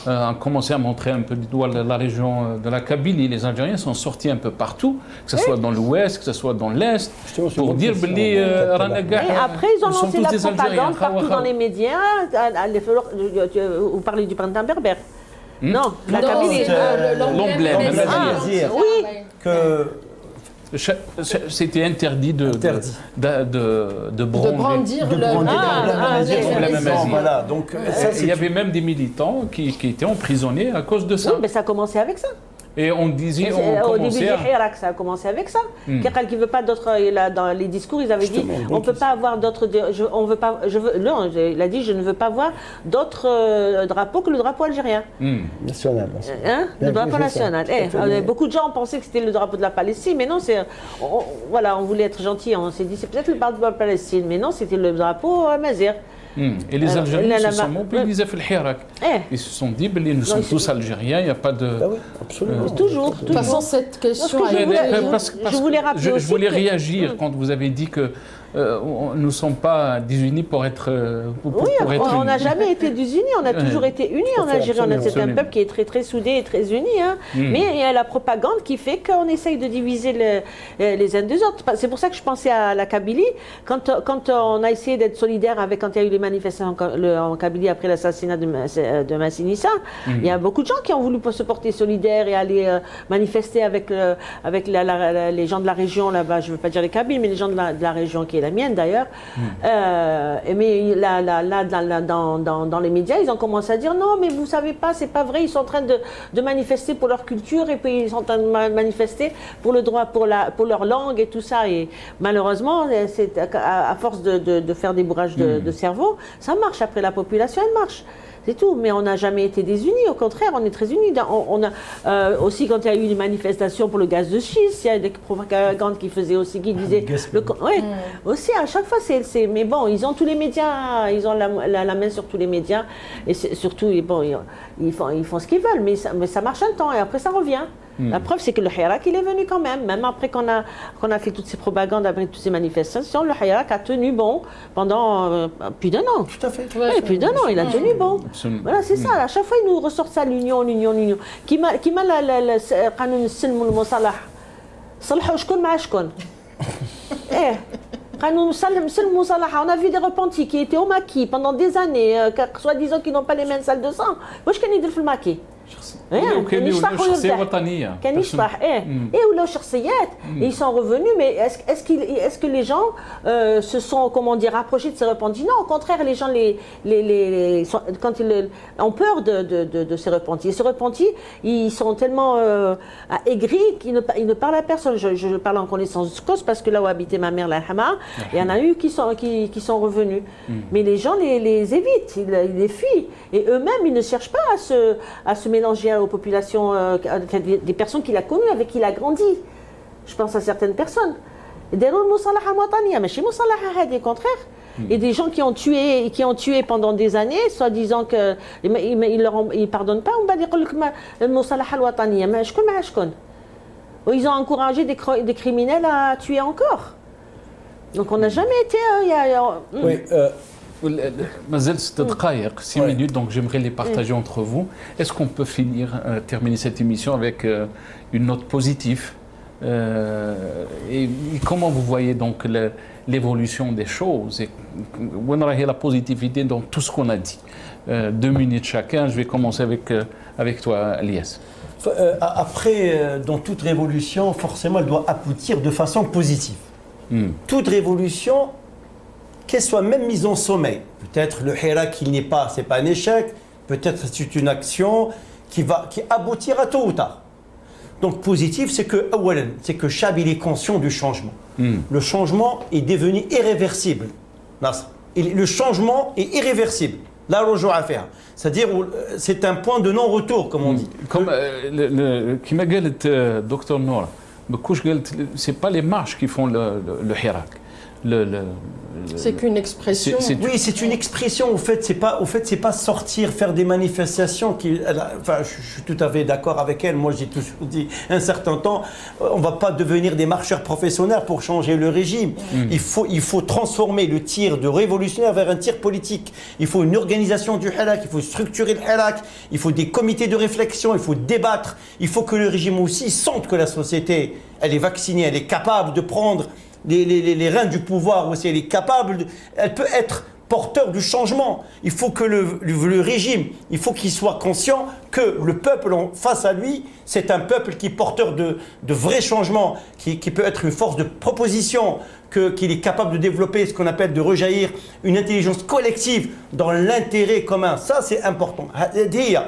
on commençait à montrer un peu du doigt la région de la Kabylie. Les Algériens sont sortis un peu partout, que ce soit dans l'ouest, que ce soit dans l'est, pour dire et après, ils ont lancé la propagande partout dans les médias. Vous parlez du printemps berbère? Non, la Kabylie. L'emblème Amazigh. Oui. C'était interdit de brandir voilà, donc il y avait même des militants qui étaient emprisonnés à cause de ça. Oui, mais ça a commencé avec ça. Et on disait, au début du Hirak, ça a commencé avec ça. Quelqu'un qui veut pas d'autres, dans les discours, ils avaient dit, on peut pas avoir d'autres, non, il a dit, je ne veux pas voir d'autres drapeaux que le drapeau algérien. National. Hein, le drapeau national. Beaucoup de gens pensaient que c'était le drapeau de la Palestine, mais non, voilà, on voulait être gentil, on s'est dit, c'est peut-être le drapeau de la Palestine, mais non, c'était le drapeau Amazigh. Et les Algériens se sont mobilisés dans le Hirak. Ils se sont dit, nous sommes tous Algériens, il n'y a pas de... Ah oui, absolument. Toujours. De toute façon, cette question... Je voulais rappeler aussi je voulais réagir quand vous avez dit que nous ne sommes pas désunis pour être. On n'a jamais été désunis, on a toujours été unis en Algérie. C'est un peuple qui est très très soudé et très uni. Hein. Mais il y a la propagande qui fait qu'on essaye de diviser les uns des autres. C'est pour ça que je pensais à la Kabylie. Quand on a essayé d'être solidaire avec, quand il y a eu les manifestations en Kabylie après l'assassinat de Massinissa, il y a beaucoup de gens qui ont voulu se porter solidaires et aller manifester avec les gens de la région là-bas. Je ne veux pas dire les Kabyles, mais les gens de la région qui est la mienne d'ailleurs. Mais là, dans les médias, ils ont commencé à dire non, mais vous savez pas, c'est pas vrai. Ils sont en train de manifester pour leur culture et puis ils sont en train de manifester pour le droit, pour leur langue et tout ça. Et malheureusement, c'est à force de faire des bourrages de cerveau, ça marche. Après, la population, elle marche. C'est tout, mais on n'a jamais été désunis, au contraire, on est très unis. On a aussi, quand il y a eu des manifestations pour le gaz de schiste, il y a des propagandes qui faisaient aussi, qui disaient... aussi, à chaque fois, mais bon, ils ont tous les médias, ils ont la main sur tous les médias, et surtout, bon, ils font ce qu'ils veulent, mais ça marche un temps, et après ça revient. La preuve, c'est que le Hirak, il est venu quand même après qu'on a fait toutes ces propagandes, après toutes ces manifestations, le Hirak a tenu bon pendant plus d'un an. Tout à fait. Plus d'un an, il a tenu bon. Absolument. Voilà, c'est ça. À chaque fois, il nous ressort ça, l'union. Qui m'a قانون السلم والمصالحة صلحوا شكون مع شكون. قانون السلم والمصالحة. On a vu des repentis qui étaient au maquis pendant des années, soi-disant qu'ils n'ont pas les mêmes salles de sang. واش كان يدير في الماكي؟ كان يشطح ويرتاح كان يشطح ولاو شخصيات ils sont revenus, mais est-ce que les gens se sont, comment dire, rapprochés de ces repentis? Non, au contraire, les gens quand ils ont peur de ces repentis. Et ces repentis, ils sont tellement aigris qu'ils ne parlent à personne. Je parle en connaissance de cause parce que là où habitait ma mère, la Hama, il y en a eu qui sont revenus. Mais les gens les évitent, ils les fuient. Et eux-mêmes, ils ne cherchent pas à se mélanger aux populations, des personnes qu'il a connues, avec qui il a grandi. Je pense à certaines personnes. Au contraire. Et des gens qui ont tué pendant des années, soi-disant qu'ils ne pardonnent pas, ils ont encouragé des criminels à tuer encore. Donc on n'a jamais été... Mazel, 6 minutes, donc j'aimerais les partager entre vous. Est-ce qu'on peut terminer cette émission avec une note positive et comment vous voyez donc l'évolution des choses et où est la positivité dans tout ce qu'on a dit? 2 minutes chacun, je vais commencer avec toi, Elias. Après, dans toute révolution, forcément, elle doit aboutir de façon positive. Toute révolution, qu'elle soit même mise en sommeil. Peut-être le Hirak, c'est pas un échec, peut-être c'est une action qui aboutira tôt ou tard. Donc positif, c'est que Chab, il est conscient du changement. Le changement est devenu irréversible. Le changement est irréversible. Là, à faire. C'est-à-dire, c'est un point de non-retour, comme on dit. Comme m'a dit le docteur Noura, c'est pas les marches qui font le Hirak. C'est qu'une expression. Oui, c'est une expression. Au fait, c'est pas sortir, faire des manifestations. Je suis tout à fait d'accord avec elle. Moi, j'ai toujours dit, un certain temps, on va pas devenir des marcheurs professionnels pour changer le régime. Il faut transformer le tir de révolutionnaire vers un tir politique. Il faut une organisation du Hirak, il faut structurer le Hirak, il faut des comités de réflexion, il faut débattre. Il faut que le régime aussi sente que la société, elle est vaccinée, elle est capable de prendre les reins du pouvoir aussi, elle peut être porteur du changement. Il faut que le régime, il faut qu'il soit conscient que le peuple face à lui, c'est un peuple qui est porteur de vrais changements, qui peut être une force de proposition, qu'il est capable de développer ce qu'on appelle de rejaillir une intelligence collective dans l'intérêt commun. Ça, c'est important. C'est-à-dire,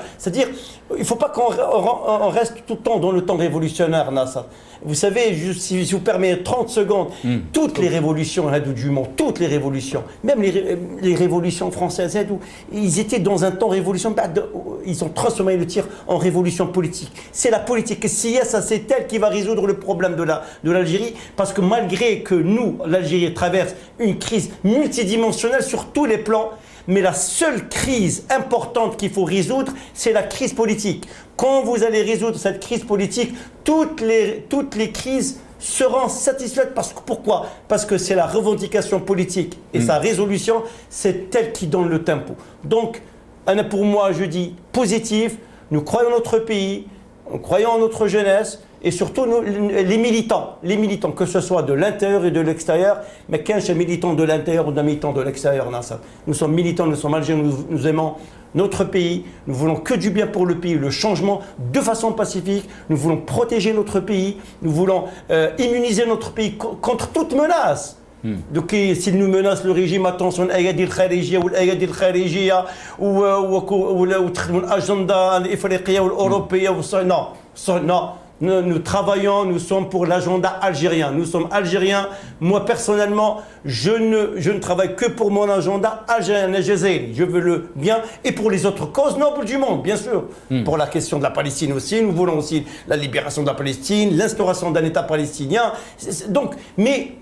il ne faut pas qu'on reste tout le temps dans le temps révolutionnaire, Nassar. Vous savez, si je vous permets 30 secondes, toutes les révolutions, toutes les révolutions, même les révolutions françaises, ils étaient dans un temps révolution, ils ont transformé le tir en révolution politique. C'est la politique. C'est elle qui va résoudre le problème de l'Algérie, parce que malgré que nous, l'Algérie traverse une crise multidimensionnelle sur tous les plans, mais la seule crise importante qu'il faut résoudre, c'est la crise politique. Quand vous allez résoudre cette crise politique, toutes les crises seront satisfaites. Pourquoi? Parce que c'est la revendication politique et sa résolution, c'est elle qui donne le tempo. Donc, pour moi, je dis positif, nous croyons en notre pays, nous croyons en notre jeunesse, et surtout nous, les militants, que ce soit de l'intérieur et de l'extérieur, mais qu'un militant de l'intérieur ou d'un militant de l'extérieur, nous sommes militants, nous sommes algériens, nous aimons notre pays, nous voulons que du bien pour le pays, le changement de façon pacifique, nous voulons protéger notre pays, nous voulons immuniser notre pays contre toute menace. Donc s'il nous menace le régime, attention, l'agenda kharijia ou l'agenda kharijia ou l'agenda africaine ou européenne, non. Nous travaillons, nous sommes pour l'agenda algérien. Nous sommes algériens. Moi, personnellement, je ne travaille que pour mon agenda algérien, algérien. Je veux le bien et pour les autres causes nobles du monde, bien sûr. Pour la question de la Palestine aussi, nous voulons aussi la libération de la Palestine, l'instauration d'un État palestinien. Donc, mais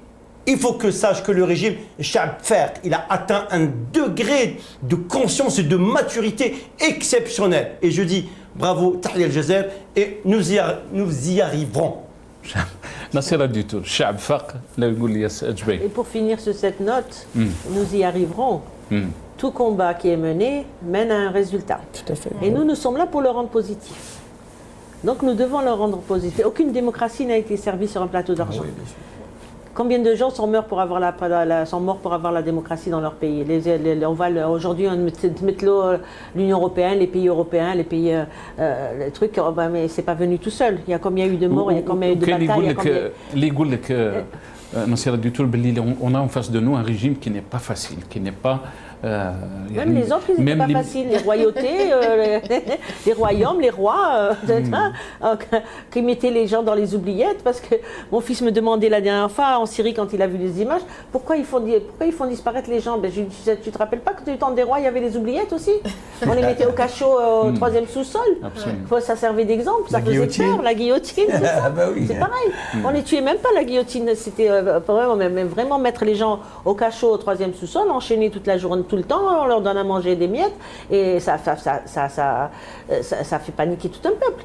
il faut que sache que le régime Chab Faik, il a atteint un degré de conscience et de maturité exceptionnel. Et je dis bravo, Tahia al-Jazair, et nous y arriverons. Nasser Aditour, Chab Faik, et pour finir sur cette note, nous y arriverons. Tout combat qui est mené mène à un résultat. Tout à fait. Et nous sommes là pour le rendre positif. Donc nous devons le rendre positif. Aucune démocratie n'a été servie sur un plateau d'argent. Oui, combien de gens sont morts pour avoir la démocratie dans leur pays? Aujourd'hui, on met l'Union européenne, les pays européens, les pays, les trucs, mais c'est pas venu tout seul. Il y a combien eu de morts, il y a combien eu de batailles. On a en face de nous un régime qui n'est pas facile, qui n'est pas... même les autres, ils n'étaient pas faciles. Les royautés, les royaumes, les rois, qui mettaient les gens dans les oubliettes. Parce que mon fils me demandait la dernière fois en Syrie, quand il a vu les images, pourquoi ils font disparaître les gens. Je lui disais, tu te rappelles pas que du temps des rois, il y avait les oubliettes aussi? On les mettait au cachot au 3e sous-sol. Ça servait d'exemple, ça faisait peur, la guillotine, c'est ça. C'est pareil. On ne les tuait même pas, la guillotine. C'était vraiment mettre les gens au cachot au 3e sous-sol, enchaîner toute la journée, tout le temps, on leur donne à manger des miettes et ça fait paniquer tout un peuple.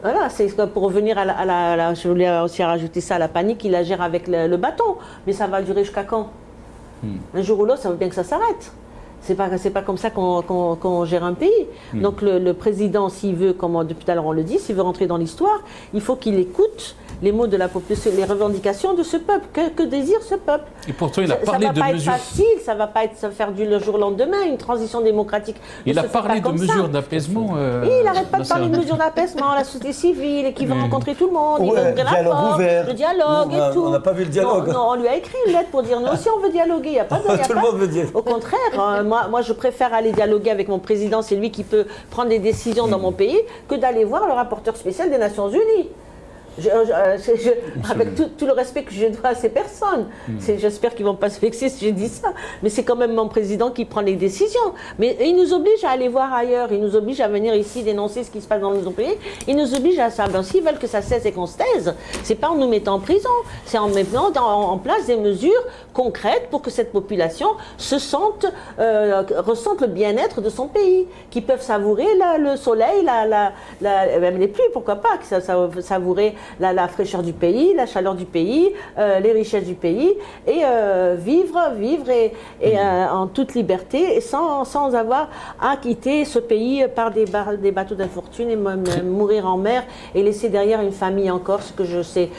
Voilà, c'est pour revenir je voulais aussi rajouter ça, la panique, il la gère avec le bâton, mais ça va durer jusqu'à quand? Un jour ou l'autre, ça veut bien que ça s'arrête. C'est pas comme ça qu'on gère un pays. Donc le président, s'il veut, comme depuis tout à l'heure on le dit, s'il veut rentrer dans l'histoire, il faut qu'il écoute les mots de la population, les revendications de ce peuple. Que désire ce peuple? Et pourtant, il a parlé de mesures. Ça va pas être facile, ça va pas être se faire du jour au lendemain, une transition démocratique. Il a parlé de mesures d'apaisement. Il n'arrête pas de parler de mesures d'apaisement, la société civile, et qui va rencontrer tout le monde, il va ouvrir la porte, le dialogue et tout. On n'a pas vu le dialogue. Non, on lui a écrit une lettre pour dire nous aussi on veut dialoguer. Il y a pas tout le monde veut dialoguer. Au contraire, moi je préfère aller dialoguer avec mon président, c'est lui qui peut prendre des décisions dans mon pays, que d'aller voir le rapporteur spécial des Nations Unies. Avec tout le respect que je dois à ces personnes, j'espère qu'ils ne vont pas se vexer si je dis ça, mais c'est quand même mon président qui prend les décisions. Mais il nous oblige à aller voir ailleurs, il nous oblige à venir ici dénoncer ce qui se passe dans nos pays, il nous oblige à ça. S'ils veulent que ça cesse et qu'on se taise, c'est pas en nous mettant en prison, c'est en mettant en place des mesures concrètes pour que cette population ressente le bien-être de son pays, qu'ils peuvent savourer le soleil, même les pluies, pourquoi pas, que savourer la fraîcheur du pays, la chaleur du pays, les richesses du pays, et vivre en toute liberté et sans avoir à quitter ce pays par des bateaux d'infortune et mourir en mer et laisser derrière une famille encore, c'est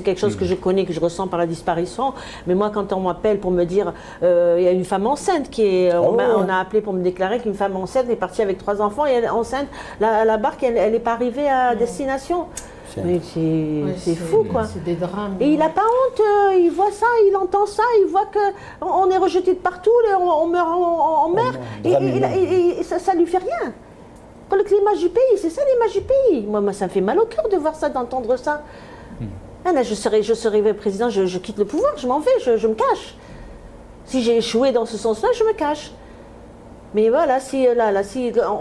quelque chose que je connais, que je ressens par la disparition. Mais moi, quand on m'appelle pour me dire il y a une femme enceinte on a appelé pour me déclarer qu'une femme enceinte est partie avec 3 enfants et elle est enceinte, la barque elle n'est pas arrivée à destination. C'est fou, quoi. C'est des drames. Et il n'a pas honte, il voit ça, il entend ça, il voit qu'on est rejeté de partout, on meurt en mer, et ça ne lui fait rien. L'image du pays, c'est ça l'image du pays. Moi, ça me fait mal au cœur de voir ça, d'entendre ça. Là, je serai président, je quitte le pouvoir, je m'en vais, je me cache. Si j'ai échoué dans ce sens-là, je me cache. Mais voilà,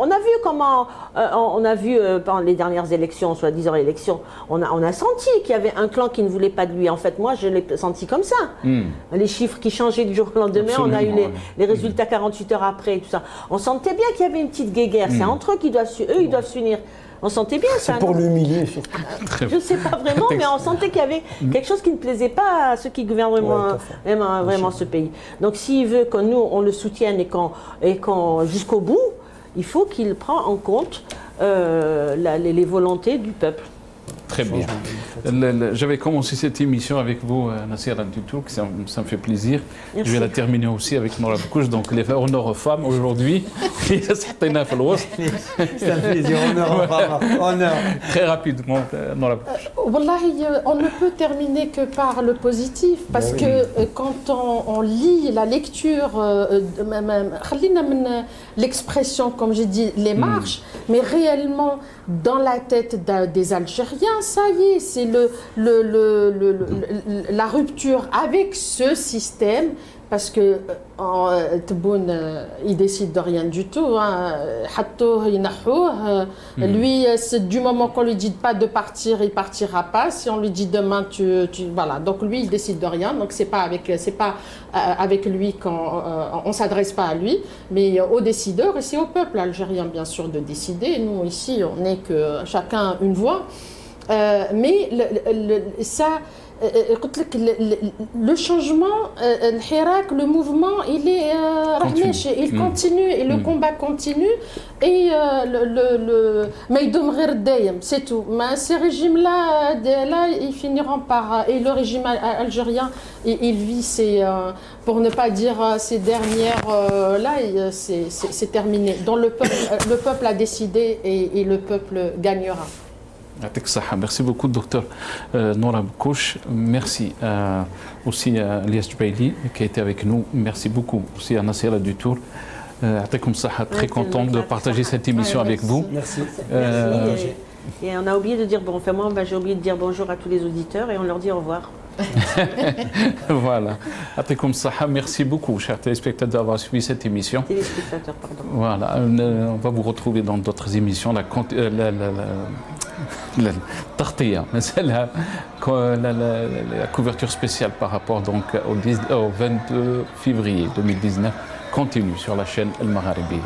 on a vu comment, pendant les dernières élections, soi-disant élections, on a senti qu'il y avait un clan qui ne voulait pas de lui. En fait, moi, je l'ai senti comme ça. Les chiffres qui changeaient du jour au lendemain, on a eu les résultats 48 heures après et tout ça. On sentait bien qu'il y avait une petite guéguerre. C'est entre eux qu'ils doivent s'unir. On sentait bien ça. C'est pour l'humilier. Je ne sais pas vraiment, mais on sentait qu'il y avait quelque chose qui ne plaisait pas à ceux qui gouvernent vraiment ce pays. Donc s'il veut que nous, on le soutienne et qu'on jusqu'au bout, il faut qu'il prenne en compte les volontés du peuple. Très bien. J'avais commencé cette émission avec vous, Nassira Dutouk, ça me fait plaisir. Merci. Je vais la terminer aussi avec Nora Boucouche, donc les honneurs aux femmes aujourd'hui. C'est un plaisir, honneur aux femmes, honneur. Très rapidement, Nora Boucouche. Wallahi, on ne peut terminer que par le positif, parce que quand on lit la lecture, l'expression, comme j'ai dit, les marches, mais réellement dans la tête des Algériens, ça y est, c'est la rupture avec ce système, parce que Tebboune, il décide de rien du tout. Lui, du moment qu'on lui dit pas de partir, il partira pas. Si on lui dit demain, voilà. Donc lui, il décide de rien. Donc c'est pas avec lui qu'on s'adresse pas à lui, mais aux décideurs et c'est au peuple algérien bien sûr de décider. Nous ici, on n'est que chacun une voix. Mais le changement, le mouvement, il est il continue et le combat continue et c'est tout. Mais ces régimes-là, ils finiront par... Et le régime algérien, il vit pour ne pas dire ces dernières... c'est terminé. Donc le peuple a décidé et le peuple gagnera. Merci beaucoup, docteur Nora Boucouche. Merci aussi à Elias Djbaili qui a été avec nous. Merci beaucoup aussi à Nassira Dutour. Très content de partager cette émission avec vous. Merci. Et on a oublié de dire, j'ai oublié de dire bonjour à tous les auditeurs et on leur dit au revoir. Voilà. Merci beaucoup, chers téléspectateurs, d'avoir suivi cette émission. Téléspectateurs, pardon. Voilà. On va vous retrouver dans d'autres émissions. La couverture spéciale par rapport donc au 22 février 2019 continue sur la chaîne El Magharibi.